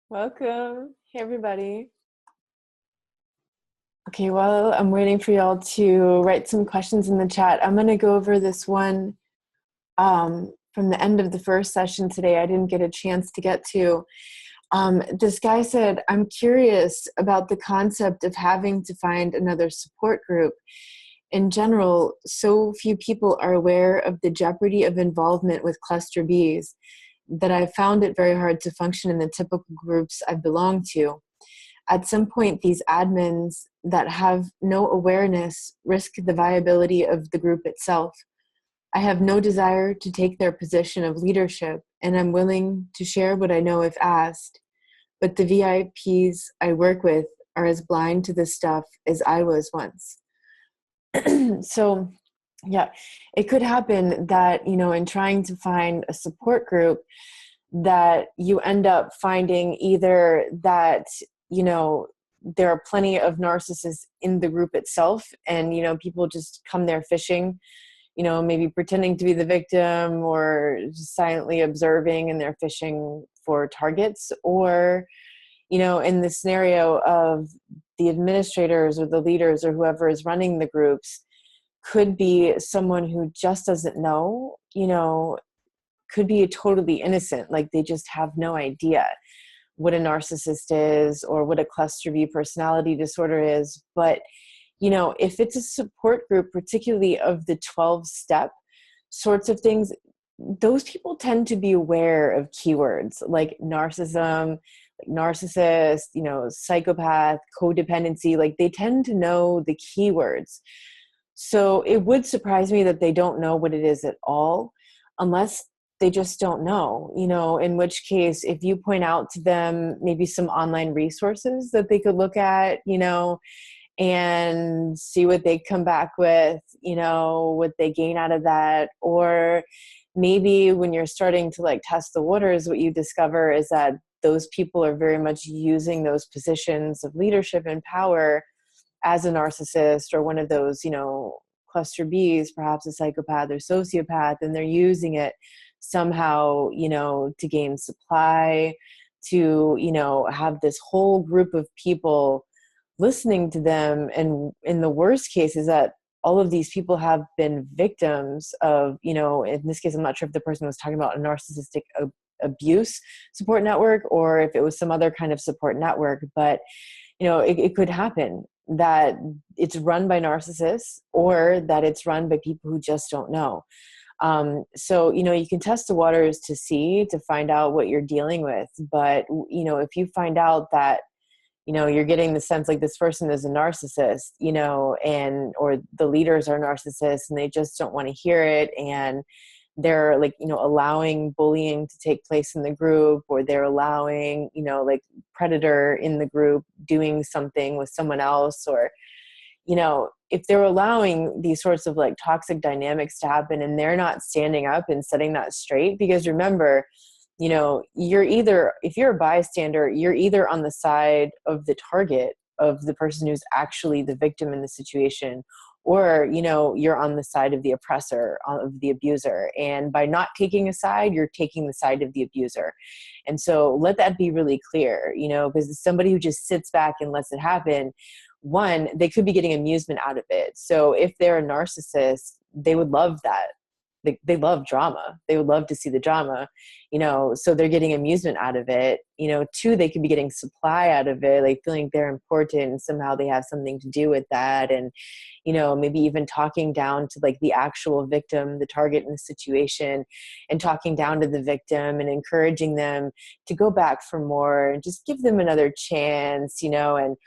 Welcome. Hey, everybody. Okay, while I'm waiting for y'all to write some questions in the chat, I'm going to go over this one from the end of the first session today. I didn't get a chance to get to. This guy said, I'm curious about the concept of having to find another support group. In general, so few people are aware of the jeopardy of involvement with cluster Bs that I found it very hard to function in the typical groups I belong to. At some point, these admins that have no awareness risk the viability of the group itself. I have no desire to take their position of leadership, and I'm willing to share what I know if asked. But the VIPs I work with are as blind to this stuff as I was once. So, yeah, it could happen that, in trying to find a support group, that you end up finding either that, there are plenty of narcissists in the group itself, and, people just come there fishing, maybe pretending to be the victim or just silently observing, and they're fishing for targets. Or, in the scenario of the administrators or the leaders or whoever is running the groups, could be someone who just doesn't know, could be totally innocent. Like they just have no idea what a narcissist is or what a cluster B personality disorder is. But, if it's a support group, particularly of the 12-step sorts of things, those people tend to be aware of keywords like narcissism, like narcissist, psychopath, codependency. Like they tend to know the keywords. So it would surprise me that they don't know what it is at all, unless they just don't know, in which case, if you point out to them maybe some online resources that they could look at, and see what they come back with, what they gain out of that. Or maybe when you're starting to like test the waters, what you discover is that those people are very much using those positions of leadership and power as a narcissist or one of those, cluster Bs, perhaps a psychopath or sociopath, and they're using it somehow, to gain supply, to, have this whole group of people listening to them. And in the worst case is that all of these people have been victims of, in this case, I'm not sure if the person was talking about a narcissistic abuse support network or if it was some other kind of support network, but it could happen that it's run by narcissists or that it's run by people who just don't know. So, you can test the waters to find out what you're dealing with. But, if you find out that, you're getting the sense like this person is a narcissist, or the leaders are narcissists and they just don't want to hear it. And they're like, allowing bullying to take place in the group, or they're allowing, like predator in the group doing something with someone else, or, if they're allowing these sorts of like toxic dynamics to happen and they're not standing up and setting that straight, because remember, you're either, if you're a bystander, you're either on the side of the target of the person who's actually the victim in the situation, or, you're on the side of the oppressor, of the abuser. And by not taking a side, you're taking the side of the abuser. And so let that be really clear, because somebody who just sits back and lets it happen, one, they could be getting amusement out of it. So if they're a narcissist, they would love that. They love drama. They would love to see the drama, so they're getting amusement out of it. Two, they could be getting supply out of it, like feeling they're important and somehow they have something to do with that. And, maybe even talking down to like the actual victim, the target in the situation, and talking down to the victim and encouraging them to go back for more and just give them another chance, and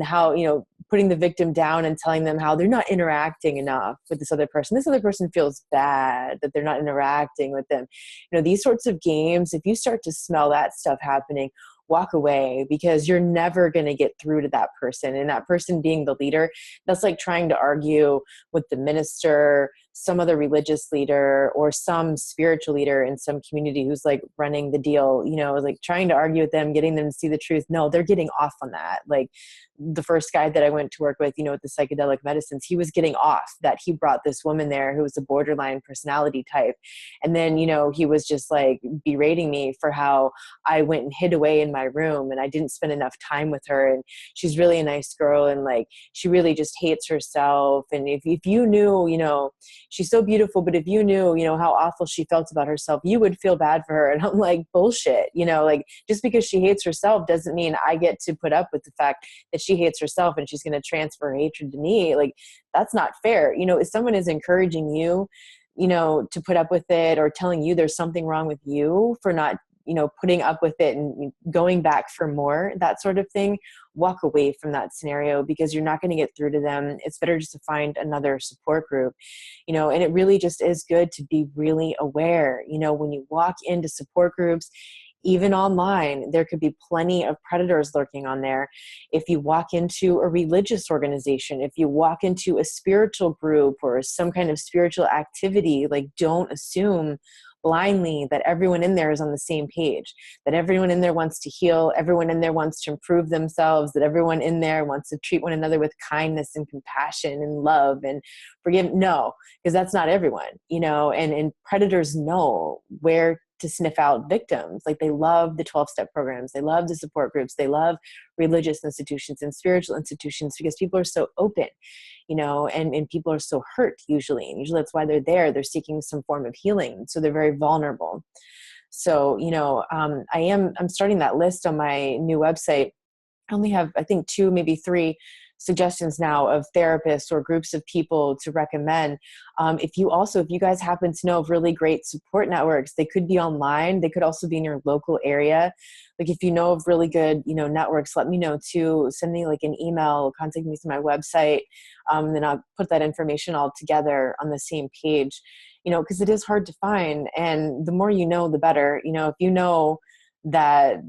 how, putting the victim down and telling them how they're not interacting enough with this other person. This other person feels bad that they're not interacting with them. These sorts of games, if you start to smell that stuff happening, walk away, because you're never going to get through to that person. And that person being the leader, that's like trying to argue with the minister, some other religious leader or some spiritual leader in some community who's like running the deal, you know, like trying to argue with them, getting them to see the truth. No, they're getting off on that. Like the first guy that I went to work with, you know, with the psychedelic medicines, he was getting off that he brought this woman there who was a borderline personality type. And then, you know, he was just like berating me for how I went and hid away in my room and I didn't spend enough time with her. And she's really a nice girl. And like, she really just hates herself. And if you knew, you know, she's so beautiful, but if you knew, you know, how awful she felt about herself, you would feel bad for her. And I'm like, bullshit, you know, like just because she hates herself doesn't mean I get to put up with the fact that she hates herself and she's going to transfer hatred to me. Like, that's not fair. You know, if someone is encouraging you, you know, to put up with it or telling you there's something wrong with you for not, you know, putting up with it and going back for more, that sort of thing, walk away from that scenario because you're not going to get through to them. It's better just to find another support group, you know, and it really just is good to be really aware, you know, when you walk into support groups, even online, there could be plenty of predators lurking on there. If you walk into a religious organization, if you walk into a spiritual group or some kind of spiritual activity, like don't assume blindly that everyone in there is on the same page, that everyone in there wants to heal, everyone in there wants to improve themselves, that everyone in there wants to treat one another with kindness and compassion and love and forgive. No, because that's not everyone, you know, and predators know where to sniff out victims. Like they love the 12-step programs. They love the support groups. They love religious institutions and spiritual institutions because people are so open, you know, and people are so hurt usually. And usually that's why they're there. They're seeking some form of healing. So they're very vulnerable. So, you know, I'm starting that list on my new website. I only have, I think, 2, maybe 3 suggestions now of therapists or groups of people to recommend. If you guys happen to know of really great support networks, they could be online. They could also be in your local area. Like if you know of really good, you know, networks, let me know too. Send me like an email, contact me through my website. And then I'll put that information all together on the same page, you know, because it is hard to find. And the more you know, the better. You know, if you know that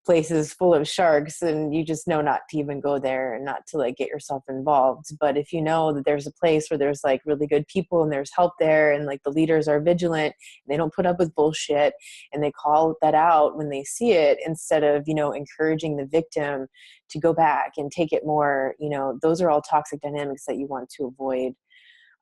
place is full of sharks and you just know not to even go there and not to like get yourself involved. But if you know that there's a place where there's like really good people and there's help there and like the leaders are vigilant and they don't put up with bullshit and they call that out when they see it instead of, you know, encouraging the victim to go back and take it more, you know, those are all toxic dynamics that you want to avoid.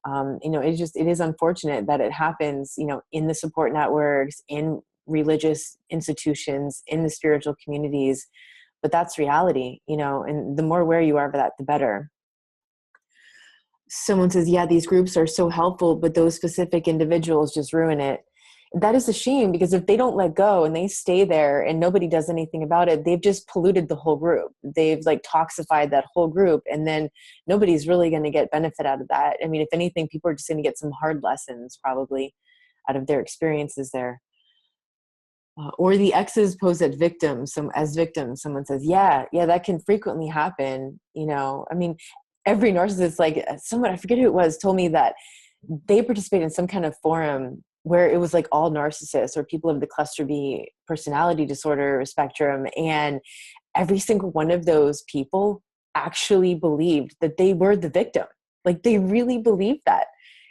You know, it is unfortunate that it happens, you know, in the support networks, in religious institutions, in the spiritual communities, but that's reality, you know, and the more aware you are of that, the better. Someone says, yeah, these groups are so helpful, but those specific individuals just ruin it. That is a shame because if they don't let go and they stay there and nobody does anything about it, they've just polluted the whole group. They've like toxified that whole group and then nobody's really going to get benefit out of that. I mean, if anything, people are just going to get some hard lessons probably out of their experiences there. Or the exes pose as victims. Someone says, yeah, that can frequently happen. You know, I mean, every narcissist, like someone, I forget who it was, told me that they participate in some kind of forum where it was like all narcissists or people of the cluster B personality disorder spectrum. And every single one of those people actually believed that they were the victim. Like they really believed that.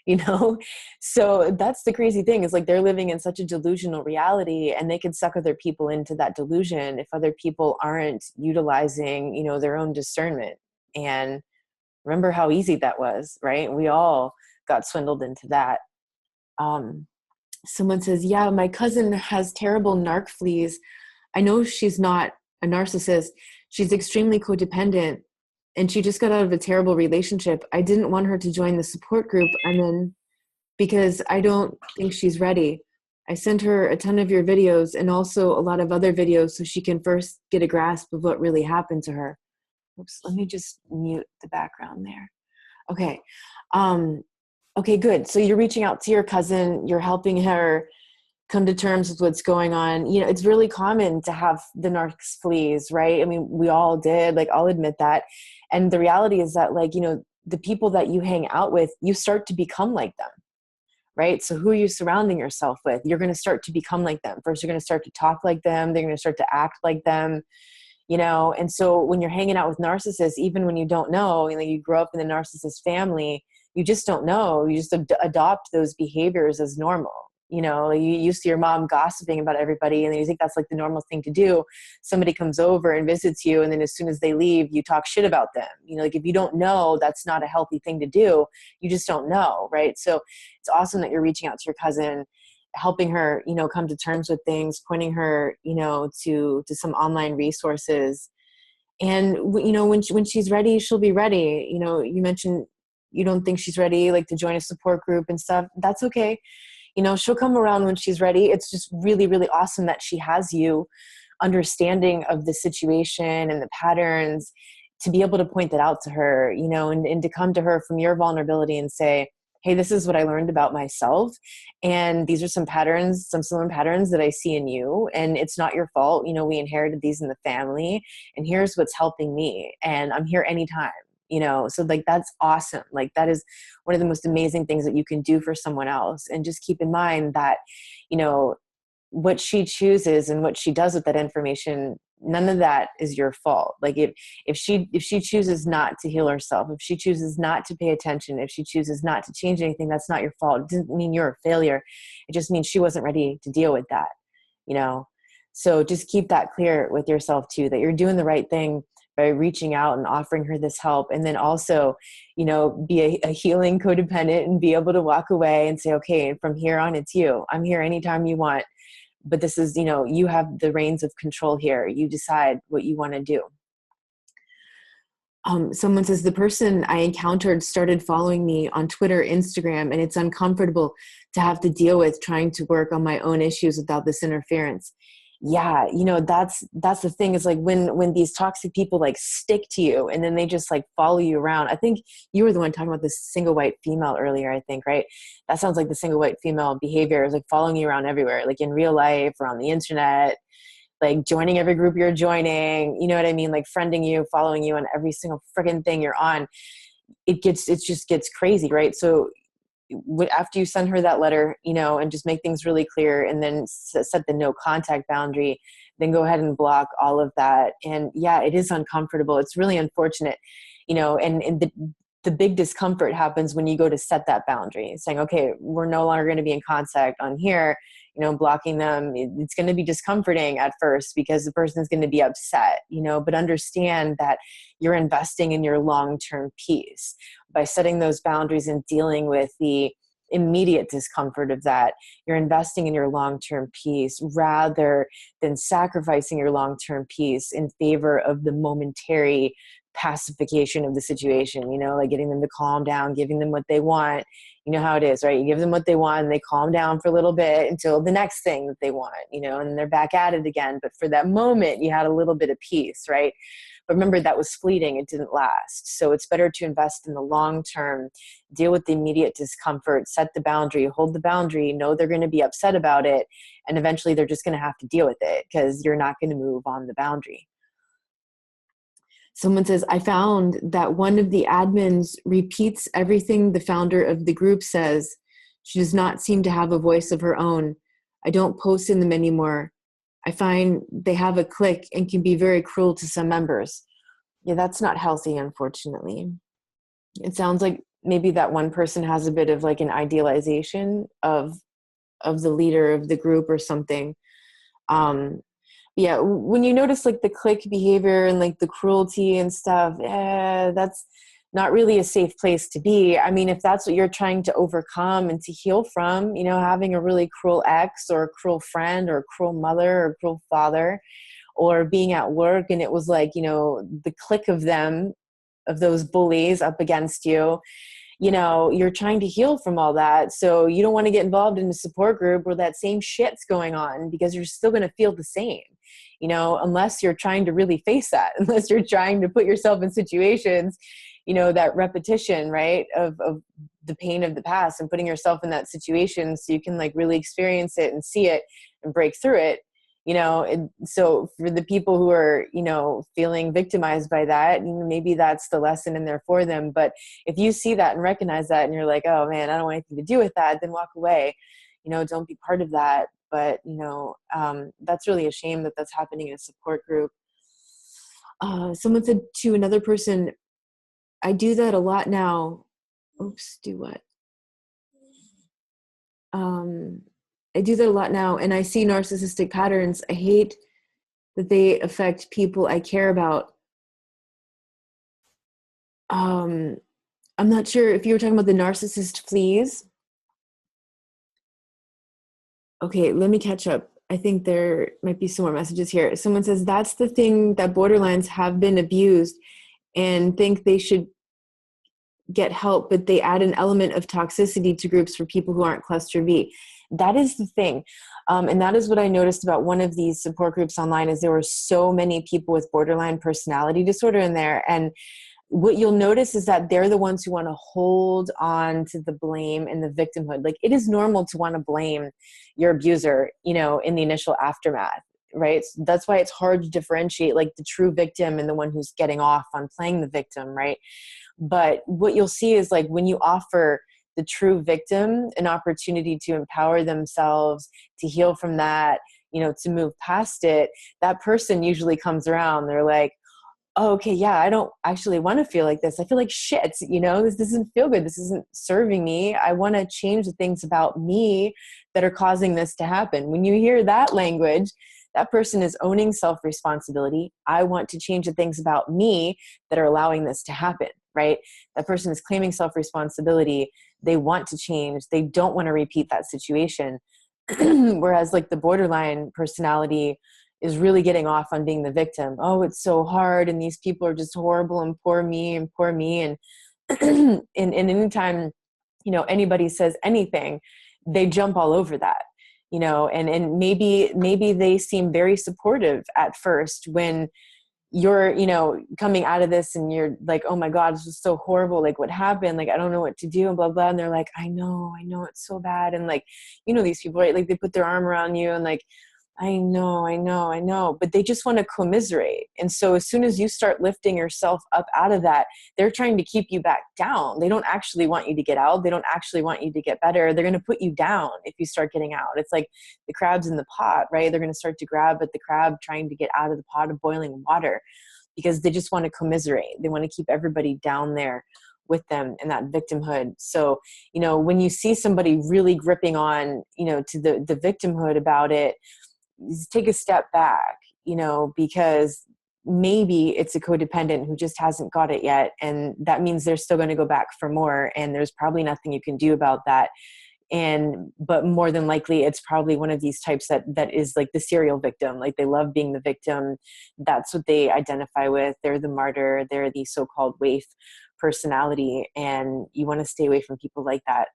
You know, so that's the crazy thing is like they're living in such a delusional reality and they can suck other people into that delusion if other people aren't utilizing, you know, their own discernment. And remember how easy that was, right? We all got swindled into that. Someone says, yeah, my cousin has terrible narc fleas. I know she's not a narcissist. She's extremely codependent. And she just got out of a terrible relationship. I didn't want her to join the support group I'm in because I don't think she's ready. I sent her a ton of your videos and also a lot of other videos so she can first get a grasp of what really happened to her. Oops, let me just mute the background there. Okay. Okay, good. So you're reaching out to your cousin, you're helping her come to terms with what's going on. You know, it's really common to have the narcs fleas, right? I mean, we all did, like, I'll admit that. And the reality is that, like, you know, the people that you hang out with, you start to become like them, right? So who are you surrounding yourself with? You're going to start to become like them. First, you're going to start to talk like them. They're going to start to act like them, you know? And so when you're hanging out with narcissists, even when you don't know, you know, you grow up in the narcissist family, you just don't know. You just adopt those behaviors as normal. You know, you used to your mom gossiping about everybody, and then you think that's like the normal thing to do. Somebody comes over and visits you, and then as soon as they leave, you talk shit about them. You know, like if you don't know, that's not a healthy thing to do. You just don't know, right? So it's awesome that you're reaching out to your cousin, helping her, you know, come to terms with things, pointing her, you know, to some online resources. And, you know, when she's ready, she'll be ready. You know, you mentioned you don't think she's ready, like to join a support group and stuff. That's okay. You know, she'll come around when she's ready. It's just really, really awesome that she has you understanding of the situation and the patterns to be able to point that out to her, you know, and to come to her from your vulnerability and say, hey, this is what I learned about myself. And these are some patterns, some similar patterns that I see in you. And it's not your fault. You know, we inherited these in the family, and here's what's helping me. And I'm here anytime. You know, so like, that's awesome. Like that is one of the most amazing things that you can do for someone else. And just keep in mind that, you know, what she chooses and what she does with that information, none of that is your fault. Like if she chooses not to heal herself, if she chooses not to pay attention, if she chooses not to change anything, that's not your fault. It doesn't mean you're a failure. It just means she wasn't ready to deal with that, you know? So just keep that clear with yourself too, that you're doing the right thing by reaching out and offering her this help. And then also, you know, be a healing codependent and be able to walk away and say, okay, from here on, it's you. I'm here anytime you want. But this is, you know, you have the reins of control here. You decide what you want to do. Someone says, the person I encountered started following me on Twitter, Instagram, and it's uncomfortable to have to deal with trying to work on my own issues without this interference. Yeah, you know, that's the thing, is like when these toxic people like stick to you and then they just like follow you around. I think you were the one talking about this single white female earlier, I think, right? That sounds like the single white female behavior is like following you around everywhere, like in real life or on the internet, like joining every group you're joining, you know what I mean? Like friending you, following you on every single freaking thing you're on. It just gets crazy, right? So after you send her that letter, you know, and just make things really clear, and then set the no contact boundary, then go ahead and block all of that. And yeah, it is uncomfortable. It's really unfortunate, you know, and the big discomfort happens when you go to set that boundary, saying, okay, we're no longer going to be in contact on here, you know, blocking them. It's going to be discomforting at first because the person is going to be upset, you know, but understand that you're investing in your long-term peace by setting those boundaries and dealing with the immediate discomfort of that. You're investing in your long-term peace rather than sacrificing your long-term peace in favor of the momentary pacification of the situation, you know, like getting them to calm down, giving them what they want. You know how it is, right? You give them what they want and they calm down for a little bit until the next thing that they want, you know, and they're back at it again. But for that moment, you had a little bit of peace, right? But remember, that was fleeting. It didn't last. So it's better to invest in the long term, deal with the immediate discomfort, set the boundary, hold the boundary, know they're going to be upset about it. And eventually they're just going to have to deal with it because you're not going to move on the boundary. Someone says, I found that one of the admins repeats everything the founder of the group says. She does not seem to have a voice of her own. I don't post in them anymore. I find they have a clique and can be very cruel to some members. Yeah, that's not healthy, unfortunately. It sounds like maybe that one person has a bit of like an idealization of the leader of the group or something. Yeah, when you notice like the clique behavior and like the cruelty and stuff, that's not really a safe place to be. I mean, if that's what you're trying to overcome and to heal from, you know, having a really cruel ex or a cruel friend or a cruel mother or a cruel father, or being at work and it was like, you know, the clique of them, of those bullies up against you, you know, you're trying to heal from all that. So you don't want to get involved in a support group where that same shit's going on, because you're still going to feel the same, you know, unless you're trying to really face that, unless you're trying to put yourself in situations, you know, that repetition, right, of the pain of the past and putting yourself in that situation so you can like really experience it and see it and break through it. You know, and so for the people who are, you know, feeling victimized by that, maybe that's the lesson in there for them. But if you see that and recognize that and you're like, oh man, I don't want anything to do with that, then walk away. You know, don't be part of that. But, you know, that's really a shame that that's happening in a support group. Someone said to another person, I do that a lot now. oops, do what? I do that a lot now, and I see narcissistic patterns. I hate that they affect people I care about. I'm not sure if you were talking about the narcissist fleas. Okay, let me catch up. I think there might be some more messages here. Someone says that's the thing, that borderlines have been abused and think they should get help, but they add an element of toxicity to groups for people who aren't cluster B. That is the thing. And that is what I noticed about one of these support groups online, is there were so many people with borderline personality disorder in there. And what you'll notice is that they're the ones who want to hold on to the blame and the victimhood. Like, it is normal to want to blame your abuser, you know, in the initial aftermath, right? So that's why it's hard to differentiate like the true victim and the one who's getting off on playing the victim, right? But what you'll see is like when you offer the true victim an opportunity to empower themselves, to heal from that, you know, to move past it, that person usually comes around. They're like, oh, okay, yeah, I don't actually want to feel like this. I feel like shit, you know, this doesn't feel good. This isn't serving me. I want to change the things about me that are causing this to happen. When you hear that language, that person is owning self-responsibility. I want to change the things about me that are allowing this to happen, right? That person is claiming self-responsibility. They want to change. They don't want to repeat that situation. Whereas like the borderline personality is really getting off on being the victim. Oh, it's so hard, and these people are just horrible, and poor me, and poor me. And and anytime, you know, anybody says anything, they jump all over that, you know, and maybe they seem very supportive at first when you're, you know, coming out of this and you're like, oh my God, this is so horrible. Like, what happened? Like, I don't know what to do, and blah, blah. And they're like, I know, it's so bad. And like, you know, these people, right? Like, they put their arm around you and like, I know, but they just want to commiserate. And so as soon as you start lifting yourself up out of that, they're trying to keep you back down. They don't actually want you to get out. They don't actually want you to get better. They're going to put you down if you start getting out. It's like the crabs in the pot, right? They're going to start to grab at the crab trying to get out of the pot of boiling water, because they just want to commiserate. They want to keep everybody down there with them in that victimhood. So, you know, when you see somebody really gripping on, you know, to the victimhood about it, take a step back, you know, because maybe it's a codependent who just hasn't got it yet. And that means they're still going to go back for more. And there's probably nothing you can do about that. But more than likely, it's probably one of these types that is like the serial victim. Like, they love being the victim. That's what they identify with. They're the martyr. They're the so-called waif personality. And you want to stay away from people like that.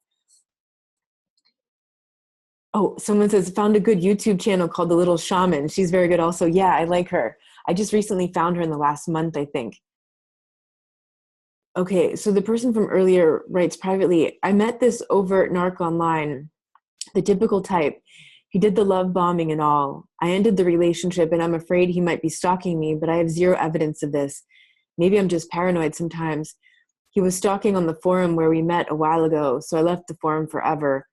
Oh, someone says, found a good YouTube channel called The Little Shaman. She's very good also. Yeah, I like her. I just recently found her in the last month, I think. Okay, so the person from earlier writes privately, I met this overt narc online, the typical type. He did the love bombing and all. I ended the relationship and I'm afraid he might be stalking me, but I have zero evidence of this. Maybe I'm just paranoid sometimes. He was stalking on the forum where we met a while ago, so I left the forum forever.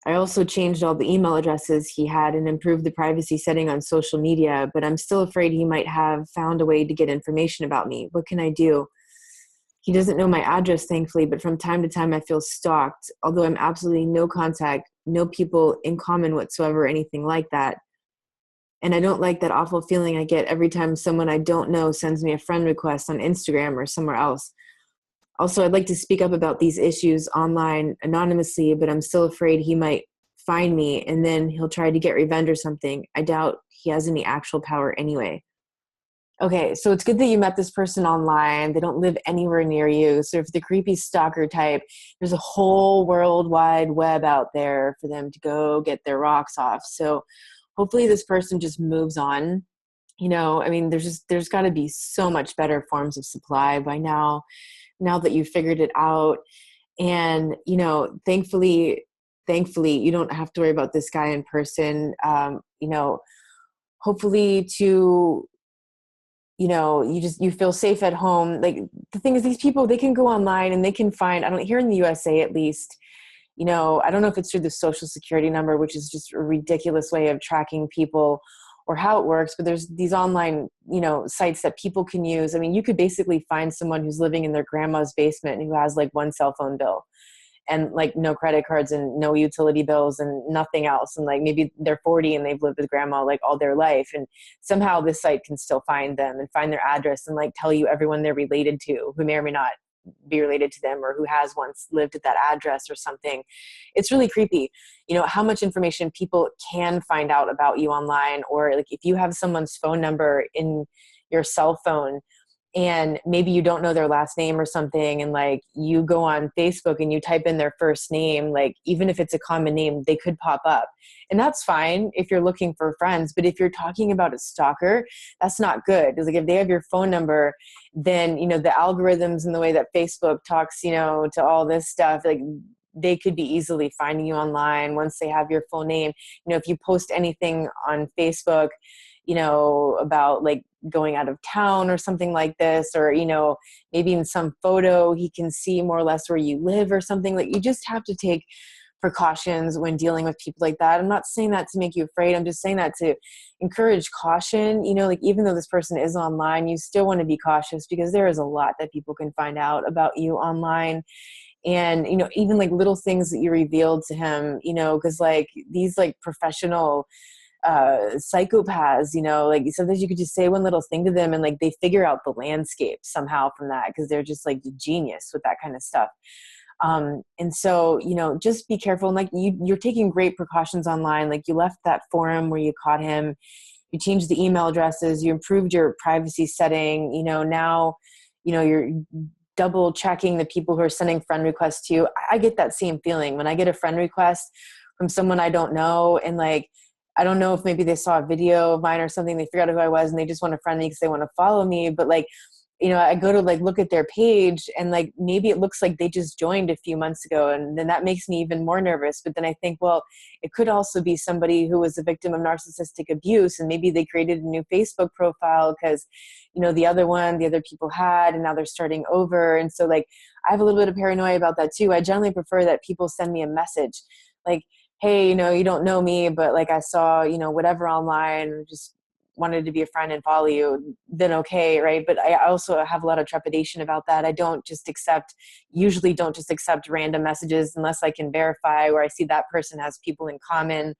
I also changed all the email addresses he had and improved the privacy setting on social media, but I'm still afraid he might have found a way to get information about me. What can I do? He doesn't know my address, thankfully, but from time to time I feel stalked, although I'm absolutely no contact, no people in common whatsoever, anything like that. And I don't like that awful feeling I get every time someone I don't know sends me a friend request on Instagram or somewhere else. Also, I'd like to speak up about these issues online anonymously, but I'm still afraid he might find me and then he'll try to get revenge or something. I doubt he has any actual power anyway. Okay, so it's good that you met this person online. They don't live anywhere near you. So if the creepy stalker type, there's a whole world wide web out there for them to go get their rocks off. So hopefully this person just moves on. You know, I mean, there's got to be so much better forms of supply by now that you've figured it out. And, you know, thankfully, you don't have to worry about this guy in person. You know, hopefully to, you know, you feel safe at home. Like, the thing is, these people, they can go online and they can find, I don't, here in the USA at least, you know, I don't know if it's through the social security number, which is just a ridiculous way of tracking people, or how it works, but there's these online, sites that people can use. I mean, you could basically find someone who's living in their grandma's basement and who has like one cell phone bill and like no credit cards and no utility bills and nothing else. And like maybe they're 40 and they've lived with grandma like all their life. And somehow this site can still find them and find their address and like tell you everyone they're related to who may or may not be related to them or who has once lived at that address or something. It's really creepy, how much information people can find out about you online. Or like if you have someone's phone number in your cell phone and maybe you don't know their last name or something, and like you go on Facebook and you type in their first name, like even if it's a common name, they could pop up. And that's fine if you're looking for friends. But if you're talking about a stalker, that's not good. Because like if they have your phone number, then, the algorithms and the way that Facebook talks, to all this stuff, like they could be easily finding you online once they have your full name. If you post anything on Facebook, about like going out of town or something like this, or, maybe in some photo, he can see more or less where you live or something. Like you just have to take precautions when dealing with people like that. I'm not saying that to make you afraid. I'm just saying that to encourage caution. Like even though this person is online, you still want to be cautious because there is a lot that people can find out about you online. And, even like little things that you revealed to him, because like these like professional psychopaths, like sometimes you could just say one little thing to them and like they figure out the landscape somehow from that because they're just like genius with that kind of stuff. And so, just be careful. And like you're taking great precautions online. Like you left that forum where you caught him, you changed the email addresses, you improved your privacy setting, now, you're double checking the people who are sending friend requests to you. I get that same feeling when I get a friend request from someone I don't know. And like, I don't know if maybe they saw a video of mine or something, they figured out who I was and they just want to friend me because they want to follow me. But like, I go to like look at their page and like maybe it looks like they just joined a few months ago, and then that makes me even more nervous. But then I think, well, it could also be somebody who was a victim of narcissistic abuse, and maybe they created a new Facebook profile because the other people had, and now they're starting over. And so like I have a little bit of paranoia about that too. I generally prefer that people send me a message like, hey, you don't know me, but like I saw, whatever online, just wanted to be a friend and follow you, then okay, right? But I also have a lot of trepidation about that. I usually don't just accept random messages unless I can verify or I see that person has people in common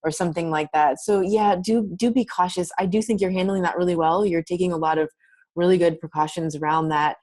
or something like that. So yeah, do be cautious. I do think you're handling that really well. You're taking a lot of really good precautions around that.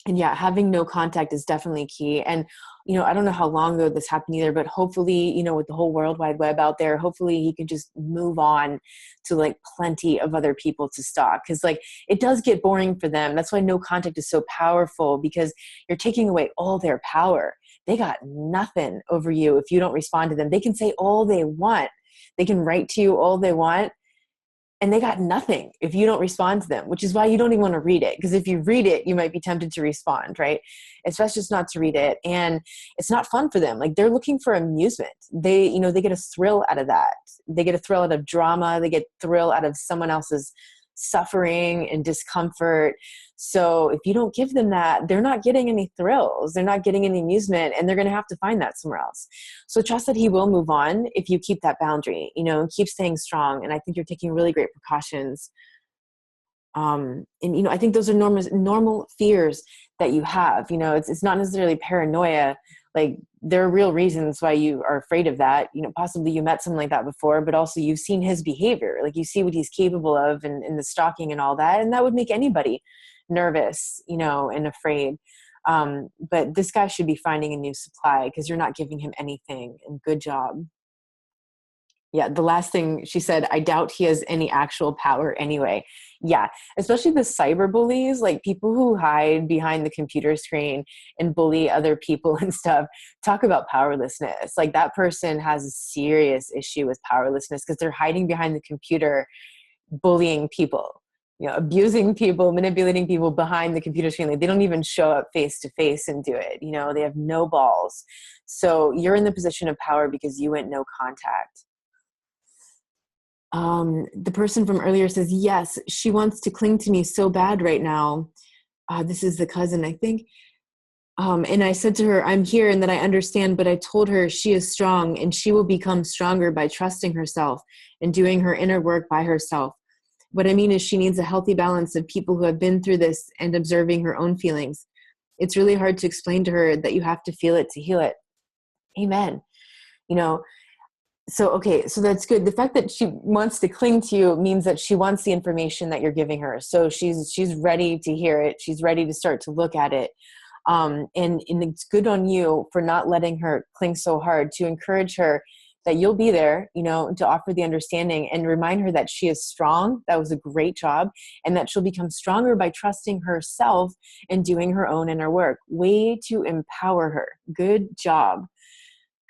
And yeah, having no contact is definitely key. And, I don't know how long ago this happened either, but hopefully, with the whole World Wide Web out there, hopefully he can just move on to like plenty of other people to stalk. Cause like it does get boring for them. That's why no contact is so powerful, because you're taking away all their power. They got nothing over you if you don't respond to them. They can say all they want. They can write to you all they want. And they got nothing if you don't respond to them, which is why you don't even want to read it. Because if you read it, you might be tempted to respond, right? It's best just not to read it. And it's not fun for them. Like they're looking for amusement. They get a thrill out of that. They get a thrill out of drama. They get thrill out of someone else's suffering and discomfort. So if you don't give them that, they're not getting any thrills. They're not getting any amusement, and they're going to have to find that somewhere else. So trust that he will move on if you keep that boundary, and keep staying strong. And I think you're taking really great precautions. And, I think those are normal fears that you have. It's not necessarily paranoia. Like there are real reasons why you are afraid of that. Possibly you met someone like that before, but also you've seen his behavior. Like you see what he's capable of and the stalking and all that. And that would make anybody nervous, and afraid. But this guy should be finding a new supply because you're not giving him anything. And good job. Yeah, the last thing she said, I doubt he has any actual power anyway. Yeah, especially the cyber bullies, like people who hide behind the computer screen and bully other people and stuff. Talk about powerlessness. Like that person has a serious issue with powerlessness because they're hiding behind the computer, bullying people, abusing people, manipulating people behind the computer screen. Like they don't even show up face to face and do it. They have no balls. So you're in the position of power because you went no contact. The person from earlier says, yes, she wants to cling to me so bad right now. This is the cousin, I think. And I said to her, I'm here and that I understand, but I told her she is strong and she will become stronger by trusting herself and doing her inner work by herself. What I mean is she needs a healthy balance of people who have been through this and observing her own feelings. It's really hard to explain to her that you have to feel it to heal it. Amen. You know, so, okay, so that's good. The fact that she wants to cling to you means that she wants the information that you're giving her. So she's ready to hear it. She's ready to start to look at it. And it's good on you for not letting her cling so hard, to encourage her that you'll be there, you know, to offer the understanding and remind her that she is strong. That was a great job. And that she'll become stronger by trusting herself and doing her own inner work. Way to empower her. Good job.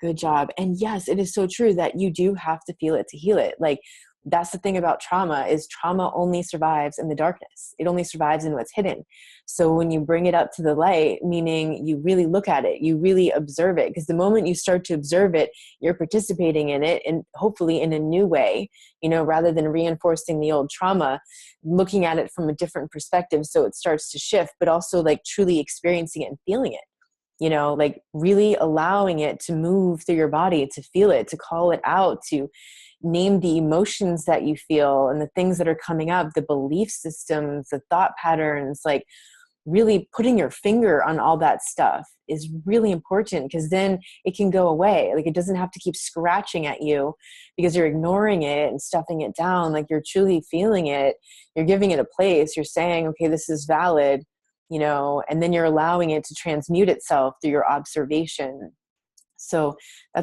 Good job. And yes, it is so true that you do have to feel it to heal it. Like, that's the thing about trauma, is trauma only survives in the darkness. It only survives in what's hidden. So when you bring it up to the light, meaning you really look at it, you really observe it, because the moment you start to observe it, you're participating in it, and hopefully in a new way, you know, rather than reinforcing the old trauma, looking at it from a different perspective. So it starts to shift, but also like truly experiencing it and feeling it. You know, like really allowing it to move through your body, to feel it, to call it out, to name the emotions that you feel and the things that are coming up, the belief systems, the thought patterns, like really putting your finger on all that stuff is really important, because then it can go away. Like, it doesn't have to keep scratching at you because you're ignoring it and stuffing it down. Like, you're truly feeling it. You're giving it a place. You're saying, okay, this is valid, you know, and then you're allowing it to transmute itself through your observation. So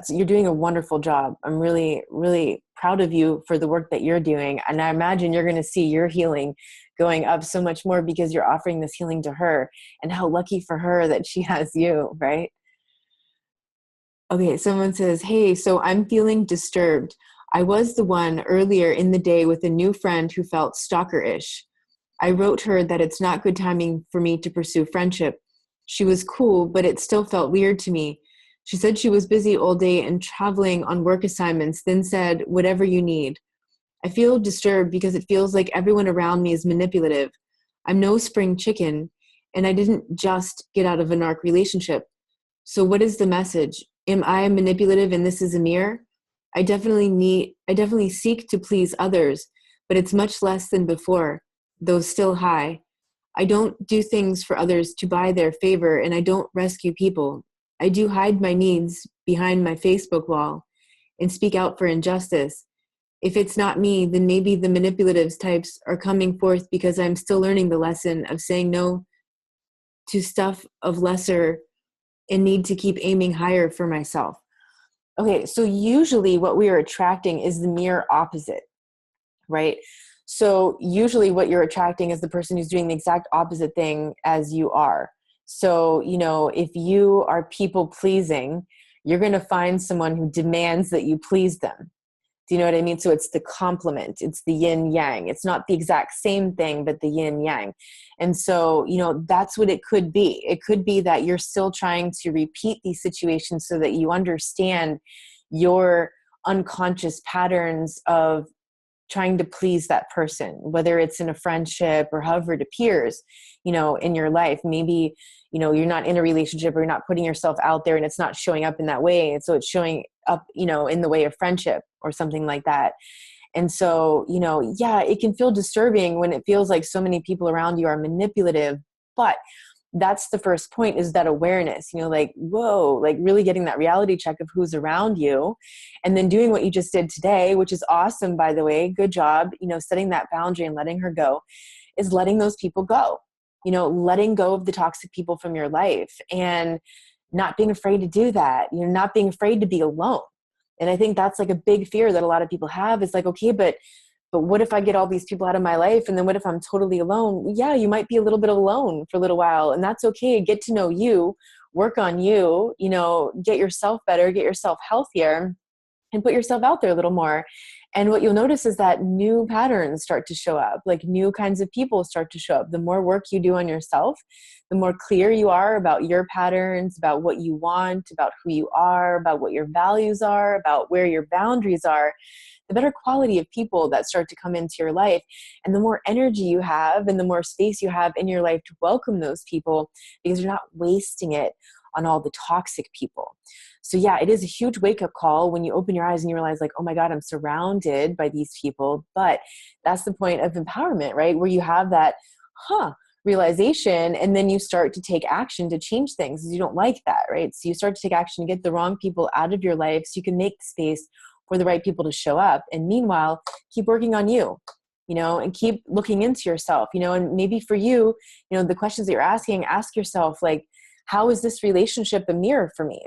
you're doing a wonderful job. I'm really, really proud of you for the work that you're doing. And I imagine you're going to see your healing going up so much more because you're offering this healing to her, and how lucky for her that she has you, right? Okay, someone says, hey, so I'm feeling disturbed. I was the one earlier in the day with a new friend who felt stalker-ish. I wrote her that it's not good timing for me to pursue friendship. She was cool, but it still felt weird to me. She said she was busy all day and traveling on work assignments, then said, whatever you need. I feel disturbed because it feels like everyone around me is manipulative. I'm no spring chicken, and I didn't just get out of a narc relationship. So what is the message? Am I manipulative and this is a mirror? I definitely seek to please others, but it's much less than before, though still high. I don't do things for others to buy their favor, and I don't rescue people. I do hide my needs behind my Facebook wall and speak out for injustice. If it's not me, then maybe the manipulative types are coming forth because I'm still learning the lesson of saying no to stuff of lesser and need to keep aiming higher for myself. Okay, so usually what we are attracting is the mirror opposite, right? So usually what you're attracting is the person who's doing the exact opposite thing as you are. So, you know, if you are people pleasing, you're going to find someone who demands that you please them. Do you know what I mean? So it's the complement, it's the yin yang. It's not the exact same thing, but the yin yang. And so, you know, that's what it could be. It could be that you're still trying to repeat these situations so that you understand your unconscious patterns of trying to please that person, whether it's in a friendship or however it appears, you know, in your life. Maybe, you know, you're not in a relationship or you're not putting yourself out there and it's not showing up in that way. And so it's showing up, you know, in the way of friendship or something like that. And so, you know, yeah, it can feel disturbing when it feels like so many people around you are manipulative, but that's the first point, is that awareness, you know, like, whoa, like really getting that reality check of who's around you, and then doing what you just did today, which is awesome, by the way, good job, you know, setting that boundary and letting her go, is letting those people go, you know, letting go of the toxic people from your life and not being afraid to do that, you know, not being afraid to be alone. And I think that's like a big fear that a lot of people have, is like, okay, but what if I get all these people out of my life? And then what if I'm totally alone? Yeah, you might be a little bit alone for a little while, and that's okay. Get to know you, work on you, you know, get yourself better, get yourself healthier, and put yourself out there a little more. And what you'll notice is that new patterns start to show up, like new kinds of people start to show up. The more work you do on yourself, the more clear you are about your patterns, about what you want, about who you are, about what your values are, about where your boundaries are, the better quality of people that start to come into your life. And the more energy you have and the more space you have in your life to welcome those people, because you're not wasting it on all the toxic people. So yeah, it is a huge wake-up call when you open your eyes and you realize like, oh my God, I'm surrounded by these people. But that's the point of empowerment, right? Where you have that, realization, and then you start to take action to change things. You don't like that, right? So you start to take action to get the wrong people out of your life so you can make space for the right people to show up. And meanwhile, keep working on you, and keep looking into yourself, and maybe for you, the questions that you're asking, ask yourself, like, how is this relationship a mirror for me?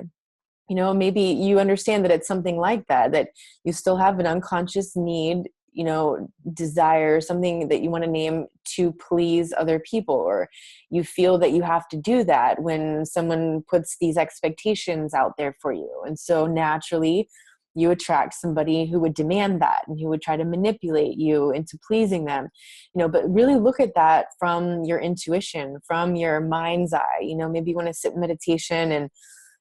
Maybe you understand that it's something like that, that you still have an unconscious need, desire, something that you want to name to please other people, or you feel that you have to do that when someone puts these expectations out there for you. And so naturally you attract somebody who would demand that and who would try to manipulate you into pleasing them, but really look at that from your intuition, from your mind's eye. Maybe you want to sit in meditation and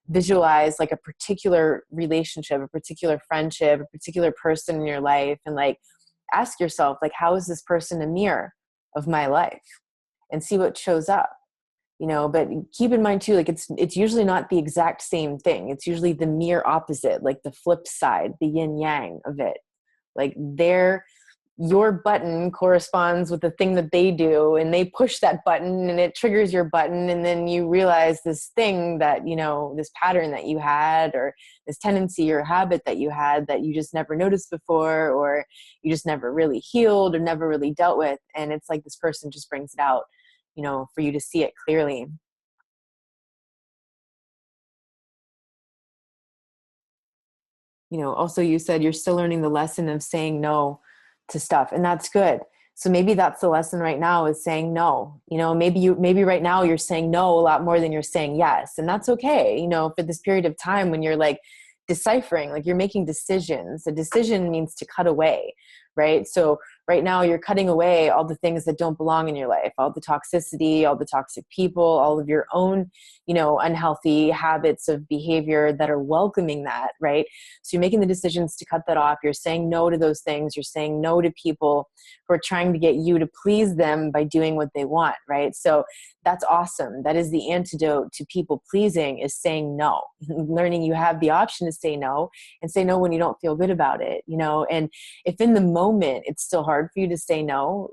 visualize like a particular relationship, a particular friendship, a particular person in your life, and like ask yourself, like, how is this person a mirror of my life? And see what shows up. But keep in mind too, like it's usually not the exact same thing. It's usually the mirror opposite, like the flip side, the yin yang of it. Like your button corresponds with the thing that they do, and they push that button and it triggers your button. And then you realize this thing that, this pattern that you had, or this tendency or habit that you had that you just never noticed before, or you just never really healed or never really dealt with. And it's like this person just brings it out, for you to see it clearly. Also you said you're still learning the lesson of saying no to stuff, and that's good. So maybe that's the lesson right now, is saying no. Maybe right now you're saying no a lot more than you're saying yes. And that's okay. For this period of time when you're like deciphering, like you're making decisions. A decision means to cut away, right? So right now you're cutting away all the things that don't belong in your life, all the toxicity, all the toxic people, all of your own, unhealthy habits of behavior that are welcoming that, right? So you're making the decisions to cut that off. You're saying no to those things. You're saying no to people who are trying to get you to please them by doing what they want, right? So that's awesome. That is the antidote to people pleasing, is saying no. Learning you have the option to say no, and say no when you don't feel good about it, and if in the moment it's still hard for you to say no,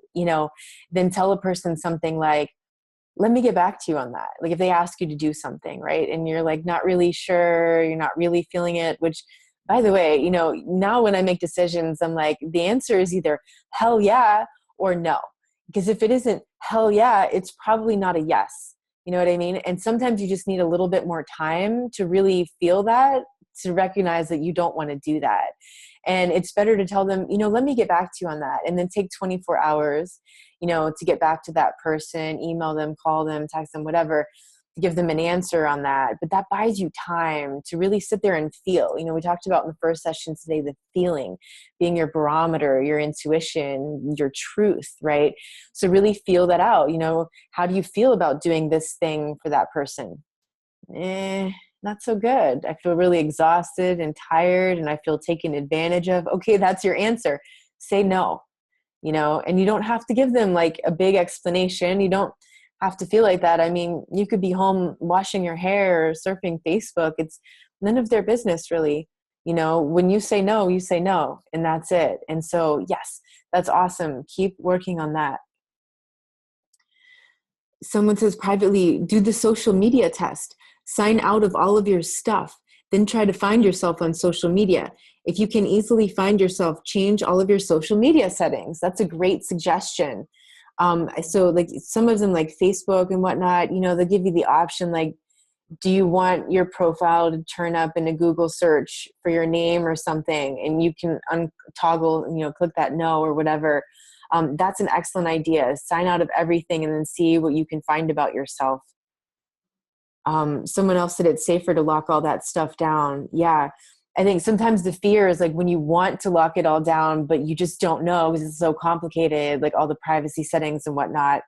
then tell a person something like, let me get back to you on that. Like if they ask you to do something, right, and you're like not really sure, you're not really feeling it, which by the way, now when I make decisions, I'm like, the answer is either hell yeah or no. Because if it isn't hell yeah, it's probably not a yes. You know what I mean? And sometimes you just need a little bit more time to really feel that, to recognize that you don't want to do that. And it's better to tell them, let me get back to you on that. And then take 24 hours, to get back to that person, email them, call them, text them, whatever, to give them an answer on that. But that buys you time to really sit there and feel. We talked about in the first session today, the feeling being your barometer, your intuition, your truth, right? So really feel that out. How do you feel about doing this thing for that person? Not so good. I feel really exhausted and tired, and I feel taken advantage of. Okay, that's your answer. Say no, and you don't have to give them like a big explanation. You don't have to feel like that. I mean, you could be home washing your hair or surfing Facebook. It's none of their business really. When you say no, and that's it. And so, yes, that's awesome. Keep working on that. Someone says privately, do the social media test. Sign out of all of your stuff. Then try to find yourself on social media. If you can easily find yourself, change all of your social media settings. That's a great suggestion. So like some of them like Facebook and whatnot, they'll give you the option, like, do you want your profile to turn up in a Google search for your name or something? And you can toggle, click that no or whatever. That's an excellent idea. Sign out of everything and then see what you can find about yourself. Someone else said it's safer to lock all that stuff down. Yeah. I think sometimes the fear is like when you want to lock it all down, but you just don't know because it's so complicated, like all the privacy settings and whatnot.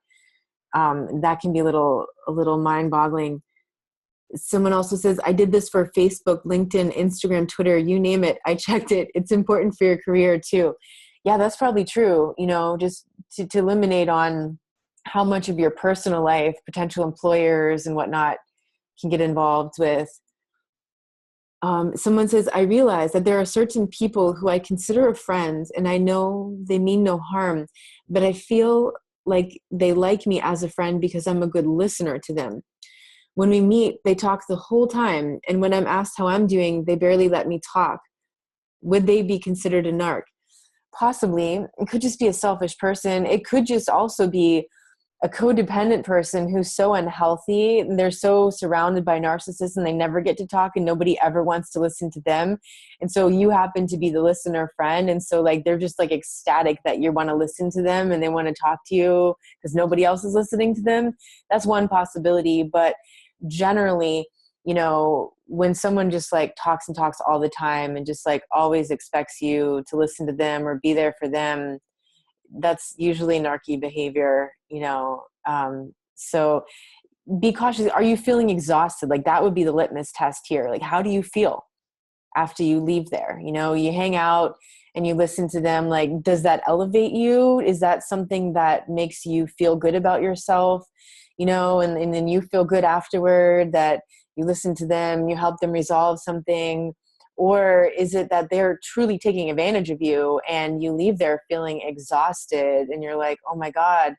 That can be a little mind boggling. Someone also says, I did this for Facebook, LinkedIn, Instagram, Twitter, you name it. I checked it. It's important for your career too. Yeah, that's probably true. You know, just to eliminate on how much of your personal life potential employers and whatnot can get involved with. Someone says, I realize that there are certain people who I consider a friend and I know they mean no harm, but I feel like they like me as a friend because I'm a good listener to them. When we meet, they talk the whole time. And when I'm asked how I'm doing, they barely let me talk. Would they be considered a narc? Possibly. It could just be a selfish person. It could just also be a codependent person who's so unhealthy. They're so surrounded by narcissists and they never get to talk and nobody ever wants to listen to them. And so you happen to be the listener friend. And so like, they're just like ecstatic that you want to listen to them and they want to talk to you because nobody else is listening to them. That's one possibility. But generally, you know, when someone just like talks and talks all the time and just like always expects you to listen to them or be there for them, that's usually narky behavior, you know. So be cautious. Are you feeling exhausted? Like that would be the litmus test here. Like, how do you feel after you leave there? You know, you hang out and you listen to them. Like, does that elevate you? Is that something that makes you feel good about yourself? You know, and then you feel good afterward that you listen to them, you help them resolve something. Or is it that they're truly taking advantage of you and you leave there feeling exhausted and you're like, oh my God,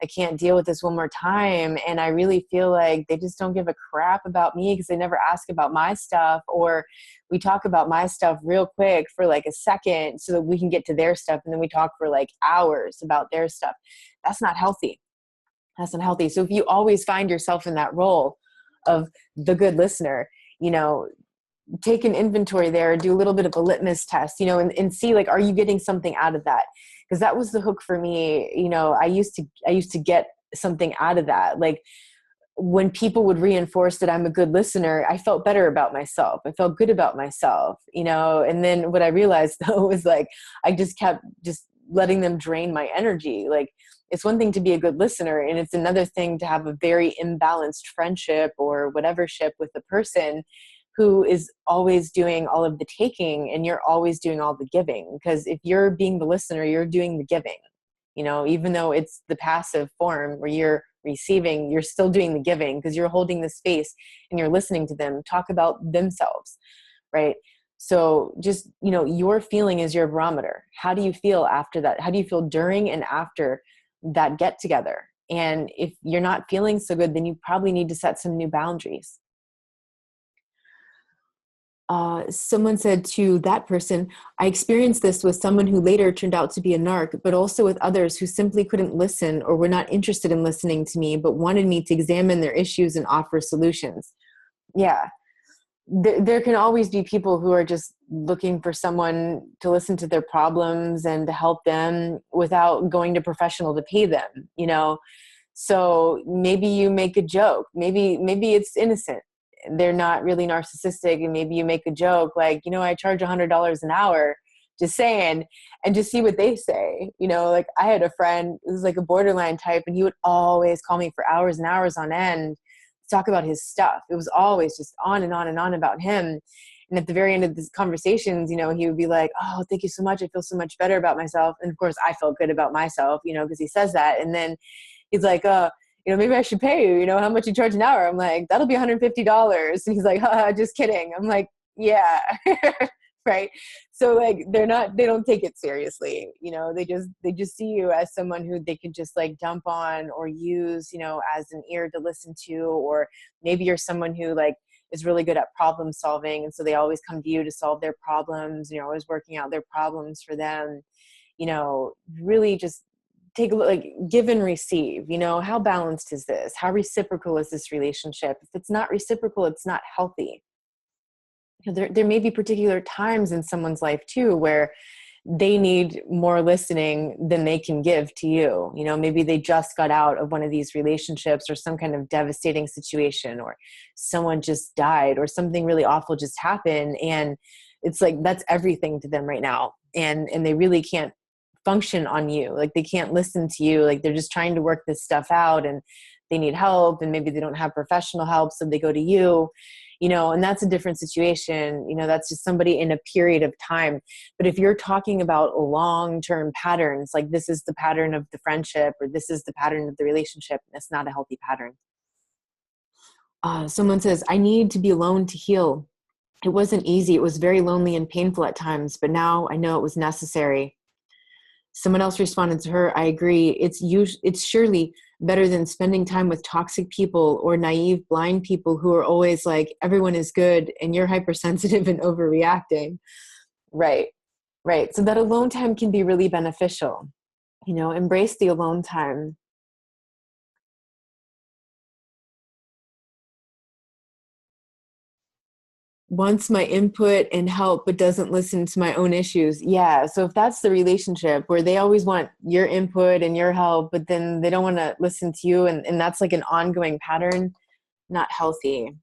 I can't deal with this one more time. And I really feel like they just don't give a crap about me because they never ask about my stuff, or we talk about my stuff real quick for like a second so that we can get to their stuff. And then we talk for like hours about their stuff. That's not healthy. That's unhealthy. So if you always find yourself in that role of the good listener, you know, take an inventory there, do a little bit of a litmus test, you know, and see like, are you getting something out of that? Because that was the hook for me. You know, I used to get something out of that. Like when people would reinforce that I'm a good listener, I felt better about myself. I felt good about myself, you know. And then what I realized though was like, I just kept just letting them drain my energy. Like it's one thing to be a good listener and it's another thing to have a very imbalanced friendship or whatever ship with the person who is always doing all of the taking and you're always doing all the giving. Because if you're being the listener, you're doing the giving, you know, even though it's the passive form where you're receiving, you're still doing the giving because you're holding the space and you're listening to them talk about themselves, right? So just, you know, your feeling is your barometer. How do you feel after that? How do you feel during and after that get together? And if you're not feeling so good, then you probably need to set some new boundaries. Someone said to that person, I experienced this with someone who later turned out to be a narc, but also with others who simply couldn't listen or were not interested in listening to me, but wanted me to examine their issues and offer solutions. Yeah. There can always be people who are just looking for someone to listen to their problems and to help them without going to professional to pay them, you know? So maybe you make a joke. Maybe it's innocent. They're not really narcissistic. And maybe you make a joke like, you know, I charge $100 an hour, just saying, and just see what they say. You know, like I had a friend who was like a borderline type and he would always call me for hours and hours on end to talk about his stuff. It was always just on and on and on about him. And at the very end of these conversations, you know, he would be like, oh, thank you so much. I feel so much better about myself. And of course I felt good about myself, you know, because he says that. And then he's like, you know, maybe I should pay you, you know, how much you charge an hour? I'm like, that'll be $150. And he's like, just kidding. I'm like, yeah. Right. So like, they don't take it seriously. You know, they just see you as someone who they can just like dump on or use, you know, as an ear to listen to, or maybe you're someone who like is really good at problem solving. And so they always come to you to solve their problems. You're always working out their problems for them, you know, really just take a look, like give and receive, you know, how balanced is this? How reciprocal is this relationship? If it's not reciprocal, it's not healthy. You know, there may be particular times in someone's life too, where they need more listening than they can give to you. You know, maybe they just got out of one of these relationships or some kind of devastating situation, or someone just died or something really awful just happened. And It's like, that's everything to them right now. And they really can't function on you. Like they can't listen to you. Like they're just trying to work this stuff out and they need help, and maybe they don't have professional help. So they go to you, and that's a different situation. That's just somebody in a period of time. But if you're talking about long-term patterns, like this is the pattern of the friendship, or this is the pattern of the relationship, that's not a healthy pattern. Someone says, I need to be alone to heal. It wasn't easy. It was very lonely and painful at times, but now I know it was necessary. Someone else responded to her, I agree. It's surely better than spending time with toxic people or naive, blind people who are always like, everyone is good and you're hypersensitive and overreacting. Right. Right. So that alone time can be really beneficial. Embrace the alone time. Wants my input and help, but doesn't listen to my own issues. Yeah. So if that's the relationship where they always want your input and your help, but then they don't want to listen to you, and that's like an ongoing pattern, not healthy.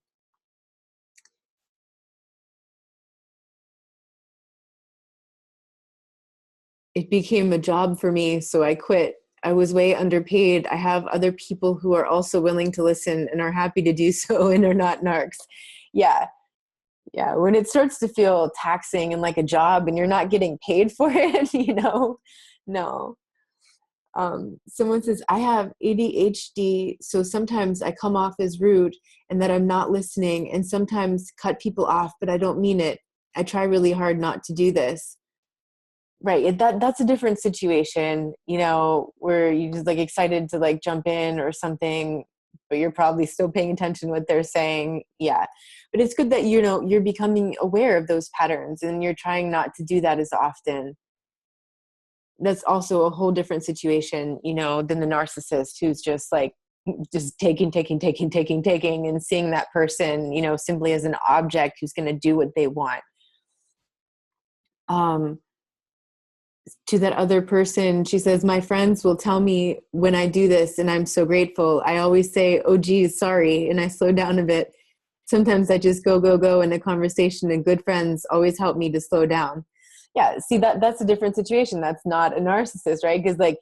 It became a job for me, so I quit. I was way underpaid. I have other people who are also willing to listen and are happy to do so and are not narcs. Yeah. Yeah. When it starts to feel taxing and like a job and you're not getting paid for it, no. Someone says, I have ADHD, so sometimes I come off as rude and that I'm not listening, and sometimes cut people off, but I don't mean it. I try really hard not to do this. Right. That's a different situation, where you're just like excited to like jump in or something, but you're probably still paying attention to what they're saying. Yeah. But it's good that, you're becoming aware of those patterns and you're trying not to do that as often. That's also a whole different situation, than the narcissist who's just like, just taking, and seeing that person, simply as an object who's going to do what they want. To that other person, she says, my friends will tell me when I do this, and I'm so grateful. I always say, oh, geez, sorry. And I slow down a bit. Sometimes I just go in a conversation, and good friends always help me to slow down. Yeah. See, that's a different situation. That's not a narcissist, right? Because like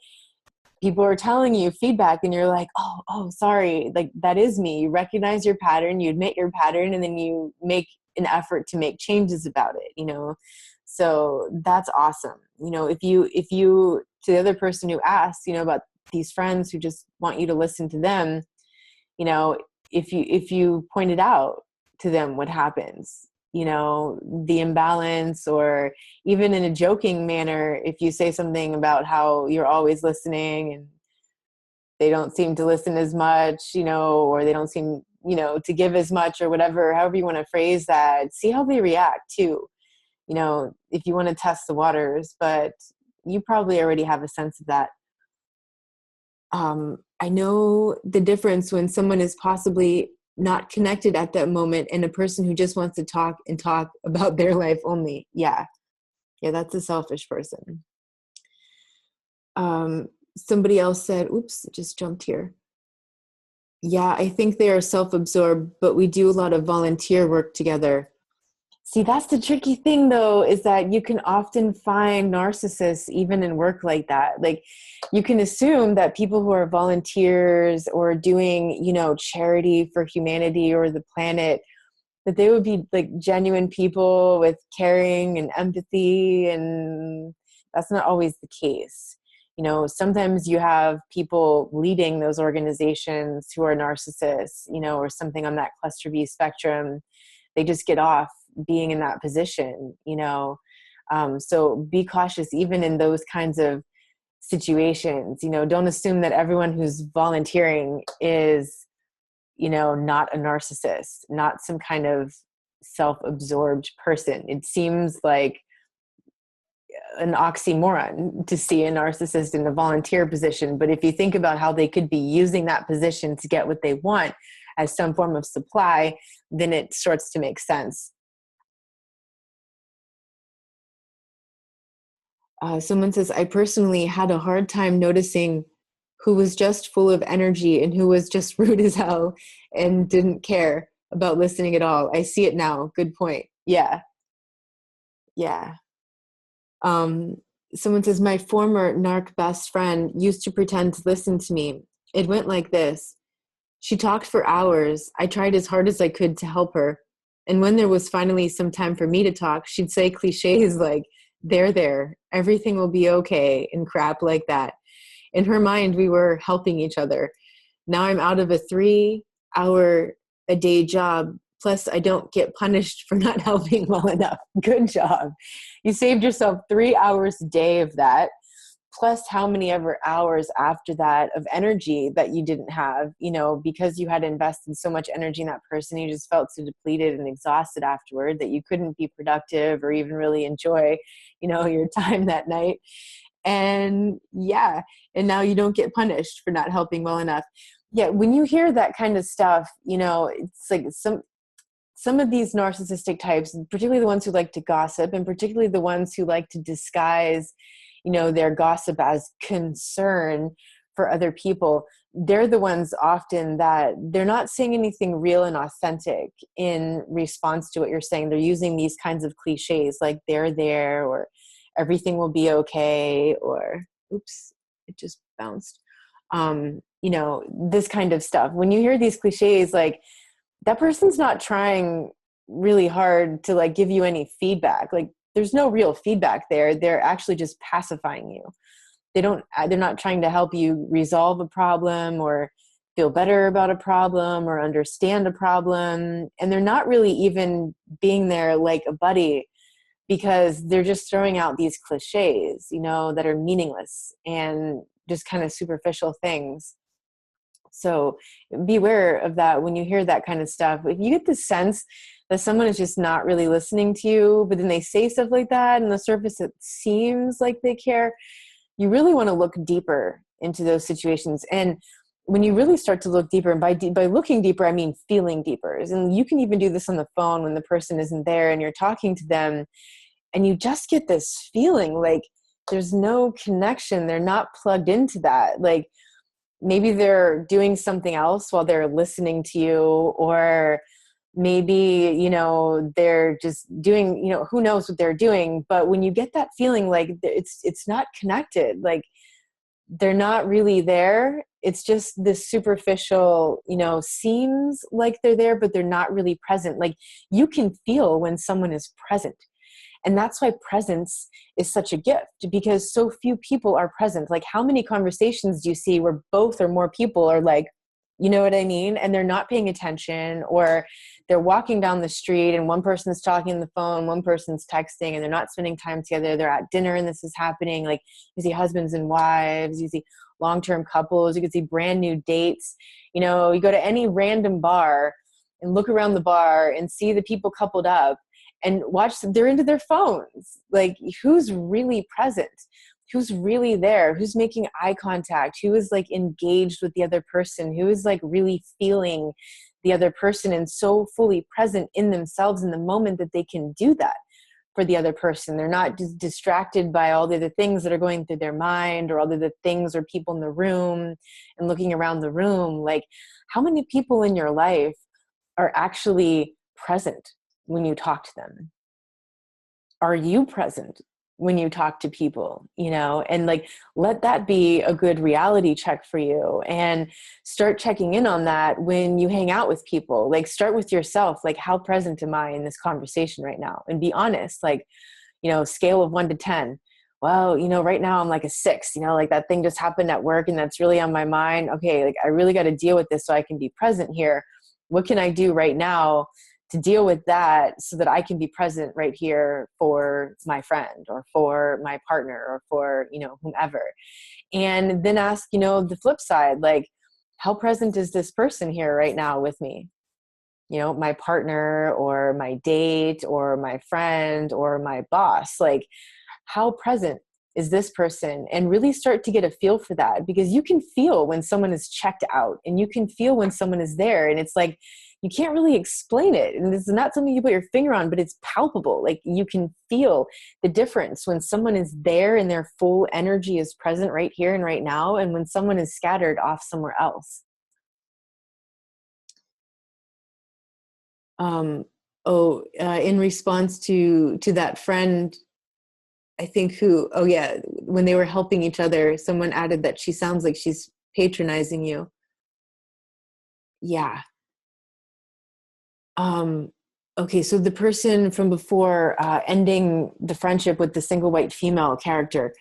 people are telling you feedback and you're like, oh, sorry. Like that is me. You recognize your pattern, you admit your pattern, and then you make an effort to make changes about it, So that's awesome. If you to the other person who asks, about these friends who just want you to listen to them, if you point it out to them what happens, the imbalance, or even in a joking manner, if you say something about how you're always listening and they don't seem to listen as much, or they don't seem, to give as much, or whatever, however you want to phrase that, see how they react too. If you want to test the waters, but you probably already have a sense of that. I know the difference when someone is possibly not connected at that moment and a person who just wants to talk about their life only. Yeah. Yeah, that's a selfish person. Somebody else said, oops, it just jumped here. Yeah, I think they are self-absorbed, but we do a lot of volunteer work together. See, that's the tricky thing, though, is that you can often find narcissists even in work like that. Like, you can assume that people who are volunteers or doing, charity for humanity or the planet, that they would be like genuine people with caring and empathy, and that's not always the case. Sometimes you have people leading those organizations who are narcissists, or something on that cluster B spectrum. They just get off being in that position, so be cautious even in those kinds of situations. Don't assume that everyone who's volunteering is, not a narcissist, not some kind of self-absorbed person. It seems like an oxymoron to see a narcissist in a volunteer position, but if you think about how they could be using that position to get what they want as some form of supply, then it starts to make sense. Someone says, I personally had a hard time noticing who was just full of energy and who was just rude as hell and didn't care about listening at all. I see it now. Good point. Yeah. Yeah. Um, Someone says, my former narc best friend used to pretend to listen to me. It went like this. She talked for hours. I tried as hard as I could to help her. And when there was finally some time for me to talk, she'd say cliches like, there, everything will be okay, and crap like that. In her mind, we were helping each other. Now I'm out of a 3-hour a day job. Plus, I don't get punished for not helping well enough. Good job. You saved yourself 3 hours a day of that, plus how many ever hours after that of energy that you didn't have, because you had invested so much energy in that person. You just felt so depleted and exhausted afterward that you couldn't be productive or even really enjoy, your time that night. And yeah, and now you don't get punished for not helping well enough. Yeah, when you hear that kind of stuff, it's like some of these narcissistic types, particularly the ones who like to gossip, and particularly the ones who like to disguise, their gossip as concern for other people, they're the ones often that they're not saying anything real and authentic in response to what you're saying. They're using these kinds of cliches like they're there, or everything will be okay, or oops, it just bounced. This kind of stuff. When you hear these cliches, like, that person's not trying really hard to like give you any feedback. Like, there's no real feedback there. They're actually just pacifying you. They're not trying to help you resolve a problem or feel better about a problem or understand a problem. And they're not really even being there like a buddy, because they're just throwing out these cliches, that are meaningless and just kind of superficial things. So beware of that when you hear that kind of stuff. If you get the sense that someone is just not really listening to you, but then they say stuff like that, and on the surface it seems like they care, you really want to look deeper into those situations. And when you really start to look deeper, and by looking deeper, I mean feeling deeper. And you can even do this on the phone when the person isn't there and you're talking to them, and you just get this feeling like there's no connection. They're not plugged into that. Like, maybe they're doing something else while they're listening to you, or maybe, they're just doing, who knows what they're doing. But when you get that feeling like it's not connected, like they're not really there, it's just this superficial, seems like they're there, but they're not really present. Like, you can feel when someone is present. And that's why presence is such a gift, because so few people are present. Like, how many conversations do you see where both or more people are like, you know what I mean? And they're not paying attention, or they're walking down the street and one person's talking on the phone, one person's texting, and they're not spending time together. They're at dinner and this is happening. Like, you see husbands and wives, you see long-term couples, you can see brand new dates. You go to any random bar and look around the bar and see the people coupled up, and watch them, they're into their phones. Like, who's really present? Who's really there? Who's making eye contact? Who is like engaged with the other person? Who is like really feeling the other person and so fully present in themselves in the moment that they can do that for the other person? They're not just distracted by all the other things that are going through their mind, or all the other things or people in the room, and looking around the room. Like, how many people in your life are actually present when you talk to them? Are you present when you talk to people? And like, let that be a good reality check for you, and start checking in on that when you hang out with people. Like, start with yourself. Like, how present am I in this conversation right now? And be honest. Like, scale of 1 to 10. Well, right now I'm like a 6, like that thing just happened at work and that's really on my mind. Okay. Like, I really got to deal with this so I can be present here. What can I do right now to deal with that so that I can be present right here for my friend, or for my partner, or for, whomever? And then ask, the flip side, like, how present is this person here right now with me? My partner, or my date, or my friend, or my boss. Like, how present is this person? And really start to get a feel for that, because you can feel when someone is checked out, and you can feel when someone is there. And it's like, you can't really explain it. And it's not something you put your finger on, but it's palpable. Like, you can feel the difference when someone is there and their full energy is present right here and right now, and when someone is scattered off somewhere else. In response to that friend, I think who, oh yeah, when they were helping each other, someone added that she sounds like she's patronizing you. Yeah. Okay, so the person from before, ending the friendship with the single white female character.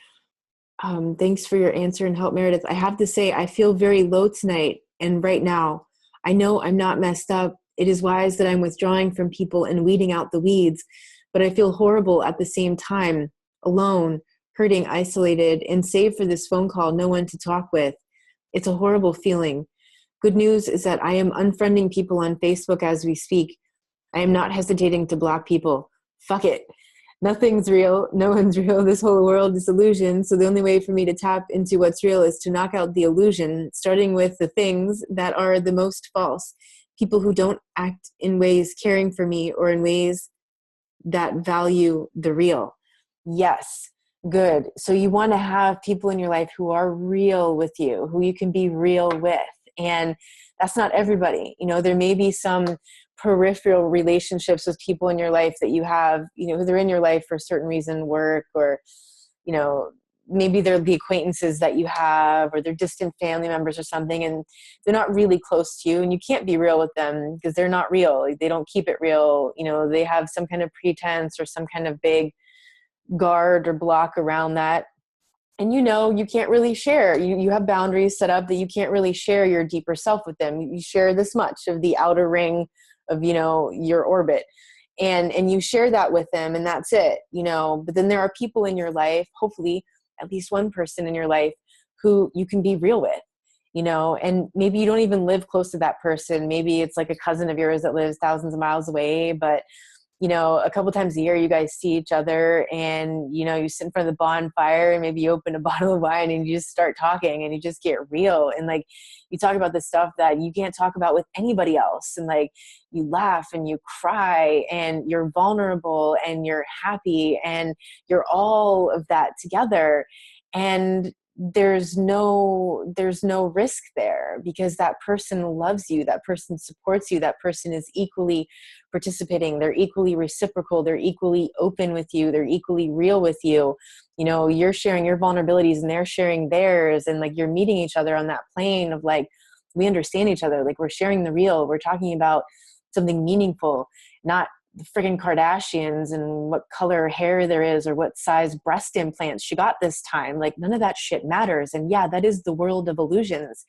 Thanks for your answer and help, Meredith. I have to say, I feel very low tonight and right now. I know I'm not messed up. It is wise that I'm withdrawing from people and weeding out the weeds, but I feel horrible at the same time, alone, hurting, isolated, and save for this phone call, no one to talk with. It's a horrible feeling. Good news is that I am unfriending people on Facebook as we speak. I am not hesitating to block people. Fuck it. Nothing's real. No one's real. This whole world is illusion. So the only way for me to tap into what's real is to knock out the illusion, starting with the things that are the most false. People who don't act in ways caring for me or in ways that value the real. Yes. Good. So you want to have people in your life who are real with you, who you can be real with. And that's not everybody. There may be some peripheral relationships with people in your life that you have, they're in your life for a certain reason, work, or, maybe they're the acquaintances that you have, or they're distant family members or something, and they're not really close to you, and you can't be real with them because they're not real. Like, they don't keep it real. They have some kind of pretense or some kind of big guard or block around that. And you can't really share. You have boundaries set up that you can't really share your deeper self with them. You share this much of the outer ring of, your orbit. And you share that with them, and that's it, But then there are people in your life, hopefully at least one person in your life, who you can be real with, and maybe you don't even live close to that person. Maybe it's like a cousin of yours that lives thousands of miles away, but a couple times a year you guys see each other, and you sit in front of the bonfire, and maybe you open a bottle of wine and you just start talking, and you just get real, and like you talk about the stuff that you can't talk about with anybody else, and like you laugh and you cry and you're vulnerable and you're happy and you're all of that together. And there's no risk there, because that person loves you, that person supports you, that person is equally participating, they're equally reciprocal, they're equally open with you, they're equally real with you. You're sharing your vulnerabilities and they're sharing theirs, and like you're meeting each other on that plane of like, we understand each other, like we're sharing the real, we're talking about something meaningful, not the friggin' Kardashians and what color hair there is or what size breast implants she got this time. Like, none of that shit matters. And yeah, that is the world of illusions.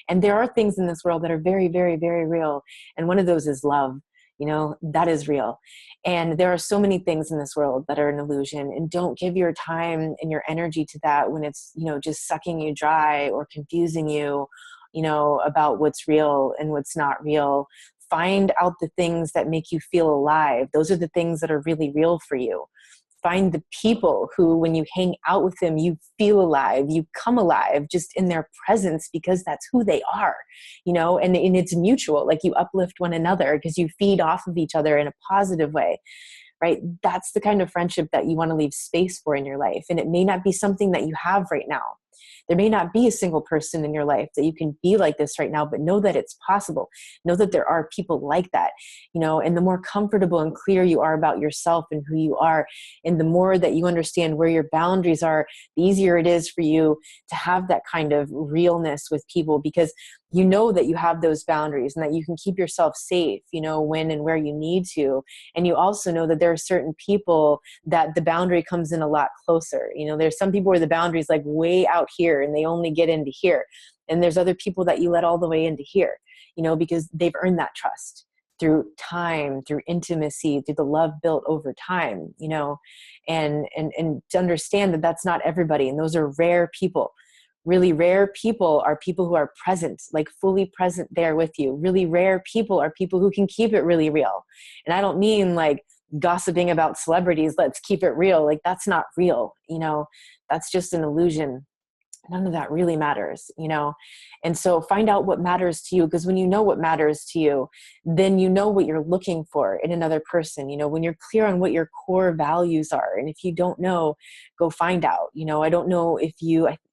And there are things in this world that are very, very, very real. And one of those is love. That is real. And there are so many things in this world that are an illusion, and don't give your time and your energy to that when it's, just sucking you dry or confusing you, about what's real and what's not real. Find out the things that make you feel alive. Those are the things that are really real for you. Find the people who, when you hang out with them, you feel alive, you come alive just in their presence, because that's who they are, and it's mutual. Like, you uplift one another because you feed off of each other in a positive way, right? That's the kind of friendship that you want to leave space for in your life. And it may not be something that you have right now. There may not be a single person in your life that you can be like this right now, but know that it's possible. Know that there are people like that, and the more comfortable and clear you are about yourself and who you are, and the more that you understand where your boundaries are, the easier it is for you to have that kind of realness with people, because you know that you have those boundaries and that you can keep yourself safe, when and where you need to. And you also know that there are certain people that the boundary comes in a lot closer. There's some people where the boundary is like way out here and they only get into here. And there's other people that you let all the way into here, because they've earned that trust through time, through intimacy, through the love built over time, and to understand that that's not everybody. And those are rare people. Really rare people are people who are present, like fully present there with you. Really rare people are people who can keep it really real. And I don't mean like gossiping about celebrities, let's keep it real. Like, that's not real, that's just an illusion. None of that really matters, And so find out what matters to you, because when you know what matters to you, then you know what you're looking for in another person, when you're clear on what your core values are. And if you don't know, go find out. I don't know if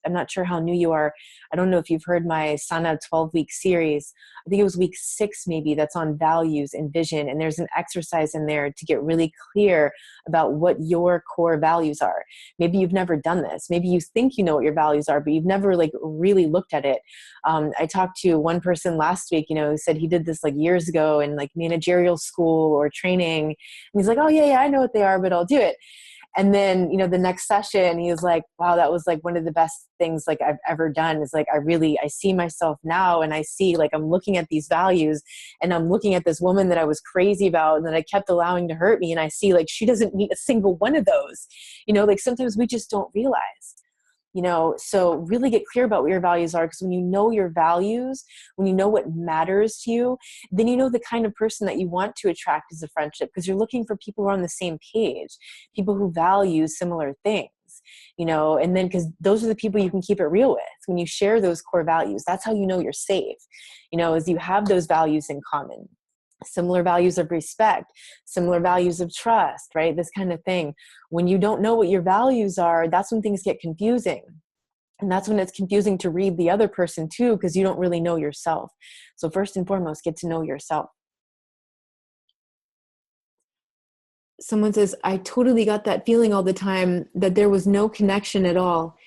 I'm not sure how new you are. I don't know if you've heard my Sana 12-week series. I think it was week 6 maybe, that's on values and vision. And there's an exercise in there to get really clear about what your core values are. Maybe you've never done this. Maybe you think you know what your values are, but you've never like really looked at it. I talked to one person last week, who said he did this like years ago in like managerial school or training. And he's like, oh yeah, I know what they are, but I'll do it. And then, the next session, he was like, wow, that was like one of the best things like I've ever done. Is like, I see myself now, and I see like, I'm looking at these values, and I'm looking at this woman that I was crazy about and that I kept allowing to hurt me. And I see like, she doesn't meet a single one of those, like sometimes we just don't realize. So really get clear about what your values are, because when you know your values, when you know what matters to you, then you know the kind of person that you want to attract as a friendship, because you're looking for people who are on the same page, people who value similar things, and then because those are the people you can keep it real with. When you share those core values, that's how you know you're safe, as you have those values in common. Similar values of respect, similar values of trust, right? This kind of thing. When you don't know what your values are, that's when things get confusing. And that's when it's confusing to read the other person too, because you don't really know yourself. So first and foremost, get to know yourself. Someone says, I totally got that feeling all the time, that there was no connection at all.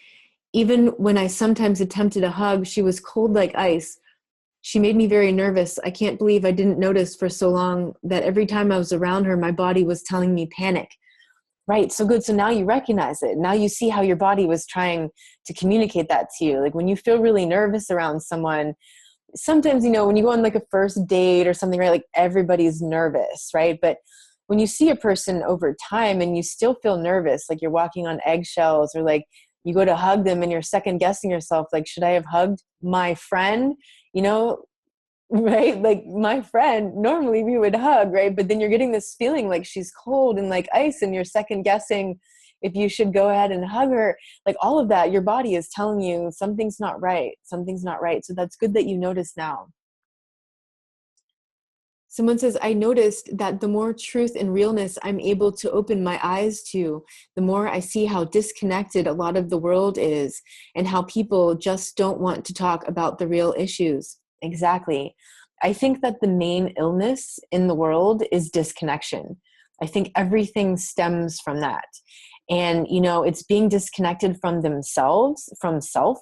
Even when I sometimes attempted a hug, she was cold like ice. She made me very nervous. I can't believe I didn't notice for so long that every time I was around her, my body was telling me panic. Right. So good. So now you recognize it. Now you see how your body was trying to communicate that to you. Like when you feel really nervous around someone, sometimes, when you go on like a first date or something, right? Like everybody's nervous, right? But when you see a person over time and you still feel nervous, like you're walking on eggshells, or like you go to hug them and you're second guessing yourself, like, should I have hugged my friend? Right? Like my friend, normally we would hug, right? But then you're getting this feeling like she's cold and like ice, and you're second guessing if you should go ahead and hug her. Like all of that, your body is telling you something's not right. Something's not right. So that's good that you notice now. Someone says, I noticed that the more truth and realness I'm able to open my eyes to, the more I see how disconnected a lot of the world is, and how people just don't want to talk about the real issues. Exactly. I think that the main illness in the world is disconnection. I think everything stems from that. And, it's being disconnected from themselves, from self.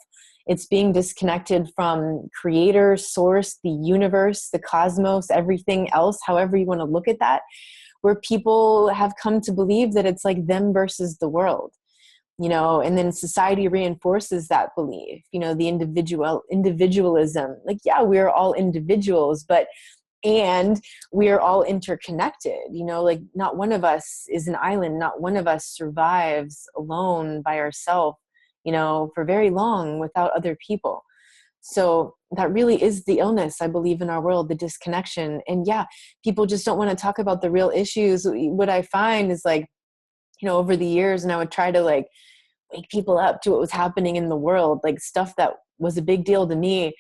It's being disconnected from creator, source, the universe, the cosmos, everything else, however you want to look at that, where people have come to believe that it's like them versus the world. And then society reinforces that belief, the individualism. Like, yeah, we're all individuals, and we're all interconnected, like not one of us is an island. Not one of us survives alone by ourselves, for very long without other people. So that really is the illness, I believe, in our world, the disconnection. And yeah, people just don't want to talk about the real issues. What I find is like, over the years, and I would try to like wake people up to what was happening in the world, like stuff that was a big deal to me.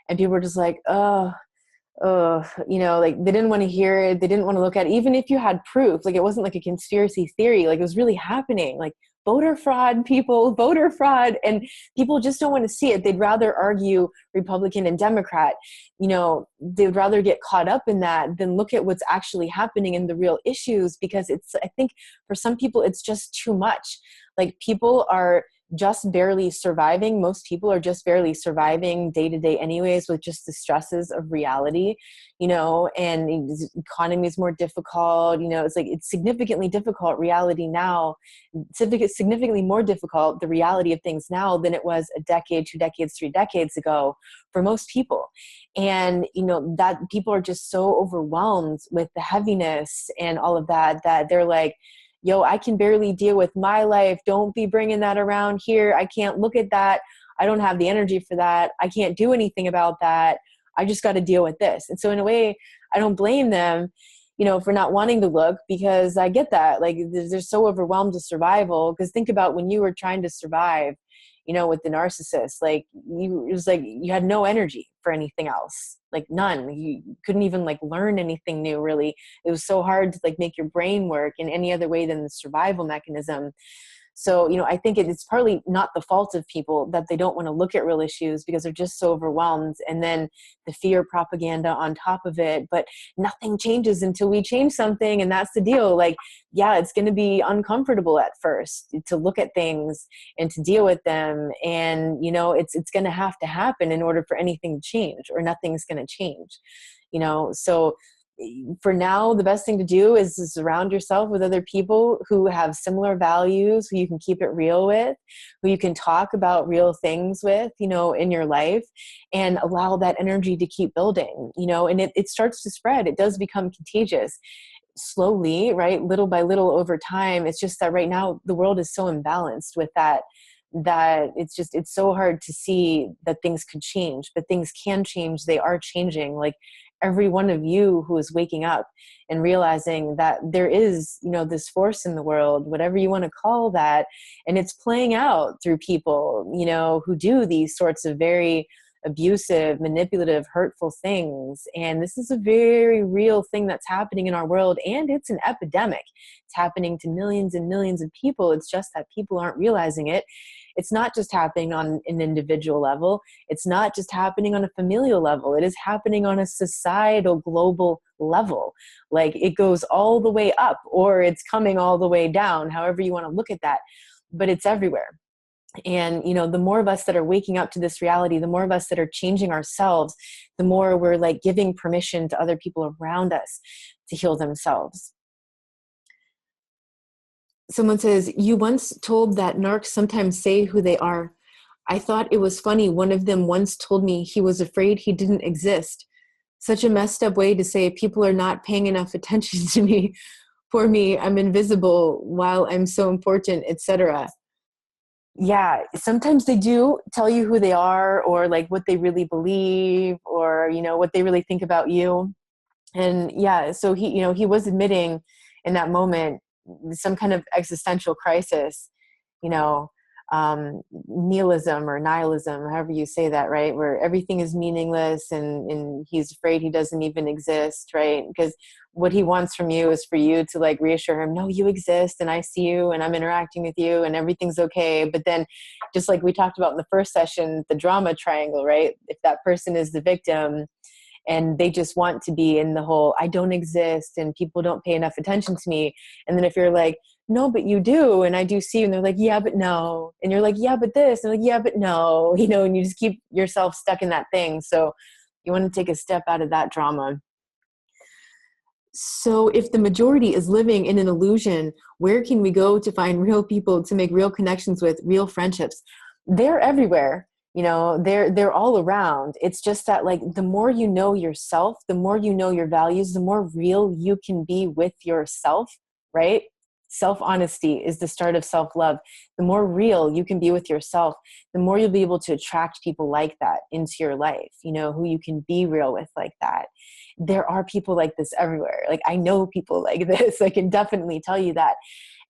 And people were just like, like they didn't want to hear it. They didn't want to look at it. Even if you had proof, like it wasn't like a conspiracy theory, like it was really happening, like voter fraud, voter fraud. And people just don't want to see it. They'd rather argue Republican and Democrat, they'd rather get caught up in that than look at what's actually happening in the real issues. Because I think for some people, it's just too much. Like people are just barely surviving. Most people are just barely surviving day to day anyways, with just the stresses of reality, and the economy is more difficult. It's like, it's significantly difficult reality now, significantly more difficult, the reality of things now than it was a decade, 2 decades, 3 decades ago for most people. And, that people are just so overwhelmed with the heaviness and all of that, that they're like, yo, I can barely deal with my life. Don't be bringing that around here. I can't look at that. I don't have the energy for that. I can't do anything about that. I just got to deal with this. And so in a way, I don't blame them, for not wanting to look, because I get that. Like they're so overwhelmed with survival. Because think about when you were trying to survive, with the narcissist, like it was like you had no energy for anything else, like none. You couldn't even like learn anything new, really. It was so hard to like make your brain work in any other way than the survival mechanism. So, I think it's partly not the fault of people that they don't want to look at real issues because they're just so overwhelmed. And then the fear propaganda on top of it, but nothing changes until we change something. And that's the deal. Like, yeah, it's going to be uncomfortable at first to look at things and to deal with them. And, it's going to have to happen in order for anything to change, or nothing's going to change, so for now, the best thing to do is to surround yourself with other people who have similar values, who you can keep it real with, who you can talk about real things with, in your life, and allow that energy to keep building, and it starts to spread. It does become contagious slowly, right? Little by little over time. It's just that right now the world is so imbalanced with that it's so hard to see that things could change, but things can change. They are changing. Like, every one of you who is waking up and realizing that there is, this force in the world, whatever you want to call that, and it's playing out through people, who do these sorts of very abusive, manipulative, hurtful things. And this is a very real thing that's happening in our world, and it's an epidemic. It's happening to millions and millions of people. It's just that people aren't realizing it. It's not just happening on an individual level. It's not just happening on a familial level. It is happening on a societal, global level. Like, it goes all the way up, or it's coming all the way down, however you want to look at that. But it's everywhere. And, the more of us that are waking up to this reality, the more of us that are changing ourselves, the more we're like giving permission to other people around us to heal themselves. Someone says, you once told that narcs sometimes say who they are. I thought it was funny. One of them once told me he was afraid he didn't exist. Such a messed up way to say people are not paying enough attention to me. For me, I'm invisible while I'm so important, etc. Yeah, sometimes they do tell you who they are, or like what they really believe, or, what they really think about you. And yeah, so he was admitting in that moment some kind of existential crisis, you know, nihilism or nihilism, however you say that, right? Where everything is meaningless, and he's afraid he doesn't even exist, right? Because what he wants from you is for you to like reassure him, no, you exist, and I see you, and I'm interacting with you, and everything's okay. But then, just like we talked about in the first session, the drama triangle, right? If that person is the victim, and they just want to be in the whole, I don't exist and people don't pay enough attention to me. And then if you're like, no, but you do, and I do see you, and they're like, yeah, but no. And you're like, yeah, but this, and they're like, yeah, but no, and you just keep yourself stuck in that thing. So you want to take a step out of that drama. So if the majority is living in an illusion, where can we go to find real people to make real connections with, real friendships? They're everywhere. They're all around. It's just that, like, the more you know yourself, the more you know your values, the more real you can be with yourself, right? Self-honesty is the start of self-love. The more real you can be with yourself, the more you'll be able to attract people like that into your life, who you can be real with like that. There are people like this everywhere. Like, I know people like this. I can definitely tell you that.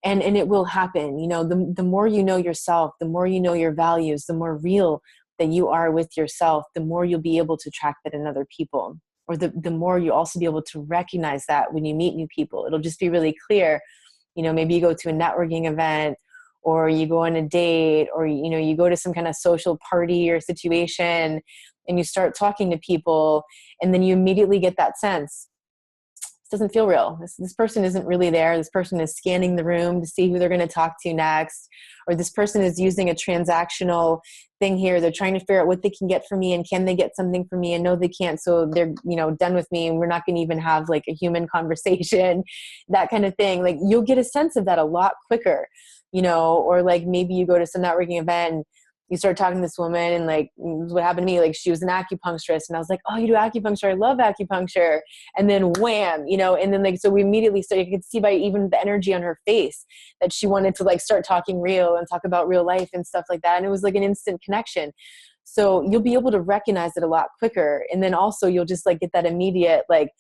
And it will happen. The more you know yourself, the more you know your values, the more real that you are with yourself, the more you'll be able to attract that in other people. Or the more you'll also be able to recognize that when you meet new people. It'll just be really clear. Maybe you go to a networking event, or you go on a date, or, you go to some kind of social party or situation, and you start talking to people, and then you immediately get that sense. Doesn't feel real. This person isn't really there. This person is scanning the room to see who they're going to talk to next. Or this person is using a transactional thing here. They're trying to figure out what they can get from me, and can they get something from me, and no, they can't. So they're, done with me, and we're not going to even have like a human conversation, that kind of thing. Like, you'll get a sense of that a lot quicker, or like maybe you go to some networking event and you start talking to this woman, and like, what happened to me, like, she was an acupuncturist, and I was like, oh, you do acupuncture? I love acupuncture. And then wham, and then like, so we immediately started, you could see by even the energy on her face that she wanted to like start talking real and talk about real life and stuff like that. And it was like an instant connection. So you'll be able to recognize it a lot quicker. And then also you'll just like get that immediate, like,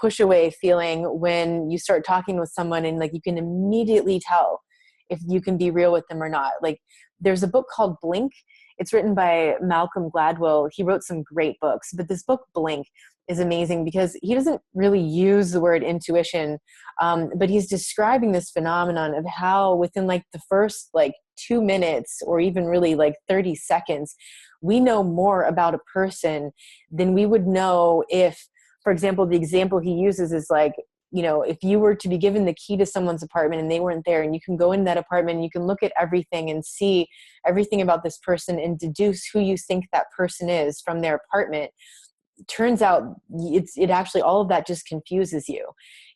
push away feeling when you start talking with someone, and like, you can immediately tell if you can be real with them or not. Like, there's a book called Blink. It's written by Malcolm Gladwell. He wrote some great books, but this book, Blink, is amazing because he doesn't really use the word intuition, but he's describing this phenomenon of how within like the first like 2 minutes or even really like 30 seconds, we know more about a person than we would know if, for example, the example he uses is like, you know, if you were to be given the key to someone's apartment and they weren't there, and you can go in that apartment and you can look at everything and see everything about this person and deduce who you think that person is from their apartment. Turns out it actually, all of that just confuses you,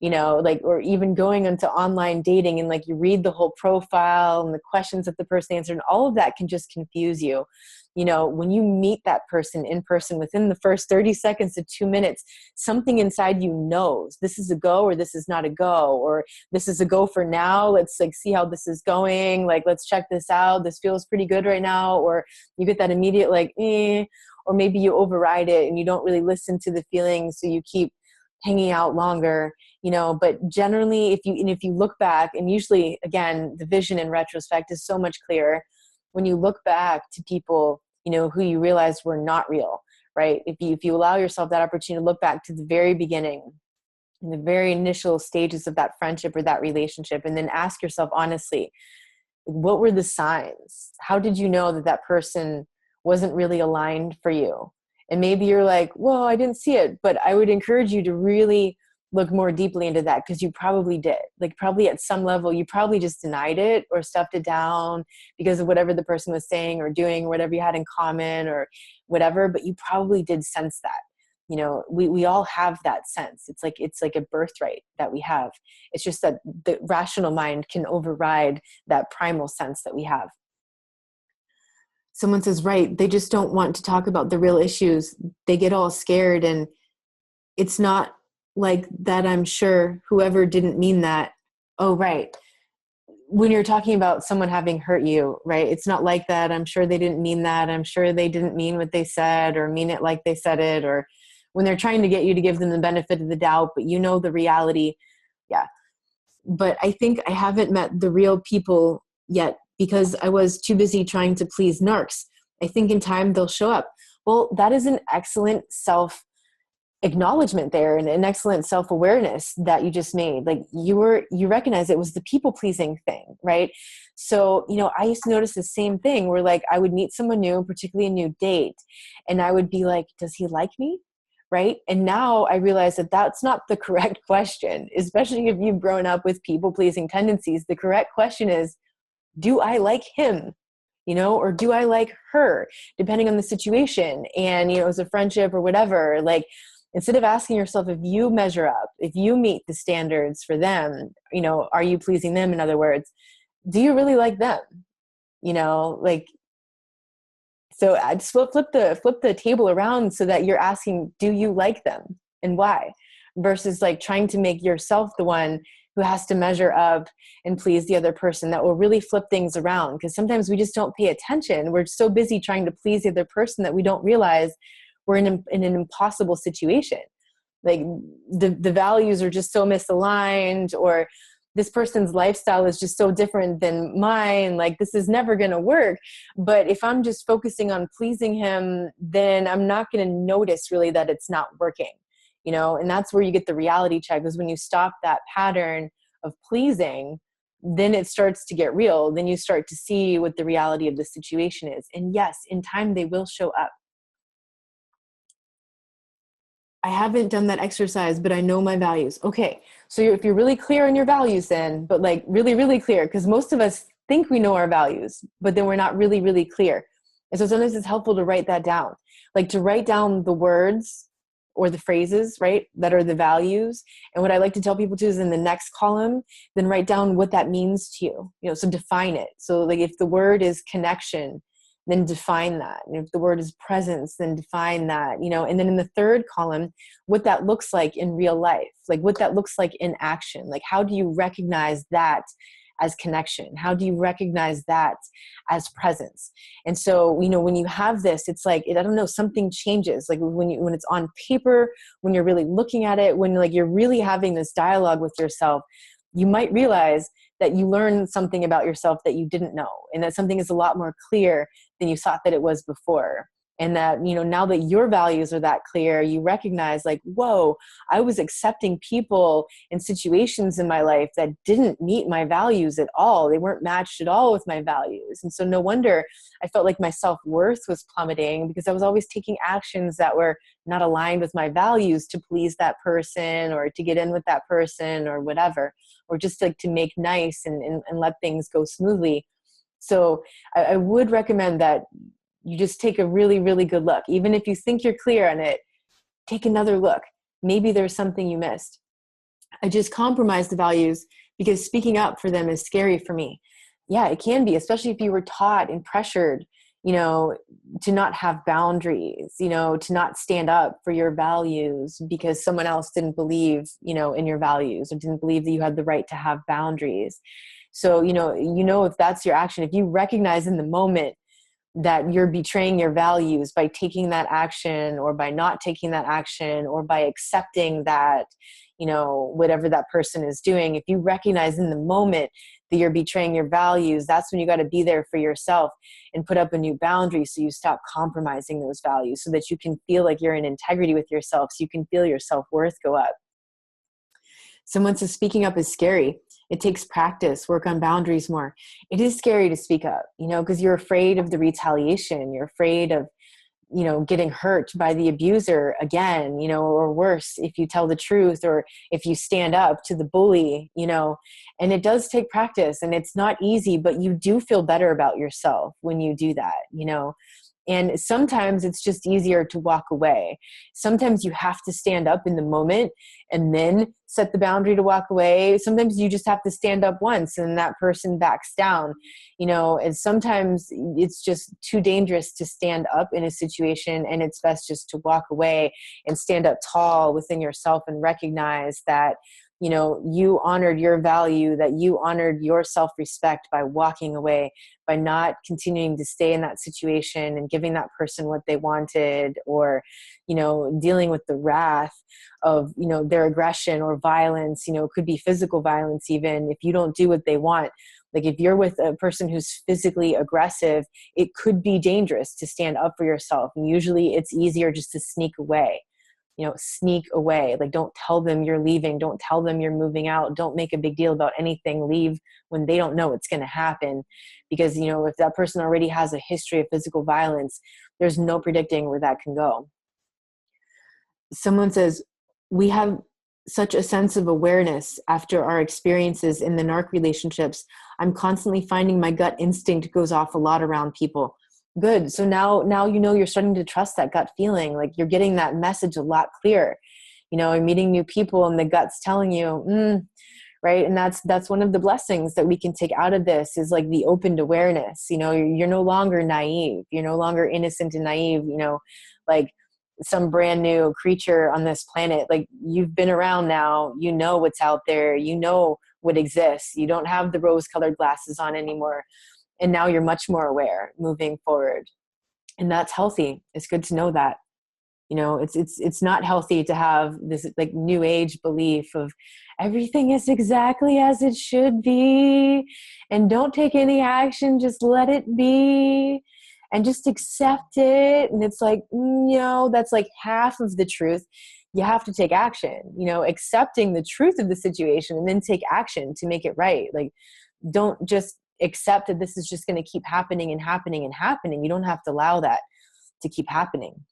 you know, like, or even going into online dating and like you read the whole profile and the questions that the person answered, and all of that can just confuse you. You know, when you meet that person in person within the first 30 seconds to 2 minutes, something inside you knows this is a go or this is not a go, or this is a go for now. Let's like see how this is going. Like, let's check this out. This feels pretty good right now. Or you get that immediate like, or maybe you override it and you don't really listen to the feelings. So you keep hanging out longer, you know. But generally, if you look back, and usually again, the vision in retrospect is so much clearer when you look back to people, you know, who you realize were not real, right? If you allow yourself that opportunity to look back to the very beginning, in the very initial stages of that friendship or that relationship, and then ask yourself honestly, what were the signs? How did you know that that person wasn't really aligned for you? And maybe you're like, well, I didn't see it, but I would encourage you to really look more deeply into that, because you probably did. Like, probably at some level, you probably just denied it or stuffed it down because of whatever the person was saying or doing, or whatever you had in common or whatever, but you probably did sense that. You know, we all have that sense. It's like a birthright that we have. It's just that the rational mind can override that primal sense that we have. Someone says, right, they just don't want to talk about the real issues. They get all scared, and it's not like that. I'm sure whoever didn't mean that. Oh, right. When you're talking about someone having hurt you, right? It's not like that. I'm sure they didn't mean that. I'm sure they didn't mean what they said or mean it like they said it. Or when they're trying to get you to give them the benefit of the doubt, but you know the reality. Yeah. But I think I haven't met the real people yet because I was too busy trying to please narcs. I think in time they'll show up. Well, that is an excellent self-acknowledgement there, and an excellent self-awareness that you just made. Like, you recognize it was the people-pleasing thing, right? So, you know, I used to notice the same thing where like I would meet someone new, particularly a new date, and I would be like, does he like me? Right? And now I realize that that's not the correct question, especially if you've grown up with people-pleasing tendencies. The correct question is, do I like him? You know, or do I like her, depending on the situation? And, you know, as a friendship or whatever, like, instead of asking yourself if you measure up, if you meet the standards for them, you know, are you pleasing them? In other words, do you really like them? You know, like, so I'd flip the table around so that you're asking, do you like them and why? Versus like trying to make yourself the one who has to measure up and please the other person. That will really flip things around, because sometimes we just don't pay attention. We're so busy trying to please the other person that we don't realize we're in an impossible situation. Like the values are just so misaligned, or this person's lifestyle is just so different than mine. Like, this is never going to work. But if I'm just focusing on pleasing him, then I'm not going to notice really that it's not working, you know? And that's where you get the reality check, is when you stop that pattern of pleasing, then it starts to get real. Then you start to see what the reality of the situation is. And yes, in time, they will show up. I haven't done that exercise, but I know my values. Okay. So if you're really clear on your values then, but like really, really clear, because most of us think we know our values, but then we're not really, really clear. And so sometimes it's helpful to write that down, like to write down the words or the phrases, right, that are the values. And what I like to tell people too is in the next column, then write down what that means to you, you know, so define it. So like if the word is connection, then define that. And if the word is presence, then define that, you know. And then in the third column, what that looks like in real life, like what that looks like in action. Like, how do you recognize that as connection? How do you recognize that as presence? And so, you know, when you have this, it's like, I don't know, something changes. Like when it's on paper, when you're really looking at it, when like you're really having this dialogue with yourself, you might realize that you learn something about yourself that you didn't know, and that something is a lot more clear than you thought that it was before. And that, you know, now that your values are that clear, you recognize like, whoa, I was accepting people and situations in my life that didn't meet my values at all. They weren't matched at all with my values. And so no wonder I felt like my self-worth was plummeting, because I was always taking actions that were not aligned with my values to please that person or to get in with that person or whatever, or just like to make nice and let things go smoothly. So I would recommend that you just take a really, really good look. Even if you think you're clear on it, take another look. Maybe there's something you missed. I just compromised the values because speaking up for them is scary for me. Yeah, it can be, especially if you were taught and pressured, you know, to not have boundaries, you know, to not stand up for your values because someone else didn't believe, you know, in your values or didn't believe that you had the right to have boundaries. So, if that's your action, if you recognize in the moment that you're betraying your values by taking that action or by not taking that action or by accepting that, you know, whatever that person is doing, if you recognize in the moment that you're betraying your values, that's when you got to be there for yourself and put up a new boundary so you stop compromising those values so that you can feel like you're in integrity with yourself, so you can feel your self-worth go up. Someone says speaking up is scary. It takes practice, work on boundaries more. It is scary to speak up, you know, because you're afraid of the retaliation. You're afraid of, you know, getting hurt by the abuser again, you know, or worse, if you tell the truth or if you stand up to the bully, you know, and it does take practice and it's not easy, but you do feel better about yourself when you do that, you know. And sometimes it's just easier to walk away. Sometimes you have to stand up in the moment and then set the boundary to walk away. Sometimes you just have to stand up once and that person backs down, you know, and sometimes it's just too dangerous to stand up in a situation, and it's best just to walk away and stand up tall within yourself and recognize that, you know, you honored your value, that you honored your self-respect by walking away, by not continuing to stay in that situation and giving that person what they wanted, or, you know, dealing with the wrath of, you know, their aggression or violence. You know, it could be physical violence even if you don't do what they want. Like if you're with a person who's physically aggressive, it could be dangerous to stand up for yourself. And usually it's easier just to sneak away. You know, sneak away. Like, don't tell them you're leaving. Don't tell them you're moving out. Don't make a big deal about anything. Leave when they don't know it's going to happen. Because, you know, if that person already has a history of physical violence, there's no predicting where that can go. Someone says, we have such a sense of awareness after our experiences in the narc relationships. I'm constantly finding my gut instinct goes off a lot around people. Good. So now, you know, you're starting to trust that gut feeling. Like you're getting that message a lot clearer. You know, you're meeting new people and the gut's telling you, right? And that's one of the blessings that we can take out of this, is like the opened awareness. You know, you're no longer naive. You're no longer innocent and naive, you know, like some brand new creature on this planet. Like you've been around now, you know what's out there, you know what exists. You don't have the rose-colored glasses on anymore. And now you're much more aware moving forward. And that's healthy. It's good to know that. You know, it's not healthy to have this like new age belief of everything is exactly as it should be and don't take any action, just let it be and just accept it. And it's like, no, that's like half of the truth. You have to take action, you know, accepting the truth of the situation and then take action to make it right. Like, don't just accept that this is just going to keep happening and happening and happening. You don't have to allow that to keep happening.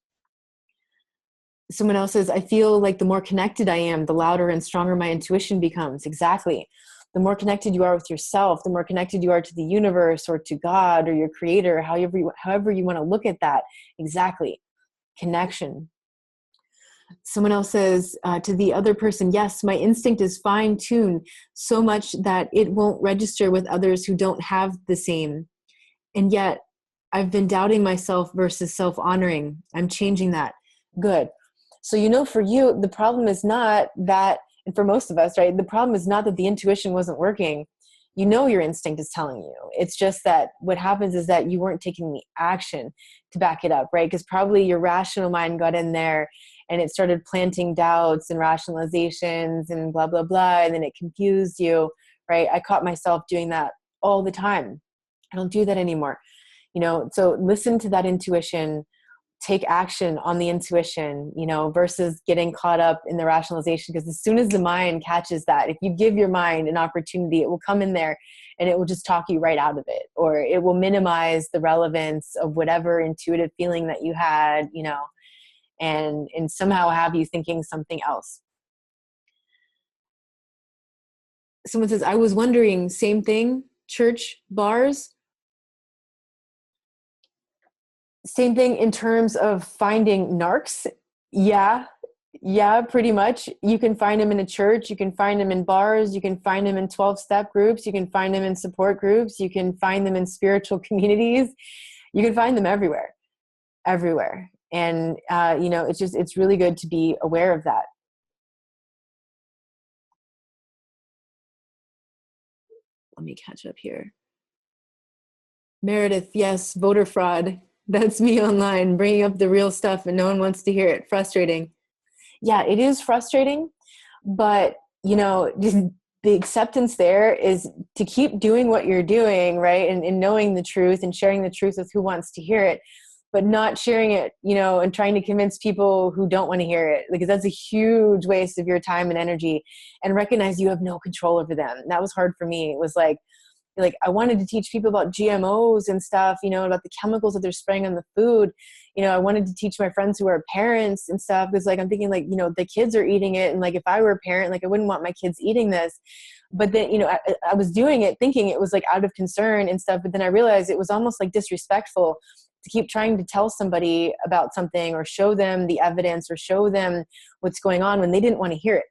Someone else says, I feel like the more connected I am, the louder and stronger my intuition becomes. Exactly. The more connected you are with yourself, the more connected you are to the universe or to God or your creator, however you want to look at that. Exactly. Connection. Someone else says to the other person, yes, my instinct is fine-tuned so much that it won't register with others who don't have the same. And yet I've been doubting myself versus self-honoring. I'm changing that. Good. So, you know, for you, the problem is not that, and for most of us, right, the problem is not that the intuition wasn't working. You know your instinct is telling you. It's just that what happens is that you weren't taking the action to back it up, right? Because probably your rational mind got in there and it started planting doubts and rationalizations and blah, blah, blah. And then it confused you, right? I caught myself doing that all the time. I don't do that anymore. You know, so listen to that intuition, take action on the intuition, you know, versus getting caught up in the rationalization. Because as soon as the mind catches that, if you give your mind an opportunity, it will come in there and it will just talk you right out of it, or it will minimize the relevance of whatever intuitive feeling that you had, you know, and somehow have you thinking something else. Someone says, I was wondering, same thing, church, bars. Same thing in terms of finding narcs. Yeah. Yeah, pretty much. You can find them in a church. You can find them in bars. You can find them in 12-step groups. You can find them in support groups. You can find them in spiritual communities. You can find them everywhere, everywhere. And, you know, it's really good to be aware of that. Let me catch up here. Meredith, yes, voter fraud. That's me online, bringing up the real stuff and no one wants to hear it. Frustrating. Yeah, it is frustrating, but you know, just the acceptance there is to keep doing what you're doing, right? And knowing the truth and sharing the truth with who wants to hear it, but not sharing it, you know, and trying to convince people who don't want to hear it, because that's a huge waste of your time and energy. And recognize you have no control over them. And that was hard for me. It was like I wanted to teach people about GMOs and stuff, you know, about the chemicals that they're spraying on the food. You know, I wanted to teach my friends who are parents and stuff, because like, I'm thinking like, you know, the kids are eating it. And like, if I were a parent, like I wouldn't want my kids eating this. But then, you know, I was doing it thinking it was like out of concern and stuff. But then I realized it was almost like disrespectful to keep trying to tell somebody about something or show them the evidence or show them what's going on when they didn't want to hear it.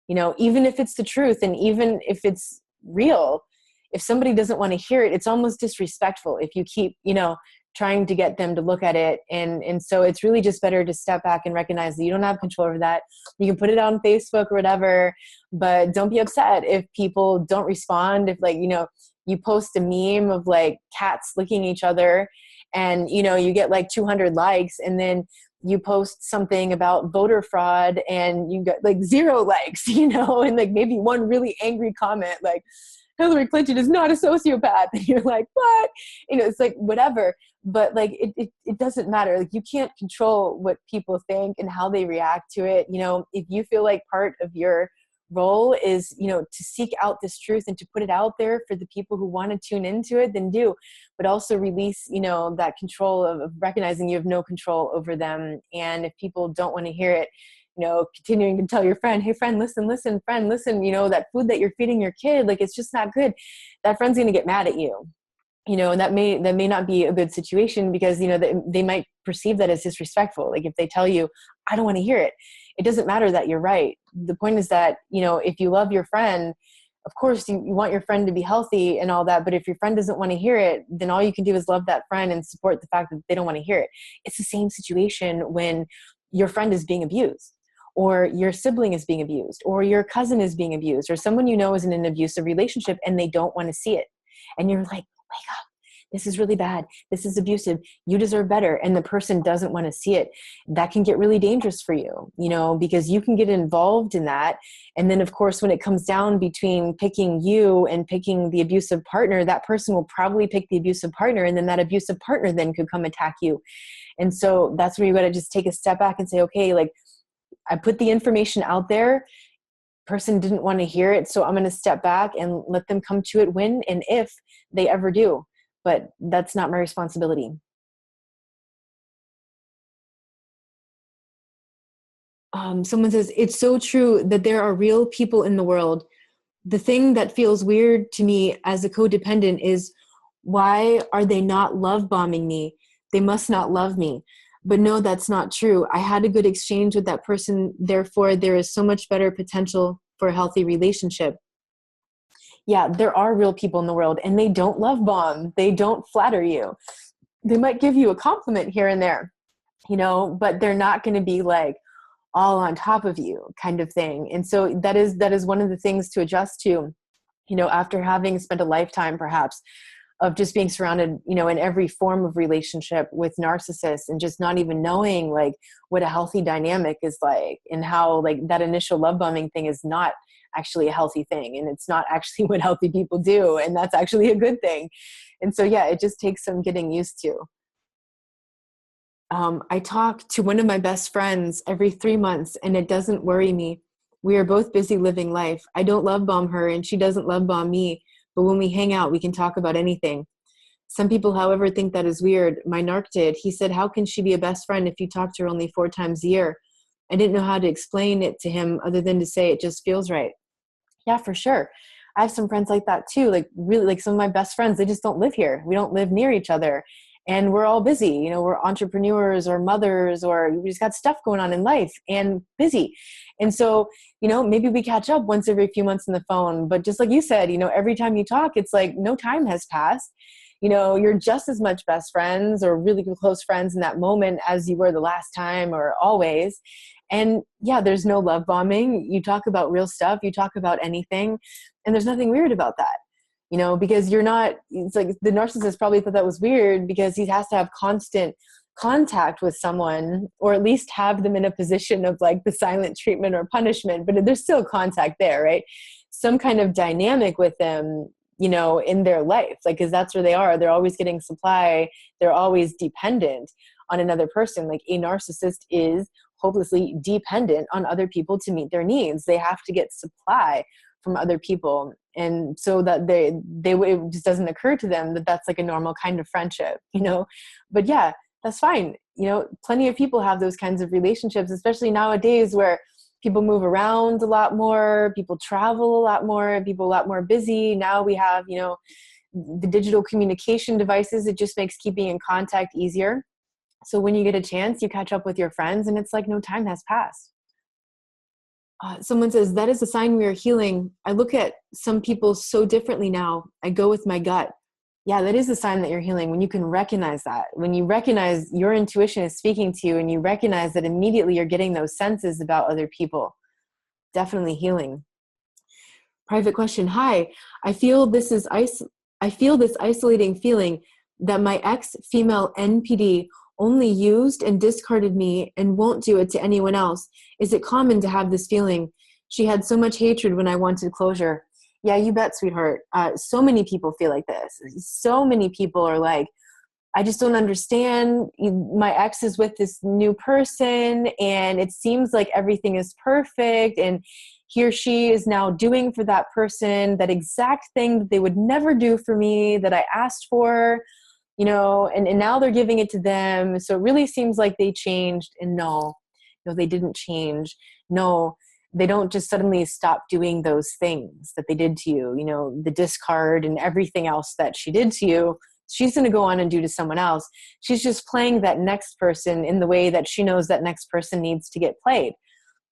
You know, even if it's the truth and even if it's real, if somebody doesn't want to hear it, it's almost disrespectful if you keep, you know, trying to get them to look at it. And so it's really just better to step back and recognize that you don't have control over that. You can put it on Facebook or whatever, but don't be upset if people don't respond. If like, you know, you post a meme of like cats licking each other and, you know, you get like 200 likes, and then you post something about voter fraud and you get like 0 likes, you know, and like maybe one really angry comment like, Hillary Clinton is not a sociopath. And you're like, what? You know, it's like, whatever. But like, it doesn't matter. Like, you can't control what people think and how they react to it. You know, if you feel like part of your role is, you know, to seek out this truth and to put it out there for the people who want to tune into it, then do. But also release, you know, that control of recognizing you have no control over them. And if people don't want to hear it, you know, continuing to tell your friend, hey friend, listen, friend, listen, you know, that food that you're feeding your kid, like, it's just not good. That friend's going to get mad at you, you know, and that may not be a good situation, because, you know, they might perceive that as disrespectful. Like if they tell you, I don't want to hear it, it doesn't matter that you're right. The point is that, you know, if you love your friend, of course you want your friend to be healthy and all that. But if your friend doesn't want to hear it, then all you can do is love that friend and support the fact that they don't want to hear it. It's the same situation when your friend is being abused, or your sibling is being abused, or your cousin is being abused, or someone you know is in an abusive relationship and they don't want to see it. And you're like, wake up. This is really bad. This is abusive. You deserve better. And the person doesn't want to see it. That can get really dangerous for you, you know, because you can get involved in that. And then of course, when it comes down between picking you and picking the abusive partner, that person will probably pick the abusive partner. And then that abusive partner then could come attack you. And so that's where you got to just take a step back and say, okay, like, I put the information out there, person didn't want to hear it, so I'm going to step back and let them come to it when and if they ever do. But that's not my responsibility. Someone says, it's so true that there are real people in the world. The thing that feels weird to me as a codependent is, why are they not love bombing me? They must not love me. But no, that's not true. I had a good exchange with that person. Therefore, there is so much better potential for a healthy relationship. Yeah, there are real people in the world, and they don't love bomb. They don't flatter you. They might give you a compliment here and there, you know, but they're not going to be like all on top of you kind of thing. And so that is one of the things to adjust to, you know, after having spent a lifetime perhaps of just being surrounded, you know, in every form of relationship with narcissists, and just not even knowing like what a healthy dynamic is like, and how like that initial love bombing thing is not actually a healthy thing. And it's not actually what healthy people do. And that's actually a good thing. And so, yeah, it just takes some getting used to. I talk to one of my best friends every 3 months, and it doesn't worry me. We are both busy living life. I don't love bomb her, and she doesn't love bomb me. But when we hang out, we can talk about anything. Some people, however, think that is weird. My narc did. He said, how can she be a best friend if you talk to her only 4 times a year? I didn't know how to explain it to him other than to say it just feels right. Yeah, for sure. I have some friends like that too. Like really, like some of my best friends, they just don't live here. We don't live near each other. And we're all busy. You know, we're entrepreneurs or mothers, or we just got stuff going on in life and busy. And so, you know, maybe we catch up once every few months on the phone. But just like you said, you know, every time you talk, it's like no time has passed. You know, you're just as much best friends or really close friends in that moment as you were the last time or always. And yeah, there's no love bombing. You talk about real stuff. You talk about anything. And there's nothing weird about that, you know, because you're not, it's like the narcissist probably thought that was weird because he has to have constant contact with someone, or at least have them in a position of like the silent treatment or punishment, but there's still contact there, right? Some kind of dynamic with them, you know, in their life, like, cause that's where they are. They're always getting supply. They're always dependent on another person. Like a narcissist is hopelessly dependent on other people to meet their needs. They have to get supply from other people. And so that it just doesn't occur to them that that's like a normal kind of friendship, you know, but yeah, that's fine. You know, plenty of people have those kinds of relationships, especially nowadays where people move around a lot more, people travel a lot more, people a lot more busy. Now we have, you know, the digital communication devices. It just makes keeping in contact easier. So when you get a chance, you catch up with your friends and it's like no time has passed. Someone says, that is a sign we are healing. I look at some people so differently now. I go with my gut. Yeah, that is a sign that you're healing when you can recognize that. When you recognize your intuition is speaking to you and you recognize that immediately you're getting those senses about other people. Definitely healing. Private question. Hi, I feel this isolating feeling that my ex-female NPD only used and discarded me and won't do it to anyone else. Is it common to have this feeling? She had so much hatred when I wanted closure. Yeah, you bet, sweetheart. So many people feel like this. So many people are like, I just don't understand. My ex is with this new person and it seems like everything is perfect. And he or she is now doing for that person that exact thing that they would never do for me that I asked for, you know, and now they're giving it to them. So it really seems like they changed. And no, they didn't change. No, they don't just suddenly stop doing those things that they did to you, you know, the discard and everything else that she did to you. She's going to go on and do to someone else. She's just playing that next person in the way that she knows that next person needs to get played.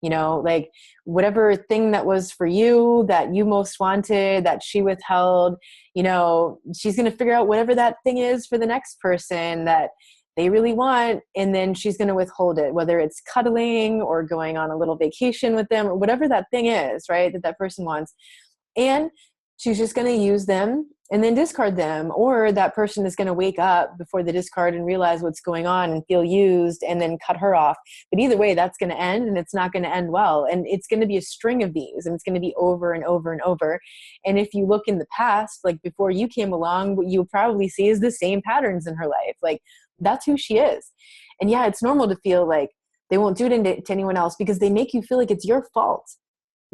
You know, like whatever thing that was for you that you most wanted, that she withheld, you know, she's going to figure out whatever that thing is for the next person that they really want. And then she's going to withhold it, whether it's cuddling or going on a little vacation with them or whatever that thing is, right, that person wants. And she's just going to use them and then discard them, or that person is going to wake up before the discard and realize what's going on and feel used and then cut her off. But either way, that's going to end, and it's not going to end well. And it's going to be a string of these, and it's going to be over and over and over. And if you look in the past, like before you came along, what you'll probably see is the same patterns in her life. Like that's who she is. And yeah, it's normal to feel like they won't do it to anyone else because they make you feel like it's your fault.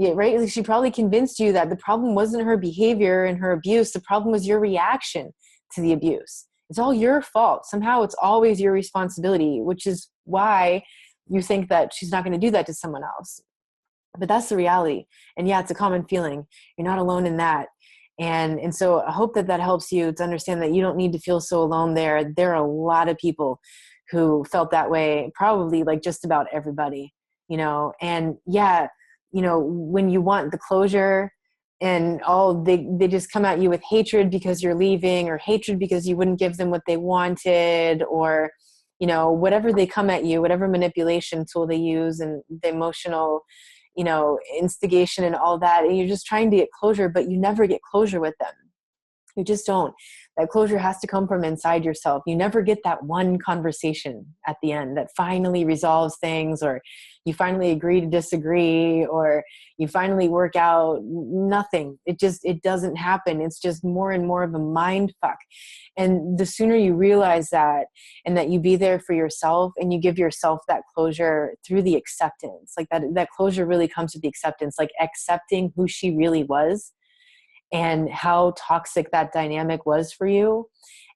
Yeah, right? Like she probably convinced you that the problem wasn't her behavior and her abuse. The problem was your reaction to the abuse. It's all your fault. Somehow it's always your responsibility, which is why you think that she's not going to do that to someone else. But that's the reality. And yeah, it's a common feeling. You're not alone in that. And so I hope that helps you to understand that you don't need to feel so alone there. There are a lot of people who felt that way, probably like just about everybody, you know, and yeah, you know, when you want the closure and they just come at you with hatred because you're leaving, or hatred because you wouldn't give them what they wanted, or, you know, whatever they come at you, whatever manipulation tool they use and the emotional, you know, instigation and all that. And you're just trying to get closure, but you never get closure with them. You just don't. That closure has to come from inside yourself. You never get that one conversation at the end that finally resolves things, or you finally agree to disagree, or you finally work out. Nothing. It doesn't happen. It's just more and more of a mind fuck. And the sooner you realize that, and that you be there for yourself and you give yourself that closure through the acceptance, like that closure really comes with the acceptance, like accepting who she really was and how toxic that dynamic was for you,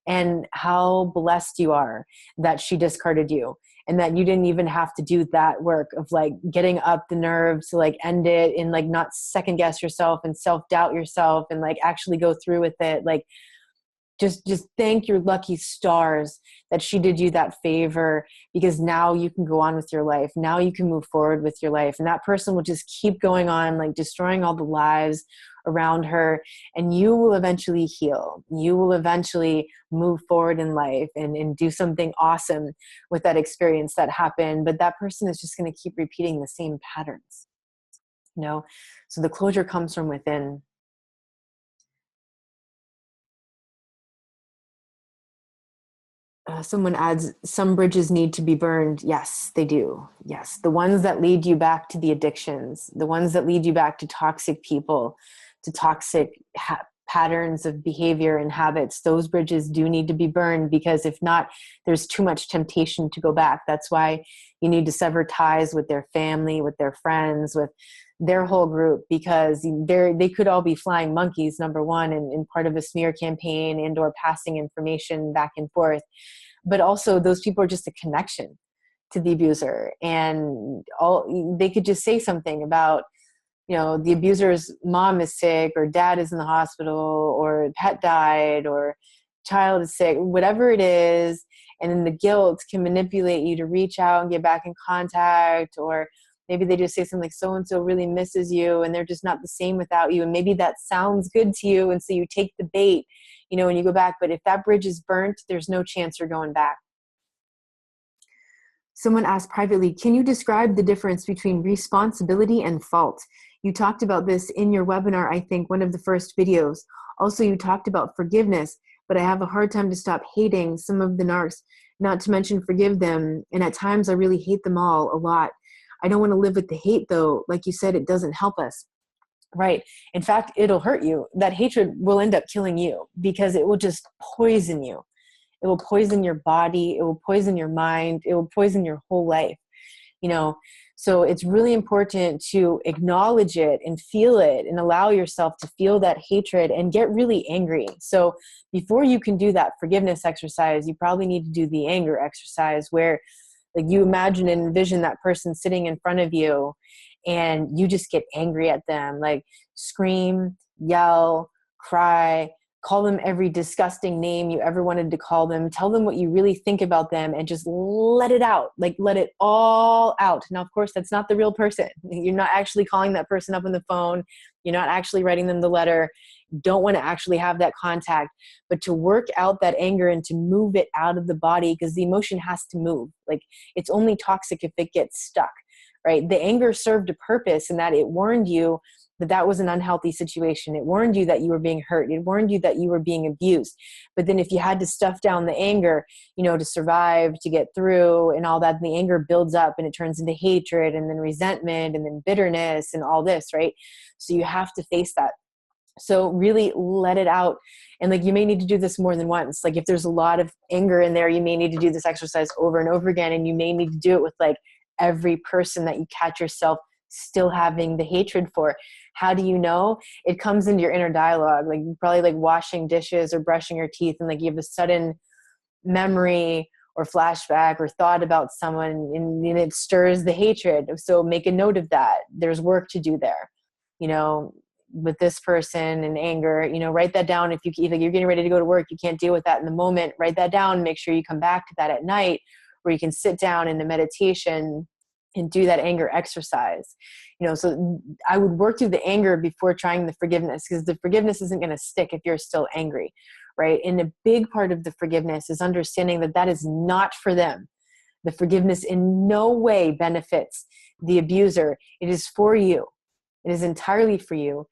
and how blessed you are that she discarded you, and that you didn't even have to do that work of like getting up the nerve to like end it and like not second guess yourself and self-doubt yourself and like actually go through with it. Like just thank your lucky stars that she did you that favor, because now you can go on with your life. Now you can move forward with your life, and that person will just keep going on, like destroying all the lives around her, and you will eventually heal. You will eventually move forward in life and do something awesome with that experience that happened. But that person is just going to keep repeating the same patterns, you know? So the closure comes from within. Someone adds, some bridges need to be burned. Yes, they do. Yes. The ones that lead you back to the addictions, the ones that lead you back to toxic people, to toxic patterns of behavior and habits, those bridges do need to be burned, because if not, there's too much temptation to go back. That's why you need to sever ties with their family, with their friends, with their whole group, because they could all be flying monkeys, number one, and part of a smear campaign and or passing information back and forth. But also those people are just a connection to the abuser, and they could just say something about, you know, the abuser's mom is sick, or dad is in the hospital, or pet died, or child is sick, whatever it is. And then the guilt can manipulate you to reach out and get back in contact. Or maybe they just say something like, so-and-so really misses you and they're just not the same without you. And maybe that sounds good to you. And so you take the bait, you know, and you go back. But if that bridge is burnt, there's no chance you're going back. Someone asked privately, can you describe the difference between responsibility and fault? You talked about this in your webinar, I think, one of the first videos. Also, you talked about forgiveness, but I have a hard time to stop hating some of the narcs, not to mention forgive them. And at times I really hate them all a lot. I don't want to live with the hate though. Like you said, it doesn't help us. Right. In fact, it'll hurt you. That hatred will end up killing you, because it will just poison you. It will poison your body. It will poison your mind. It will poison your whole life, you know? So it's really important to acknowledge it and feel it and allow yourself to feel that hatred and get really angry. So before you can do that forgiveness exercise, you probably need to do the anger exercise, where like you imagine and envision that person sitting in front of you and you just get angry at them, like scream, yell, cry, call them every disgusting name you ever wanted to call them. Tell them what you really think about them and just let it out, like let it all out. Now, of course, that's not the real person. You're not actually calling that person up on the phone. You're not actually writing them the letter. Don't want to actually have that contact, but to work out that anger and to move it out of the body, because the emotion has to move. Like it's only toxic if it gets stuck, right? The anger served a purpose in that it warned you that that was an unhealthy situation. It warned you that you were being hurt. It warned you that you were being abused. But then if you had to stuff down the anger, you know, to survive, to get through and all that, the anger builds up and it turns into hatred and then resentment and then bitterness and all this, right? So you have to face that. So really let it out. And like, you may need to do this more than once. Like if there's a lot of anger in there, you may need to do this exercise over and over again. And you may need to do it with like every person that you catch yourself still having the hatred for. How do you know? It comes into your inner dialogue. Like probably like washing dishes or brushing your teeth, and like you have a sudden memory or flashback or thought about someone, and it stirs the hatred. So make a note of that. There's work to do there, you know, with this person and anger, you know, write that down. If like you're getting ready to go to work, you can't deal with that in the moment, write that down. Make sure you come back to that at night, where you can sit down in a meditation and do that anger exercise. You know, so I would work through the anger before trying the forgiveness, because the forgiveness isn't going to stick if you're still angry, right? And a big part of the forgiveness is understanding that that is not for them. The forgiveness in no way benefits the abuser. It is for you. It is entirely for you.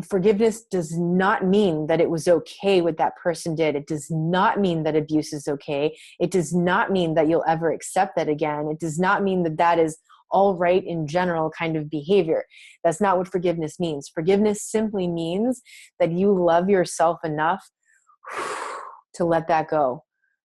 Forgiveness does not mean that it was okay what that person did. It does not mean that abuse is okay. It does not mean that you'll ever accept that again. It does not mean that that is all right in general kind of behavior. That's not what forgiveness means. Forgiveness simply means that you love yourself enough to let that go,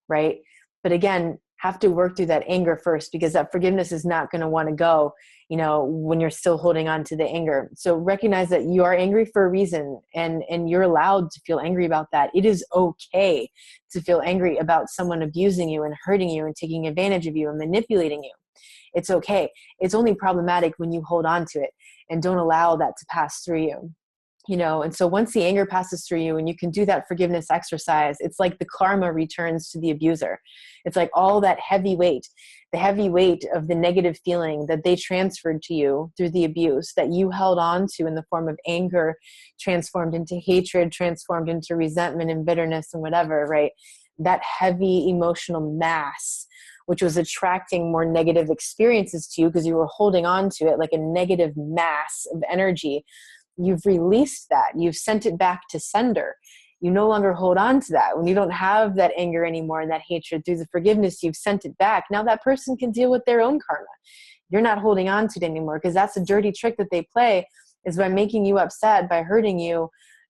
right? But again, have to work through that anger first, because that forgiveness is not going to want to go, when you're still holding on to the anger. So recognize that you are angry for a reason, and you're allowed to feel angry about that. It is okay to feel angry about someone abusing you and hurting you and taking advantage of you and manipulating you. It's okay. It's only problematic when you hold on to it and don't allow that to pass through you. And so once the anger passes through you and you can do that forgiveness exercise, it's like the karma returns to the abuser. It's like all that heavy weight, the heavy weight of the negative feeling that they transferred to you through the abuse that you held on to in the form of anger, transformed into hatred, transformed into resentment and bitterness and whatever, right? That heavy emotional mass, which was attracting more negative experiences to you because you were holding on to it like a negative mass of energy. You've released that. You've sent it back to sender. You no longer hold on to that. When you don't have that anger anymore and that hatred, through the forgiveness, you've sent it back. Now that person can deal with their own karma. You're not holding on to it anymore, because that's a dirty trick that they play, is by making you upset, by hurting you.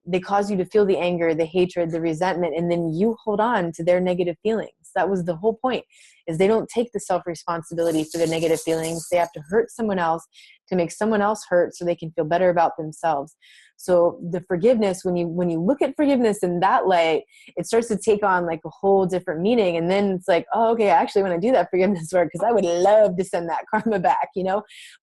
They cause you to feel the anger, the hatred, the resentment, and then you hold on to their negative feelings. That was the whole point, is they don't take the self-responsibility for the negative feelings. They have to hurt someone else to make someone else hurt so they can feel better about themselves. So the forgiveness, when you look at forgiveness in that light, it starts to take on like a whole different meaning. And then it's like, oh, okay, I actually want to do that forgiveness work because I would love to send that karma back,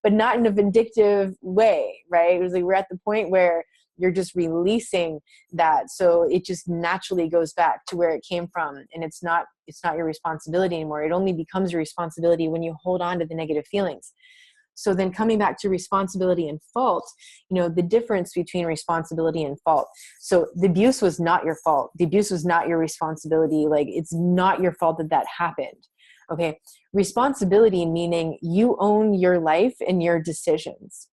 but not in a vindictive way, right? It was like we're at the point where you're just releasing that. So it just naturally goes back to where it came from. And it's not your responsibility anymore. It only becomes your responsibility when you hold on to the negative feelings. So then coming back to responsibility and fault, the difference between responsibility and fault. So the abuse was not your fault. The abuse was not your responsibility. Like, it's not your fault that happened. Okay. Responsibility meaning you own your life and your decisions.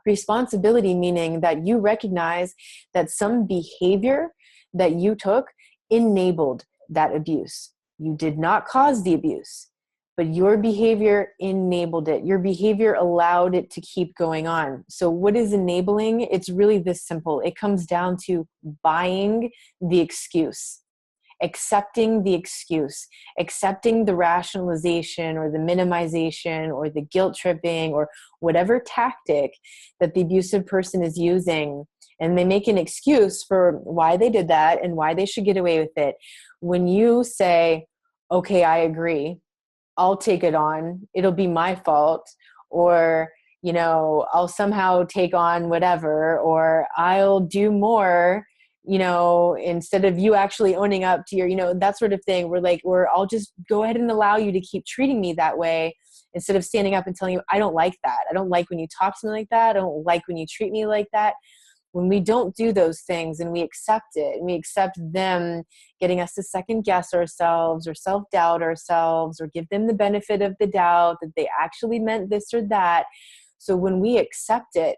Responsibility meaning that you recognize that some behavior that you took enabled that abuse. You did not cause the abuse, but your behavior enabled it. Your behavior allowed it to keep going on. So what is enabling? It's really this simple. It comes down to buying the excuse. Accepting the excuse, accepting the rationalization or the minimization or the guilt tripping or whatever tactic that the abusive person is using. And they make an excuse for why they did that and why they should get away with it. When you say, okay, I agree, I'll take it on, it'll be my fault, or, I'll somehow take on whatever, or I'll do more, instead of you actually owning up to your, that sort of thing. I'll just go ahead and allow you to keep treating me that way, instead of standing up and telling you, I don't like that. I don't like when you talk to me like that. I don't like when you treat me like that. When we don't do those things and we accept it, and we accept them getting us to second guess ourselves or self-doubt ourselves or give them the benefit of the doubt that they actually meant this or that. So when we accept it,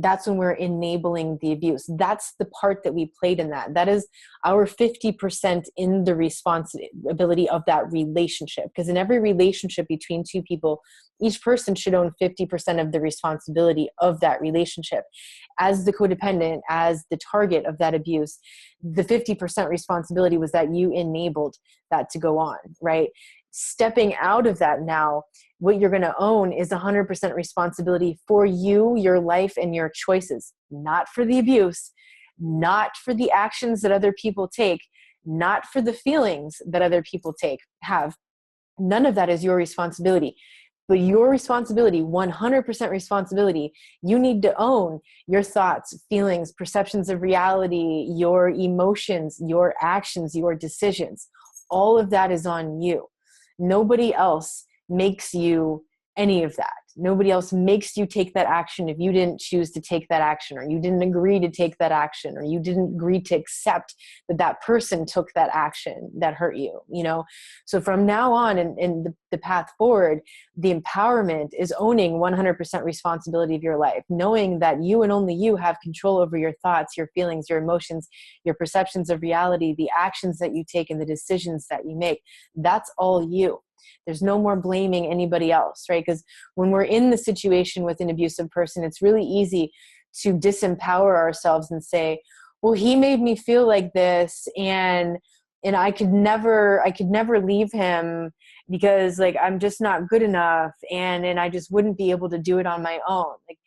that's when we're enabling the abuse. That's the part that we played in that. That is our 50% in the responsibility of that relationship. Because in every relationship between two people, each person should own 50% of the responsibility of that relationship. As the codependent, as the target of that abuse, the 50% responsibility was that you enabled that to go on, right? Stepping out of that now, what you're going to own is 100% responsibility for you, your life, and your choices, not for the abuse, not for the actions that other people take, not for the feelings that other people have. None of that is your responsibility. But your responsibility, 100% responsibility, you need to own your thoughts, feelings, perceptions of reality, your emotions, your actions, your decisions. All of that is on you. Nobody else makes you any of that. Nobody else makes you take that action if you didn't choose to take that action, or you didn't agree to take that action, or you didn't agree to accept that that person took that action that hurt you, you know? So from now on, in the path forward, the empowerment is owning 100% responsibility of your life, knowing that you and only you have control over your thoughts, your feelings, your emotions, your perceptions of reality, the actions that you take, and the decisions that you make. That's all you. There's no more blaming anybody else, right? Because when we're in the situation with an abusive person, it's really easy to disempower ourselves and say, well, he made me feel like this, and I could never leave him because like I'm just not good enough, and I just wouldn't be able to do it on my own. Like,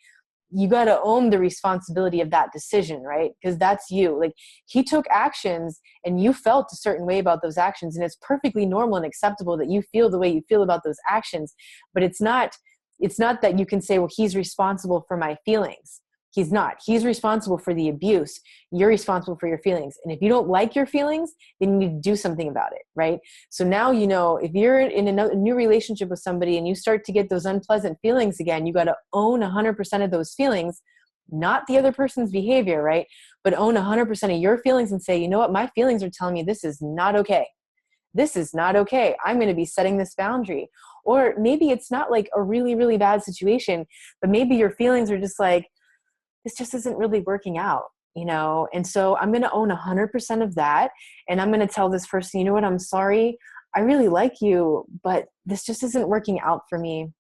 you got to own the responsibility of that decision, right? Because that's you. Like, he took actions and you felt a certain way about those actions, and it's perfectly normal and acceptable that you feel the way you feel about those actions. But it's not that you can say, well, he's responsible for my feelings. He's not. He's responsible for the abuse. You're responsible for your feelings. And if you don't like your feelings, then you need to do something about it, right? So now, you know, if you're in a new relationship with somebody and you start to get those unpleasant feelings again, you got to own 100% of those feelings, not the other person's behavior, right? But own 100% of your feelings and say, you know what? My feelings are telling me this is not okay. This is not okay. I'm going to be setting this boundary. Or maybe it's not like a really, really bad situation, but maybe your feelings are just like, this just isn't really working out, you know? And so I'm going to own 100% of that. And I'm going to tell this person, you know what? I'm sorry. I really like you, but this just isn't working out for me.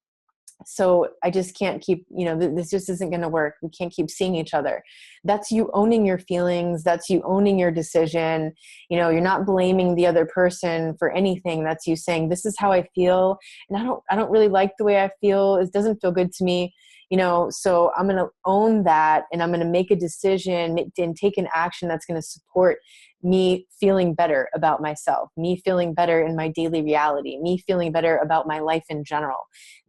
So I just can't keep, you know, this just isn't going to work. We can't keep seeing each other. That's you owning your feelings. That's you owning your decision. You know, you're not blaming the other person for anything. That's you saying, this is how I feel. And I don't really like the way I feel. It doesn't feel good to me. You know, so I'm going to own that, and I'm going to make a decision and take an action that's going to support me feeling better about myself, me feeling better in my daily reality, me feeling better about my life in general.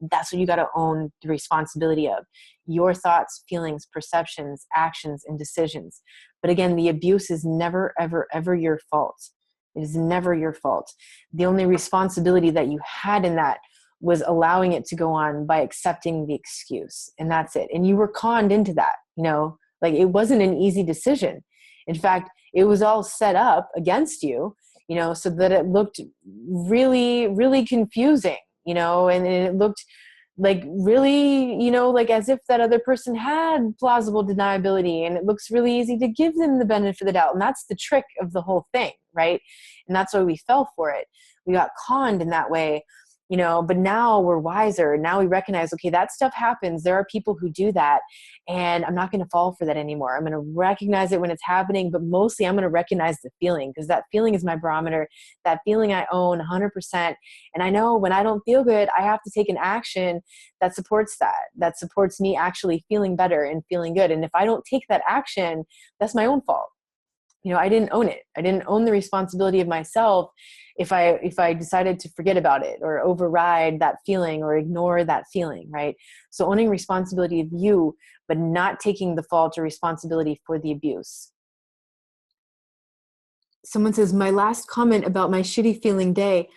That's what you got to own the responsibility of: your thoughts, feelings, perceptions, actions, and decisions. But again, the abuse is never, ever, ever your fault. It is never your fault. The only responsibility that you had in that was allowing it to go on by accepting the excuse. And that's it. And you were conned into that, you know, like it wasn't an easy decision. In fact, it was all set up against you, you know, so that it looked really, really confusing, you know, and it looked like really, you know, like as if that other person had plausible deniability, and it looks really easy to give them the benefit of the doubt. And that's the trick of the whole thing, right? And that's why we fell for it. We got conned in that way. You know, but now we're wiser. Now we recognize, okay, that stuff happens. There are people who do that, and I'm not going to fall for that anymore. I'm going to recognize it when it's happening, but mostly I'm going to recognize the feeling, because that feeling is my barometer. That feeling I own 100%. And I know when I don't feel good, I have to take an action that supports that supports me actually feeling better and feeling good. And if I don't take that action, that's my own fault. You know, I didn't own it. I didn't own the responsibility of myself if I decided to forget about it or override that feeling or ignore that feeling, right? So owning responsibility of you, but not taking the fault or responsibility for the abuse. Someone says, my last comment about my shitty feeling day.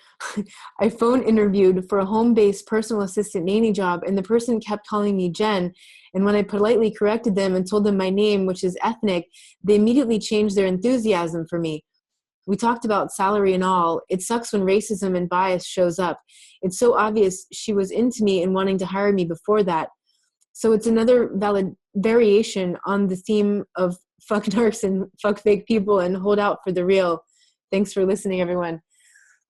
I phone interviewed for a home-based personal assistant nanny job, and the person kept calling me Jen. And when I politely corrected them and told them my name, which is ethnic, they immediately changed their enthusiasm for me. We talked about salary and all. It sucks when racism and bias shows up. It's so obvious she was into me and wanting to hire me before that. So it's another valid variation on the theme of fuck narcs and fuck fake people and hold out for the real. Thanks for listening, everyone.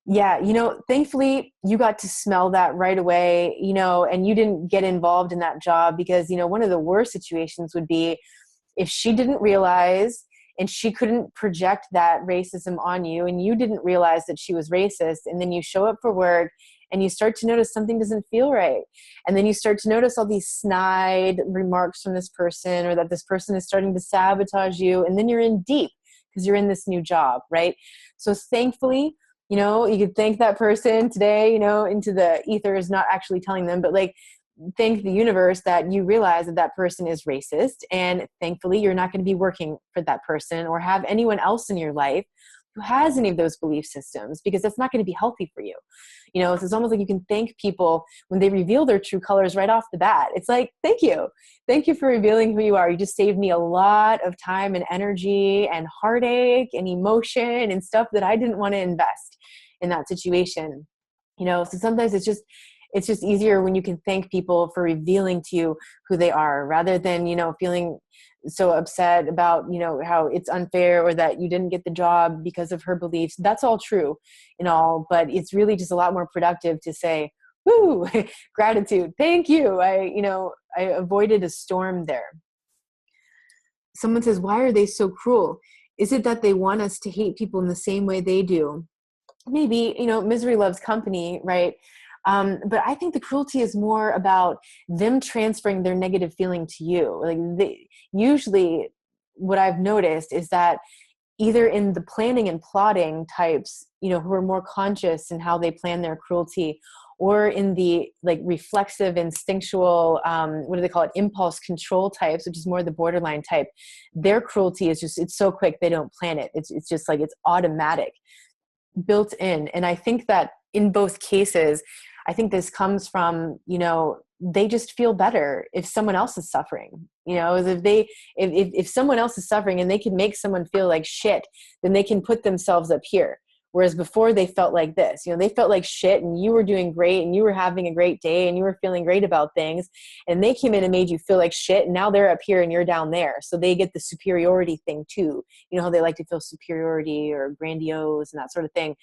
Yeah, you know, thankfully you got to smell that right away, you know, and you didn't get involved in that job, because, you know, one of the worst situations would be if she didn't realize and she couldn't project that racism on you, and you didn't realize that she was racist, and then you show up for work and you start to notice something doesn't feel right. And then you start to notice all these snide remarks from this person, or that this person is starting to sabotage you. And then you're in deep because you're in this new job, right? So thankfully, you know, you could thank that person today, you know, into the ether is not actually telling them, but like, thank the universe that you realize that that person is racist. And thankfully, you're not going to be working for that person or have anyone else in your life who has any of those belief systems, because that's not going to be healthy for you. You know, it's almost like you can thank people when they reveal their true colors right off the bat. It's like, thank you. Thank you for revealing who you are. You just saved me a lot of time and energy and heartache and emotion and stuff that I didn't want to invest in that situation. You know, so sometimes it's just easier when you can thank people for revealing to you who they are, rather than, you know, feeling so upset about, you know, how it's unfair or that you didn't get the job because of her beliefs. That's all true and all, but it's really just a lot more productive to say, woo, gratitude. Thank you. I avoided a storm there. Someone says, why are they so cruel? Is it that they want us to hate people in the same way they do? Maybe, you know, misery loves company, right? But I think the cruelty is more about them transferring their negative feeling to you. Like usually what I've noticed is that either in the planning and plotting types, you know, who are more conscious in how they plan their cruelty, or in the like reflexive, instinctual, what do they call it? Impulse control types, which is more the borderline type. Their cruelty is just, it's so quick. They don't plan it. It's just like, it's automatic, built in. And I think that in both cases, I think this comes from, you know, they just feel better if someone else is suffering. You know, if someone else is suffering and they can make someone feel like shit, then they can put themselves up here. Whereas before they felt like this, you know, they felt like shit and you were doing great and you were having a great day and you were feeling great about things, and they came in and made you feel like shit, and now they're up here and you're down there. So they get the superiority thing too. You know how they like to feel superiority or grandiose and that sort of thing.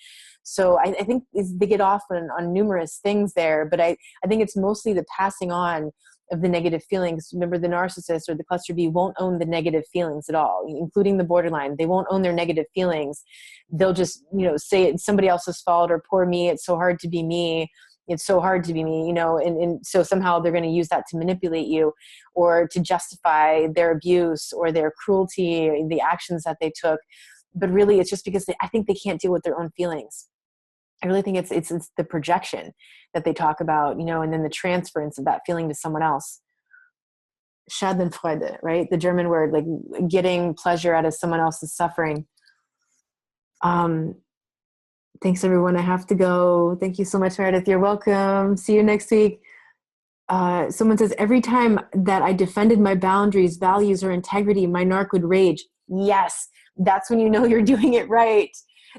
So I think they get off on numerous things there, but I think it's mostly the passing on of the negative feelings. Remember, the narcissist or the cluster B won't own the negative feelings at all, including the borderline. They won't own their negative feelings. They'll just, you know, say it's somebody else's fault, or poor me, it's so hard to be me. It's so hard to be me, you know, and so somehow they're going to use that to manipulate you or to justify their abuse or their cruelty, the actions that they took. But really, it's just because I think they can't deal with their own feelings. I really think it's the projection that they talk about, you know, and then the transference of that feeling to someone else. Schadenfreude, right? The German word, like getting pleasure out of someone else's suffering. Thanks everyone. I have to go. Thank you so much, Meredith. You're welcome. See you next week. Someone says, every time that I defended my boundaries, values, or integrity, my narc would rage. Yes, that's when you know you're doing it right.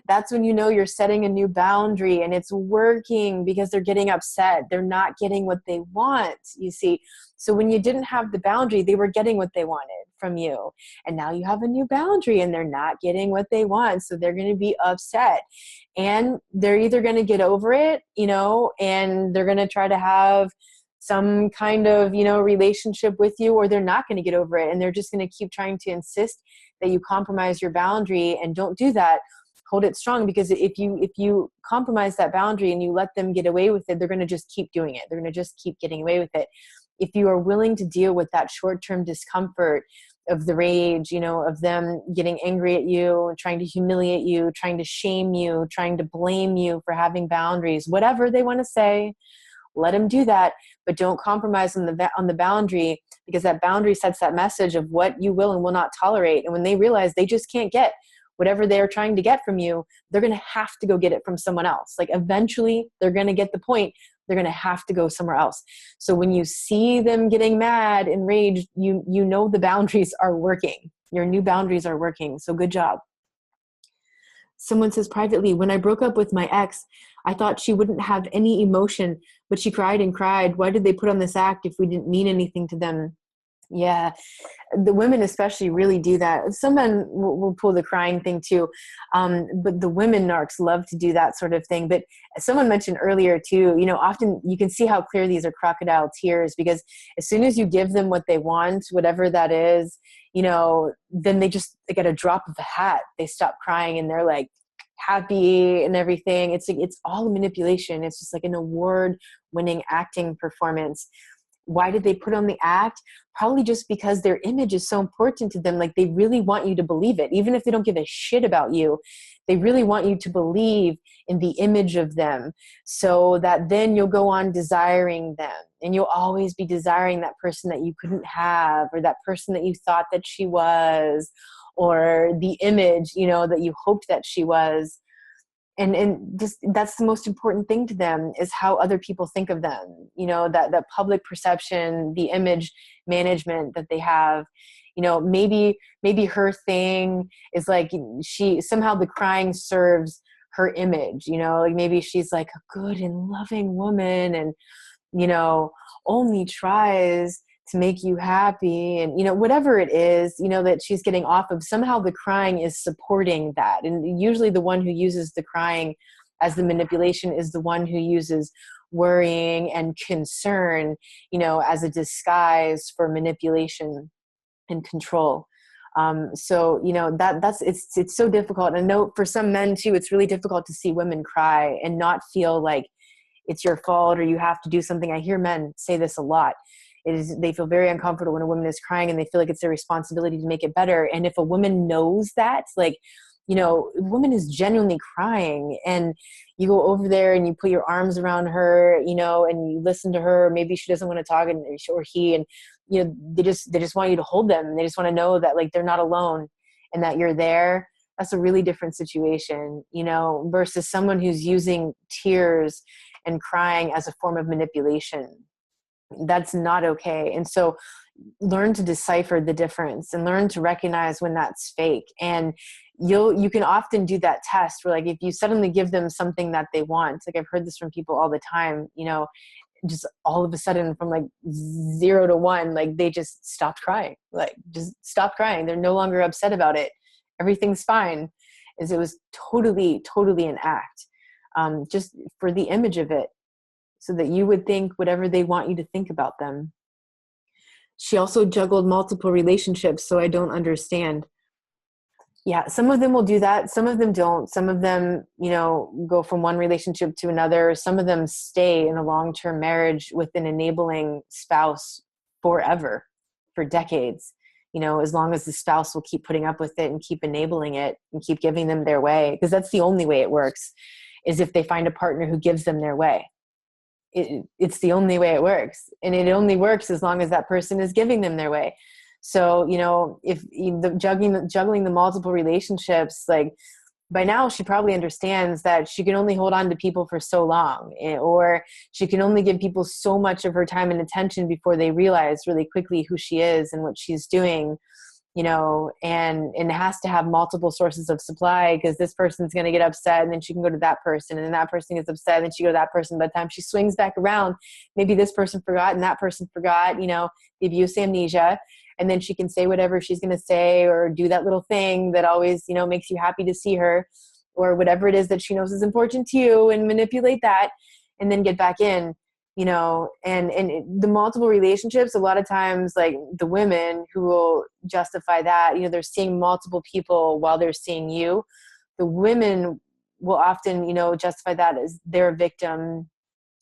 That's when you know you're setting a new boundary and it's working, because they're getting upset. They're not getting what they want, you see. So when you didn't have the boundary, they were getting what they wanted from you. And now you have a new boundary and they're not getting what they want. So they're going to be upset. And they're either going to get over it, you know, and they're going to try to have some kind of, you know, relationship with you, or they're not going to get over it. And they're just going to keep trying to insist that you compromise your boundary, and don't do that. Hold it strong, because if you compromise that boundary and you let them get away with it, they're going to just keep doing it. They're going to just keep getting away with it. If you are willing to deal with that short-term discomfort of the rage, you know, of them getting angry at you, trying to humiliate you, trying to shame you, trying to blame you for having boundaries, whatever they want to say, let them do that, but don't compromise on the boundary, because that boundary sets that message of what you will and will not tolerate. And when they realize they just can't get whatever they're trying to get from you, they're going to have to go get it from someone else. Like eventually they're going to get the point. They're going to have to go somewhere else. So when you see them getting mad and raged, you know the boundaries are working. Your new boundaries are working. So good job. Someone says privately, when I broke up with my ex, I thought she wouldn't have any emotion, but she cried and cried. Why did they put on this act if we didn't mean anything to them? Yeah, the women especially really do that. Some men will pull the crying thing too, but the women narcs love to do that sort of thing. But someone mentioned earlier too, you know, often you can see how clear these are crocodile tears, because as soon as you give them what they want, whatever that is, you know, then they get a drop of a hat. They stop crying and they're like happy and everything. It's like, it's all manipulation. It's just like an award-winning acting performance. Why did they put on the act? Probably just because their image is so important to them. Like they really want you to believe it. Even if they don't give a shit about you, they really want you to believe in the image of them, so that then you'll go on desiring them, and you'll always be desiring that person that you couldn't have, or that person that you thought that she was, or the image, you know, that you hoped that she was. And just, that's the most important thing to them, is how other people think of them, you know, that public perception, the image management that they have. You know, maybe her thing is like, she somehow, the crying serves her image, you know, like maybe she's like a good and loving woman, and, you know, only tries to make you happy, and, you know, whatever it is, you know, that she's getting off of, somehow the crying is supporting that. And usually the one who uses the crying as the manipulation is the one who uses worrying and concern, you know, as a disguise for manipulation and control. So, you know, it's so difficult. And I know for some men too, it's really difficult to see women cry and not feel like it's your fault or you have to do something. I hear men say this a lot. They feel very uncomfortable when a woman is crying, and they feel like it's their responsibility to make it better. And if a woman knows that, like, you know, a woman is genuinely crying, and you go over there and you put your arms around her, you know, and you listen to her, maybe she doesn't want to talk, or he, and, you know, they just want you to hold them. They just want to know that, like, they're not alone and that you're there. That's a really different situation, you know, versus someone who's using tears and crying as a form of manipulation. That's not okay. And so learn to decipher the difference and learn to recognize when that's fake. And you can often do that test where, like, if you suddenly give them something that they want, like I've heard this from people all the time, you know, just all of a sudden from like 0 to 1, like they just stopped crying, like just stopped crying. They're no longer upset about it. Everything's fine. As it was totally an act, just for the image of it, so that you would think whatever they want you to think about them. She also juggled multiple relationships, so I don't understand. Yeah, some of them will do that. Some of them don't. Some of them, you know, go from one relationship to another. Some of them stay in a long-term marriage with an enabling spouse forever, for decades, you know, as long as the spouse will keep putting up with it and keep enabling it and keep giving them their way. Because that's the only way it works, is if they find a partner who gives them their way. It's the only way it works. And it only works as long as that person is giving them their way. So, you know, if the juggling the multiple relationships, like, by now she probably understands that she can only hold on to people for so long, or she can only give people so much of her time and attention before they realize really quickly who she is and what she's doing, you know, and it has to have multiple sources of supply, because this person's going to get upset and then she can go to that person, and then that person gets upset and then she go to that person. By the time she swings back around, maybe this person forgot and that person forgot, you know, the abuse amnesia. And then she can say whatever she's going to say, or do that little thing that always, you know, makes you happy to see her, or whatever it is that she knows is important to you, and manipulate that, and then get back in, you know. And the multiple relationships, a lot of times, like, the women who will justify that, you know, they're seeing multiple people while they're seeing you. The women will often, you know, justify that as they're a victim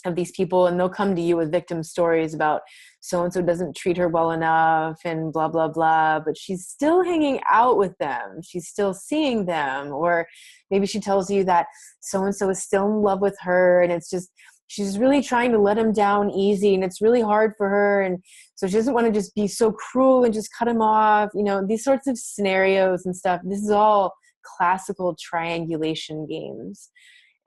of these people, and they'll come to you with victim stories about so-and-so doesn't treat her well enough and blah, blah, blah, but she's still hanging out with them. She's still seeing them. Or maybe she tells you that so-and-so is still in love with her, and it's just, she's really trying to let him down easy, and it's really hard for her. And so she doesn't want to just be so cruel and just cut him off, you know, these sorts of scenarios and stuff. This is all classical triangulation games.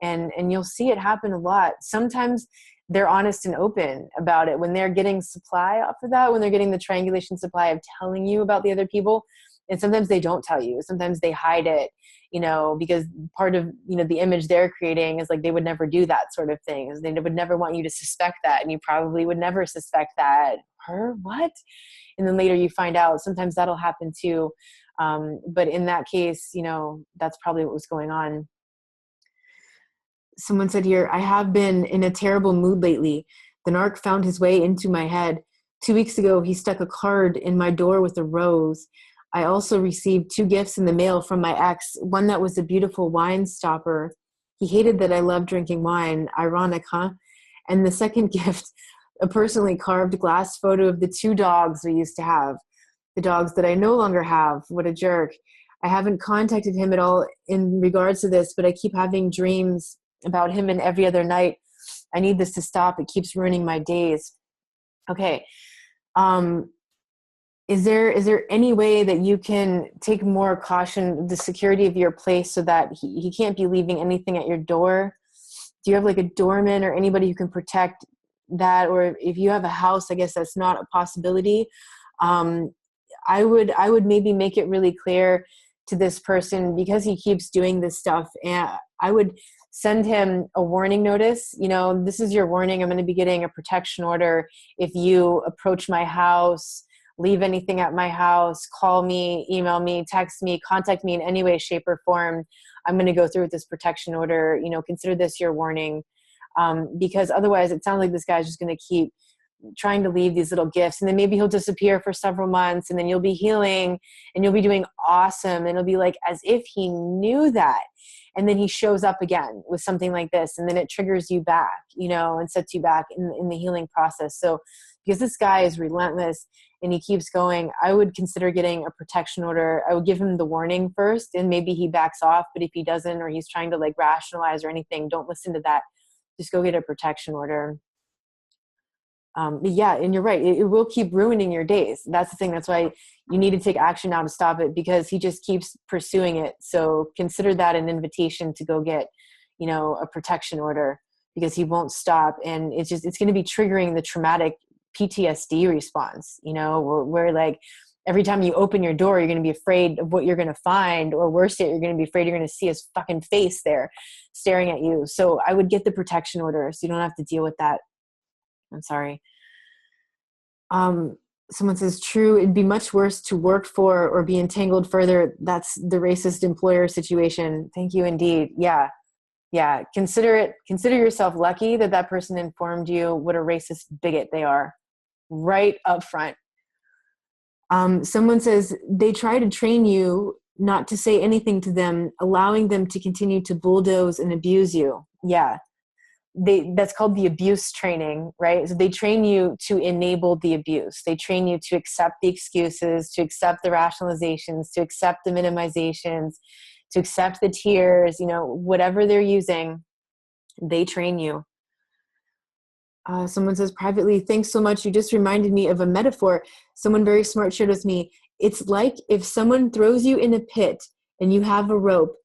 And you'll see it happen a lot. Sometimes they're honest and open about it when they're getting supply off of that, when they're getting the triangulation supply of telling you about the other people. And sometimes they don't tell you. Sometimes they hide it, you know, because part of, you know, the image they're creating is like, they would never do that sort of thing. They would never want you to suspect that. And you probably would never suspect that. Her? What? And then later you find out. Sometimes that'll happen too. But in that case, you know, that's probably what was going on. Someone said here, I have been in a terrible mood lately. The narc found his way into my head. 2 weeks ago, he stuck a card in my door with a rose. I also received 2 gifts in the mail from my ex, one that was a beautiful wine stopper. He hated that I love drinking wine. Ironic, huh? And the second gift, a personally carved glass photo of the 2 dogs we used to have. The dogs that I no longer have. What a jerk. I haven't contacted him at all in regards to this, but I keep having dreams about him, and every other night. I need this to stop. It keeps ruining my days. Okay. is there any way that you can take more caution of the security of your place so that he can't be leaving anything at your door? Do you have like a doorman or anybody who can protect that? Or if you have a house, I guess that's not a possibility. I would maybe make it really clear to this person, because he keeps doing this stuff, and I would send him a warning notice. You know, this is your warning. I'm going to be getting a protection order if you approach my house, leave anything at my house, call me, email me, text me, contact me in any way, shape, or form. I'm going to go through with this protection order. You know, consider this your warning. Because otherwise it sounds like this guy's just going to keep trying to leave these little gifts, and then maybe he'll disappear for several months, and then you'll be healing and you'll be doing awesome. And it'll be like as if he knew that. And then he shows up again with something like this, and then it triggers you back, you know, and sets you back in the healing process. So because this guy is relentless and he keeps going, I would consider getting a protection order. I would give him the warning first, and maybe he backs off. But if he doesn't, or he's trying to like rationalize or anything, don't listen to that. Just go get a protection order. Yeah, and you're right. It will keep ruining your days. That's the thing. That's why you need to take action now to stop it, because he just keeps pursuing it. So consider that an invitation to go get, you know, a protection order, because he won't stop. And it's going to be triggering the traumatic PTSD response, you know, where like every time you open your door, you're going to be afraid of what you're going to find, or worse yet, you're going to be afraid you're going to see his fucking face there staring at you. So I would get the protection order so you don't have to deal with that. I'm sorry. Someone says, true, it'd be much worse to work for or be entangled further. That's the racist employer situation. Thank you indeed. Yeah. Yeah. Consider yourself lucky that that person informed you what a racist bigot they are right up front. Someone says they try to train you not to say anything to them, allowing them to continue to bulldoze and abuse you. Yeah. That's called the abuse training, right? So they train you to enable the abuse. They train you to accept the excuses, to accept the rationalizations, to accept the minimizations, to accept the tears, you know, whatever they're using, they train you. Someone says privately, thanks so much. You just reminded me of a metaphor someone very smart shared with me. It's like if someone throws you in a pit and you have a rope,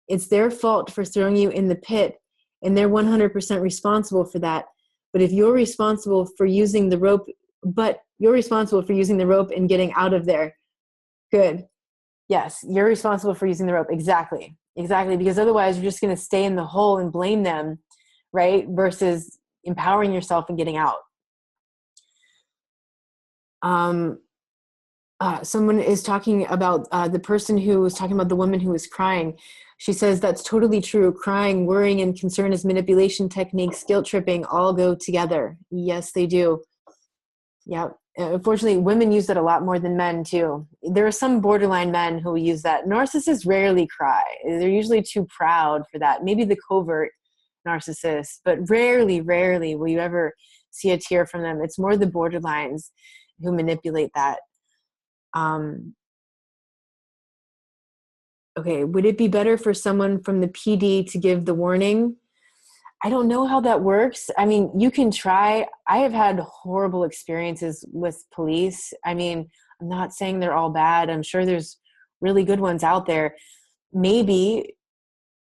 it's their fault for throwing you in the pit, and they're 100% responsible for that. But if you're responsible for using the rope, and getting out of there, good. Yes, you're responsible for using the rope. Exactly. Because otherwise you're just going to stay in the hole and blame them, right? Versus empowering yourself and getting out. Someone is talking about the person who was talking about the woman who was crying. She says that's totally true. Crying, worrying, and concern as manipulation techniques, guilt tripping, all go together. Yes, they do. Yeah. Unfortunately, women use that a lot more than men too. There are some borderline men who use that. Narcissists rarely cry. They're usually too proud for that. Maybe the covert narcissist, but rarely will you ever see a tear from them. It's more the borderlines who manipulate that. Okay, would it be better for someone from the PD to give the warning? I don't know how that works. I mean, you can try. I have had horrible experiences with police. I mean, I'm not saying they're all bad. I'm sure there's really good ones out there. Maybe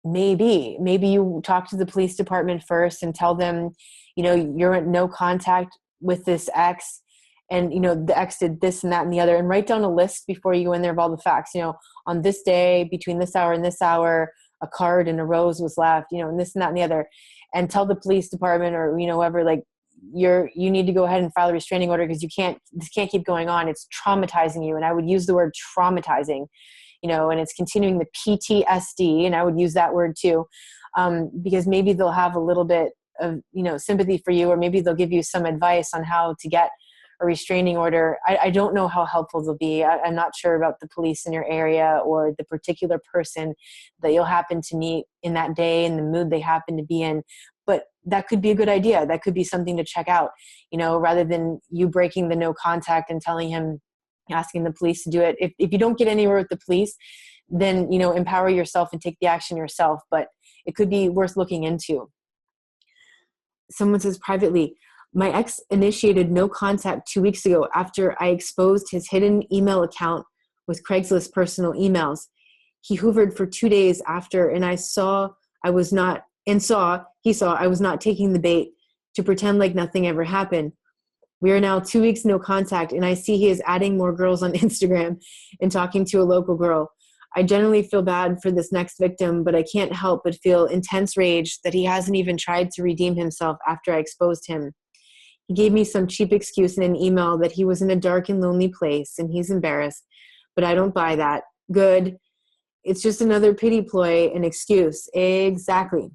you talk to the police department first and tell them, you know, you're in no contact with this ex, and, you know, the ex did this and that and the other, and write down a list before you go in there of all the facts. You know, on this day, between this hour and this hour, a card and a rose was left, you know, and this and that and the other, and tell the police department, or, you know, whoever, like, you need to go ahead and file a restraining order, because this can't keep going on. It's traumatizing you. And I would use the word traumatizing, you know, and it's continuing the PTSD. And I would use that word too, because maybe they'll have a little bit of, you know, sympathy for you, or maybe they'll give you some advice on how to get a restraining order. I don't know how helpful they'll be. I'm not sure about the police in your area or the particular person that you'll happen to meet in that day and the mood they happen to be in. But that could be a good idea. That could be something to check out, you know, rather than you breaking the no contact and telling him, asking the police to do it. If you don't get anywhere with the police, then, you know, empower yourself and take the action yourself. But it could be worth looking into. Someone says privately, My ex initiated no contact 2 weeks ago after I exposed his hidden email account with Craigslist personal emails. He hoovered for 2 days after, and he saw I was not taking the bait to pretend like nothing ever happened. We are now 2 weeks no contact, and I see he is adding more girls on Instagram and talking to a local girl. I generally feel bad for this next victim, but I can't help but feel intense rage that he hasn't even tried to redeem himself after I exposed him. He gave me some cheap excuse in an email that he was in a dark and lonely place and he's embarrassed, but I don't buy that. Good. It's just another pity ploy, an excuse. Exactly.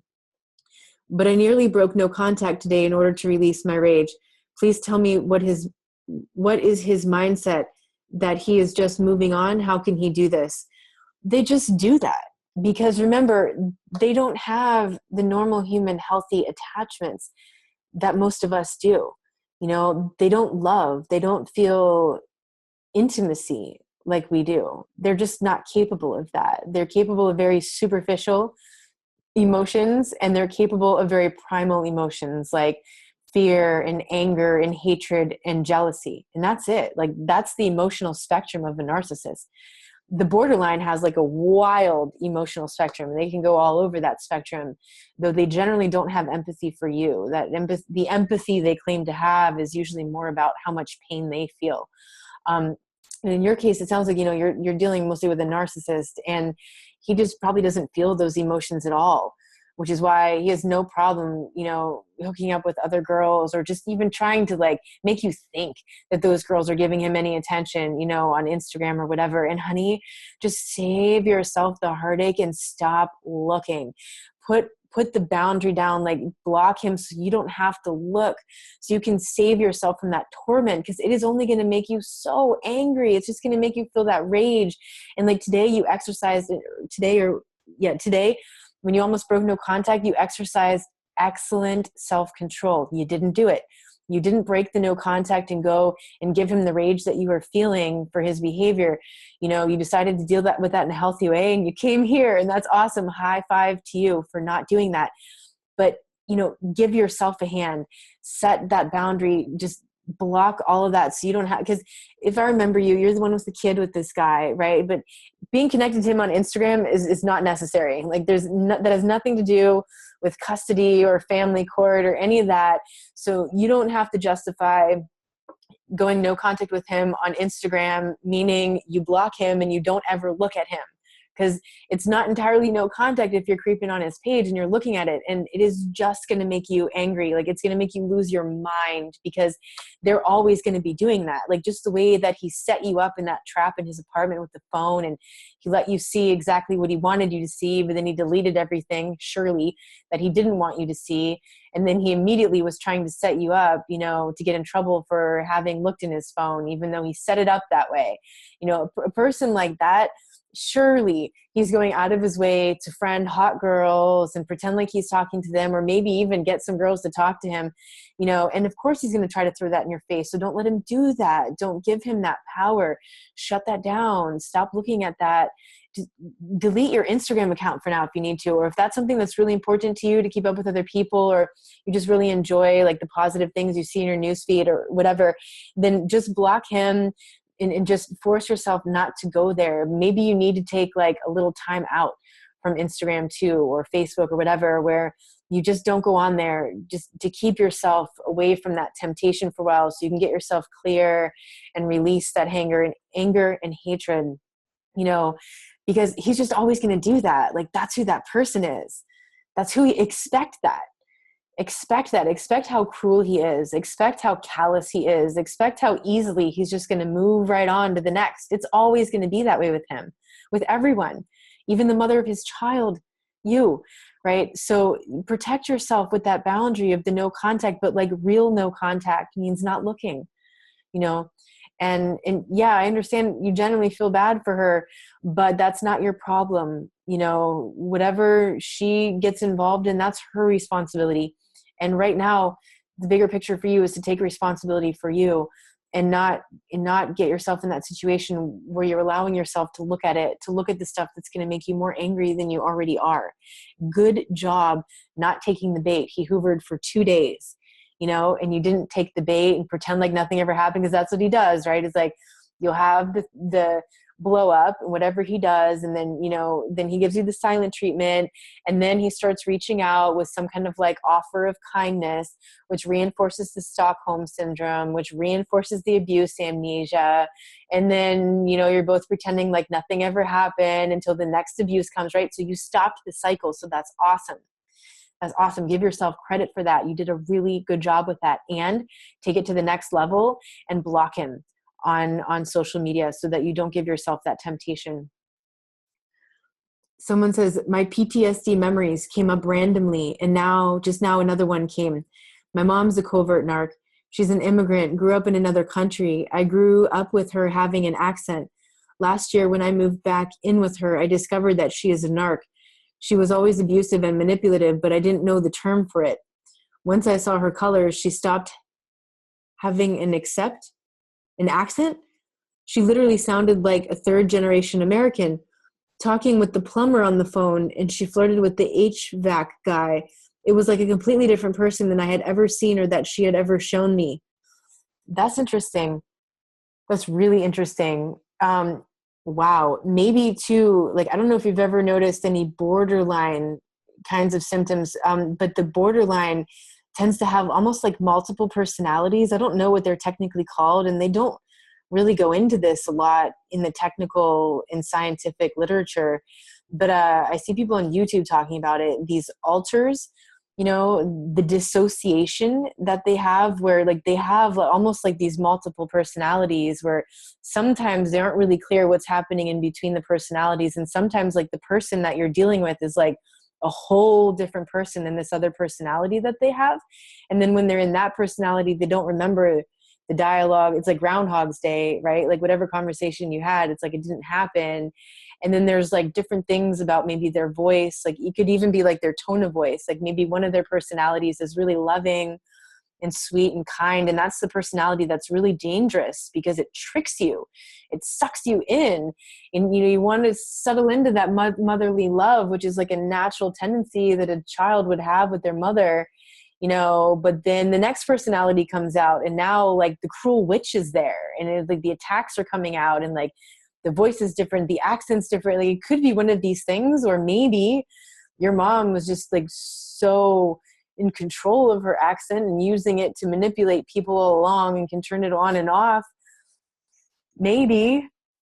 But I nearly broke no contact today in order to release my rage. Please tell me what is his mindset, that he is just moving on? How can he do this? They just do that because remember, they don't have the normal human healthy attachments that most of us do. They don't love, they don't feel intimacy like we do. They're just not capable of that. They're capable of very superficial emotions, and they're capable of very primal emotions like fear and anger and hatred and jealousy. And that's it. Like, that's the emotional spectrum of a narcissist. The borderline has like a wild emotional spectrum. They can go all over that spectrum, though they generally don't have empathy for you. The empathy they claim to have is usually more about how much pain they feel. And in your case, it sounds like, you're dealing mostly with a narcissist, and he just probably doesn't feel those emotions at all, which is why he has no problem, hooking up with other girls or just even trying to like make you think that those girls are giving him any attention, on Instagram or whatever. And honey, just save yourself the heartache and stop looking. Put the boundary down, like block him so you don't have to look, so you can save yourself from that torment, because it is only going to make you so angry. It's just going to make you feel that rage. And like today when you almost broke no contact, you exercised excellent self-control. You didn't do it. You didn't break the no contact and go and give him the rage that you were feeling for his behavior. You decided to deal with that in a healthy way, and you came here, and that's awesome. High five to you for not doing that. But, give yourself a hand, set that boundary, just block all of that so you don't have, because if I remember you're the one with the kid with this guy, right? But being connected to him on Instagram is not necessary. Like that has nothing to do with custody or family court or any of that. So you don't have to justify going no contact with him on Instagram, meaning you block him and you don't ever look at him. Because it's not entirely no contact if you're creeping on his page and you're looking at it, and it is just going to make you angry. Like, it's going to make you lose your mind, because they're always going to be doing that. Like, just the way that he set you up in that trap in his apartment with the phone, and he let you see exactly what he wanted you to see, but then he deleted everything, surely, that he didn't want you to see. And then he immediately was trying to set you up, to get in trouble for having looked in his phone, even though he set it up that way. A person like that, surely he's going out of his way to friend hot girls and pretend like he's talking to them, or maybe even get some girls to talk to him, and of course he's going to try to throw that in your face. So don't let him do that. Don't give him that power. Shut that down. Stop looking at that. Just delete your Instagram account for now if you need to, or if that's something that's really important to you to keep up with other people, or you just really enjoy like the positive things you see in your newsfeed or whatever, then just block him. And just force yourself not to go there. Maybe you need to take like a little time out from Instagram too, or Facebook or whatever, where you just don't go on there, just to keep yourself away from that temptation for a while, so you can get yourself clear and release that anger and hatred, because he's just always going to do that. Like, that's who that person is. That's who expect that. Expect that. Expect how cruel he is. Expect how callous he is. Expect how easily he's just going to move right on to the next. It's always going to be that way with him, with everyone, even the mother of his child, you, right? So protect yourself with that boundary of the no contact, but like real no contact means not looking, and yeah, I understand you generally feel bad for her, but that's not your problem. Whatever she gets involved in, that's her responsibility. And right now, the bigger picture for you is to take responsibility for you, and not get yourself in that situation where you're allowing yourself to look at the stuff that's going to make you more angry than you already are. Good job not taking the bait. He hoovered for 2 days. and you didn't take the bait and pretend like nothing ever happened, because that's what he does, right? It's like, you'll have the blow up and whatever he does, and then then he gives you the silent treatment, and then he starts reaching out with some kind of like offer of kindness, which reinforces the Stockholm syndrome, which reinforces the abuse amnesia, and then you're both pretending like nothing ever happened until the next abuse comes, right? So you stopped the cycle. So that's awesome. That's awesome. Give yourself credit for that. You did a really good job with that, and take it to the next level and block him on social media so that you don't give yourself that temptation. Someone says, my PTSD memories came up randomly, and just now another one came. My mom's a covert narc. She's an immigrant, grew up in another country. I grew up with her having an accent. Last year, when I moved back in with her, I discovered that she is a narc. She was always abusive and manipulative, but I didn't know the term for it. Once I saw her colors, she stopped having an accent. She literally sounded like a third generation American, talking with the plumber on the phone, and she flirted with the HVAC guy. It was like a completely different person than I had ever seen or that she had ever shown me. That's interesting. That's really interesting. Wow. Maybe too, like, I don't know if you've ever noticed any borderline kinds of symptoms, but the borderline tends to have almost like multiple personalities. I don't know what they're technically called, and they don't really go into this a lot in the technical and scientific literature. But I see people on YouTube talking about it, these alters, the dissociation that they have, where like they have almost like these multiple personalities, where sometimes they aren't really clear what's happening in between the personalities. And sometimes like the person that you're dealing with is like a whole different person than this other personality that they have. And then when they're in that personality, they don't remember the dialogue. It's like Groundhog's Day, right? Like whatever conversation you had, it's like it didn't happen. And then there's like different things about maybe their voice. Like it could even be like their tone of voice. Like maybe one of their personalities is really loving and sweet and kind. And that's the personality that's really dangerous, because it tricks you. It sucks you in. And, you want to settle into that motherly love, which is like a natural tendency that a child would have with their mother, but then the next personality comes out, and now like the cruel witch is there, and it's like the attacks are coming out, and like the voice is different, the accent's different. Like it could be one of these things, or maybe your mom was just like so in control of her accent and using it to manipulate people along and can turn it on and off. Maybe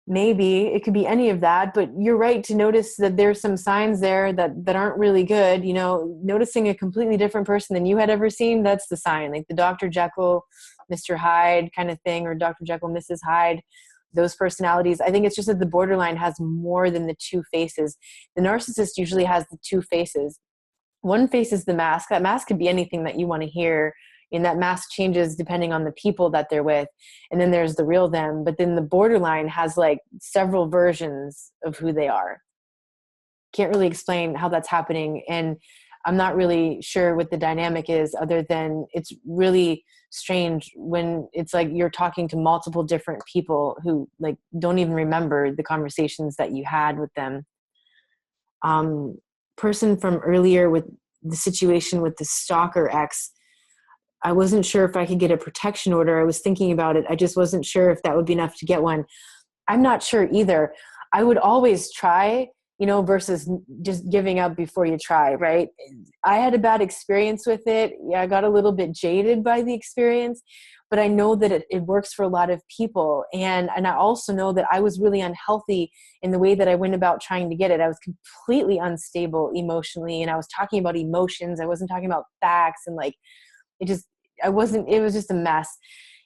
it could be any of that, but you're right to notice that there's some signs there that aren't really good. Noticing a completely different person than you had ever seen, that's the sign. Like the Dr. Jekyll, Mr. Hyde kind of thing, or Dr. Jekyll, Mrs. Hyde, those personalities. I think it's just that the borderline has more than the two faces. The narcissist usually has the two faces. One face is the mask. That mask could be anything that you want to hear, and that mask changes depending on the people that they're with. And then there's the real them. But then the borderline has like several versions of who they are. Can't really explain how that's happening. And I'm not really sure what the dynamic is, other than it's really strange when it's like you're talking to multiple different people who like don't even remember the conversations that you had with them. Person from earlier with the situation with the stalker ex, I wasn't sure if I could get a protection order. I was thinking about it. I just wasn't sure if that would be enough to get one. I'm not sure either. I would always try, versus just giving up before you try, right? I had a bad experience with it. Yeah, I got a little bit jaded by the experience, but I know that it works for a lot of people. And I also know that I was really unhealthy in the way that I went about trying to get it. I was completely unstable emotionally, and I was talking about emotions. I wasn't talking about facts, and like, it was just a mess.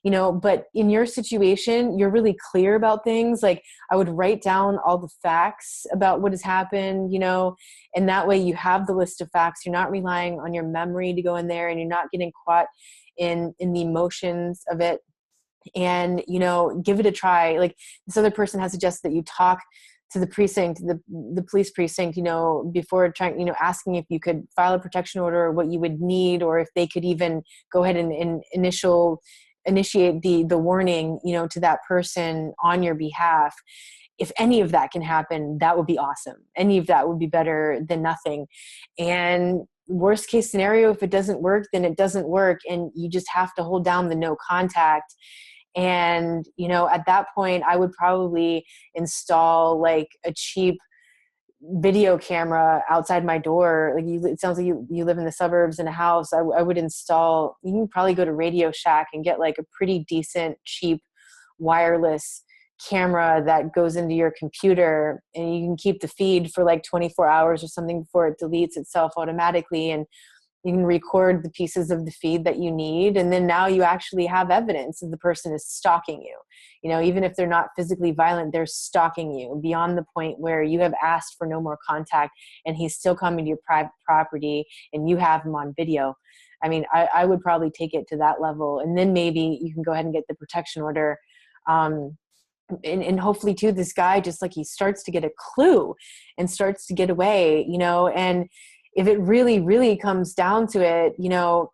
But in your situation, you're really clear about things. Like I would write down all the facts about what has happened, and that way you have the list of facts. You're not relying on your memory to go in there, and you're not getting caught in the emotions of it. And, give it a try. Like this other person has suggested that you talk to the precinct, the police precinct, before trying, asking if you could file a protection order, or what you would need, or if they could even go ahead and initiate the warning, to that person on your behalf. If any of that can happen, that would be awesome. Any of that would be better than nothing. And, worst case scenario, if it doesn't work, then it doesn't work. And you just have to hold down the no contact. And, you know, at that point, I would probably install like a cheap video camera outside my door. Like it sounds like you live in the suburbs in a house. I would install, you can probably go to Radio Shack and get like a pretty decent, cheap wireless camera that goes into your computer, and you can keep the feed for like 24 hours or something before it deletes itself automatically. And you can record the pieces of the feed that you need. And then now you actually have evidence that the person is stalking you. You know, even if they're not physically violent, they're stalking you beyond the point where you have asked for no more contact and he's still coming to your private property and you have him on video. I mean, I would probably take it to that level. And then maybe you can go ahead and get the protection order. And hopefully too, this guy, just like he starts to get a clue and starts to get away, you know, and if it really, really comes down to it, you know,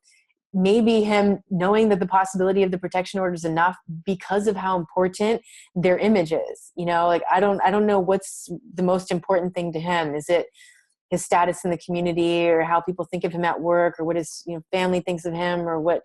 maybe him knowing that the possibility of the protection order is enough because of how important their image is, you know, like, I don't know what's the most important thing to him. Is it his status in the community, or how people think of him at work, or what his, you know, family thinks of him, or what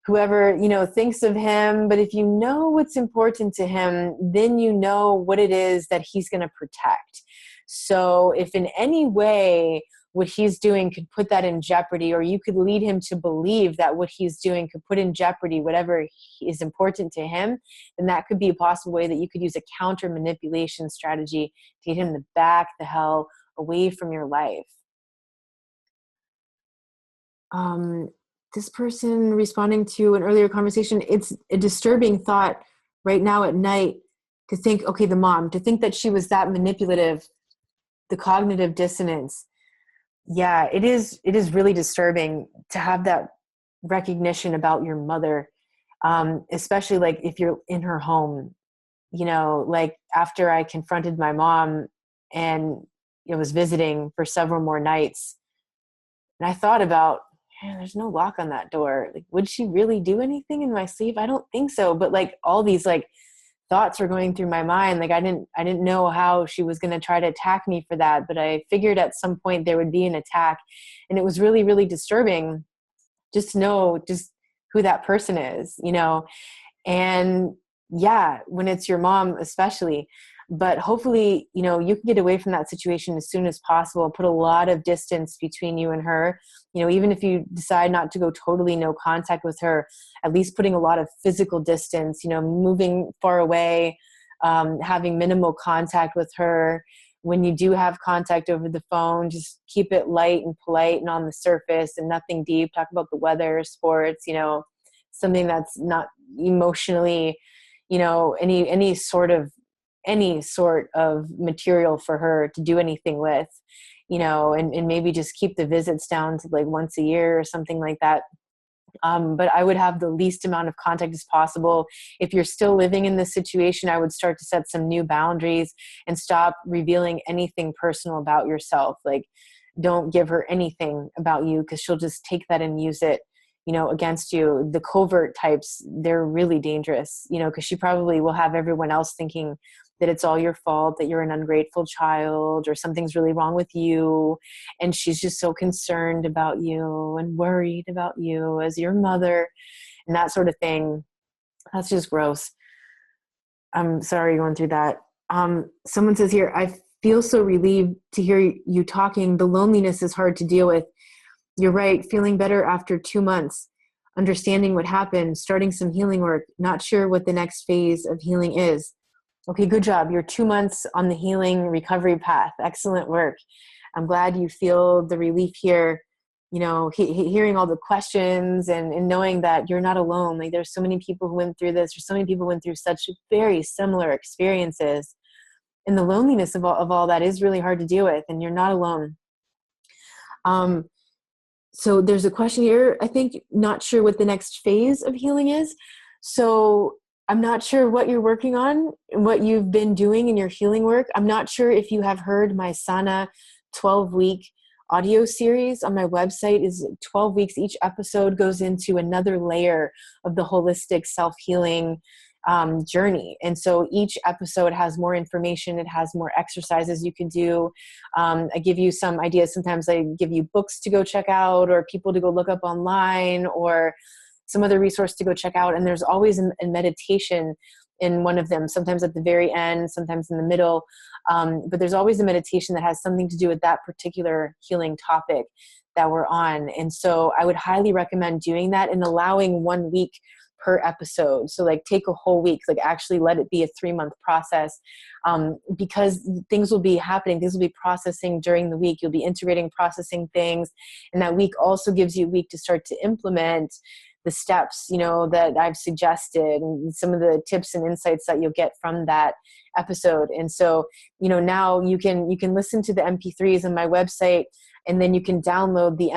whoever, you know, thinks of him? But if you know what's important to him, then you know what it is that he's going to protect. So if in any way what he's doing could put that in jeopardy, or you could lead him to believe that what he's doing could put in jeopardy whatever is important to him, then that could be a possible way that you could use a counter manipulation strategy to get him to back the hell away from your life. This person responding to an earlier conversation, it's a disturbing thought right now at night to think, okay, the mom, to think that she was that manipulative, the cognitive dissonance. Yeah, it is really disturbing to have that recognition about your mother, especially like if you're in her home, you know, like after I confronted my mom and I was visiting for several more nights, and I thought about, man, there's no lock on that door. Like, would she really do anything in my sleep? I don't think so. But like all these like thoughts were going through my mind. Like I didn't know how she was going to try to attack me for that, but I figured at some point there would be an attack. And it was really, really disturbing just to know just who that person is, you know? And yeah, when it's your mom, especially. But hopefully, you know, you can get away from that situation as soon as possible, put a lot of distance between you and her. You know, even if you decide not to go totally no contact with her, at least putting a lot of physical distance, you know, moving far away, having minimal contact with her. When you do have contact over the phone, just keep it light and polite and on the surface and nothing deep. Talk about the weather, sports, you know, something that's not emotionally, you know, any sort of material for her to do anything with, you know, and maybe just keep the visits down to like once a year or something like that. But I would have the least amount of contact as possible. If you're still living in this situation, I would start to set some new boundaries and stop revealing anything personal about yourself. Like, don't give her anything about you, because she'll just take that and use it, you know, against you. The covert types, they're really dangerous, you know, because she probably will have everyone else thinking that it's all your fault, that you're an ungrateful child, or something's really wrong with you. And she's just so concerned about you and worried about you as your mother and that sort of thing. That's just gross. I'm sorry you're going through that. Someone says here, I feel so relieved to hear you talking. The loneliness is hard to deal with. You're right. Feeling better after 2 months, understanding what happened, starting some healing work, not sure what the next phase of healing is. Okay, good job. You're 2 months on the healing recovery path. Excellent work. I'm glad you feel the relief here, you know, hearing all the questions and knowing that you're not alone. Like, there's so many people who went through this, or so many people went through such very similar experiences. And the loneliness of all that is really hard to deal with, and you're not alone. So there's a question here, I think, not sure what the next phase of healing is. So I'm not sure what you're working on and what you've been doing in your healing work. I'm not sure if you have heard my Sana 12-week audio series on my website. Is 12 weeks. Each episode goes into another layer of the holistic self-healing journey. And so each episode has more information. It has more exercises you can do. I give you some ideas. Sometimes I give you books to go check out, or people to go look up online, or some other resource to go check out. And there's always a meditation in one of them, sometimes at the very end, sometimes in the middle. But there's always a meditation that has something to do with that particular healing topic that we're on. And so I would highly recommend doing that and allowing 1 week per episode. So like take a whole week, like actually let it be a 3-month process, because things will be happening. Things will be processing during the week. You'll be integrating, processing things. And that week also gives you a week to start to implement the steps, you know, that I've suggested, and some of the tips and insights that you'll get from that episode. And so, you know, now you can listen to the MP3s on my website, and then you can download the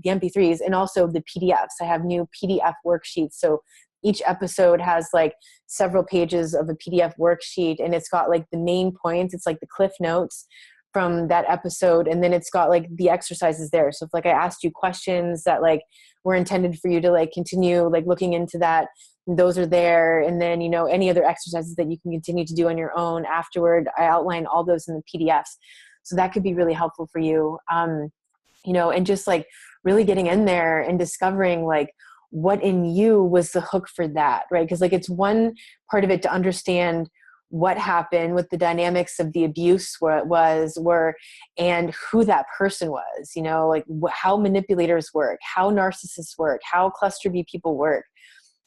MP3s and also the PDFs. I have new PDF worksheets. So each episode has like several pages of a PDF worksheet, and it's got like the main points. It's like the cliff notes from that episode. And then it's got like the exercises there. So if like I asked you questions that like were intended for you to like continue like looking into that, those are there. And then, you know, any other exercises that you can continue to do on your own afterward, I outline all those in the PDFs. So that could be really helpful for you. You know, and just like really getting in there and discovering like what in you was the hook for that, right? Because like it's one part of it to understand what happened, what the dynamics of the abuse were, and who that person was, you know, like how manipulators work, how narcissists work, how cluster B people work,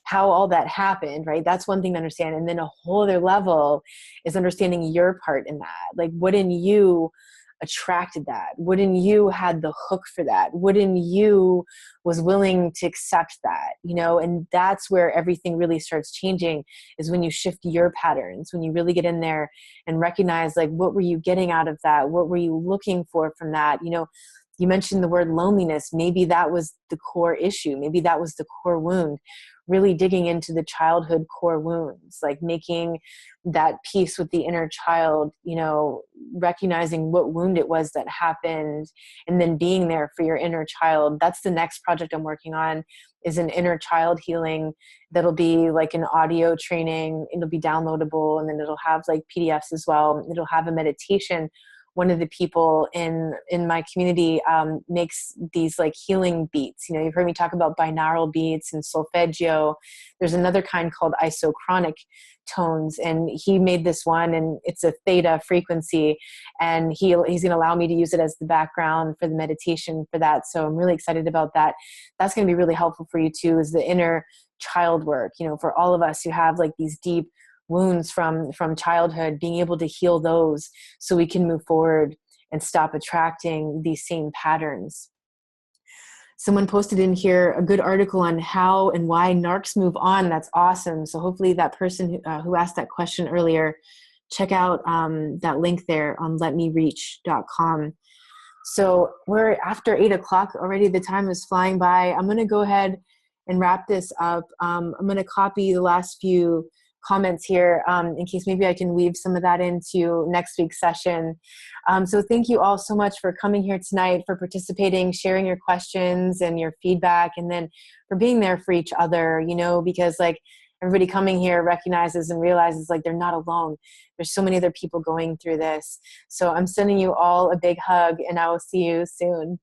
how all that happened, right? That's one thing to understand. And then a whole other level is understanding your part in that. Like what in you attracted that? What in you had the hook for that? What in you was willing to accept that, you know? And that's where everything really starts changing, is when you shift your patterns, when you really get in there and recognize like, what were you getting out of that? What were you looking for from that? You know, you mentioned the word loneliness. Maybe that was the core issue. Maybe that was the core wound. Really digging into the childhood core wounds, like making that peace with the inner child, you know, recognizing what wound it was that happened, and then being there for your inner child. That's the next project I'm working on, is an inner child healing. That'll be like an audio training. It'll be downloadable, and then it'll have like PDFs as well. It'll have a meditation. One of the people in my community makes these like healing beats. You know, you've heard me talk about binaural beats and solfeggio. There's another kind called isochronic tones, and he made this one, and it's a theta frequency, and he's going to allow me to use it as the background for the meditation for that. So I'm really excited about that. That's going to be really helpful for you too, is the inner child work, you know, for all of us who have like these deep wounds from childhood, being able to heal those so we can move forward and stop attracting these same patterns. Someone posted in here a good article on how and why narcs move on. That's awesome. So hopefully that person who asked that question earlier, check out that link there on letmereach.com. So we're after 8 o'clock already. The time is flying by. I'm going to go ahead and wrap this up. I'm going to copy the last few comments here in case maybe I can weave some of that into next week's session. So thank you all so much for coming here tonight, for participating, sharing your questions and your feedback, and then for being there for each other, you know, because like everybody coming here recognizes and realizes like they're not alone. There's so many other people going through this. So I'm sending you all a big hug, and I will see you soon.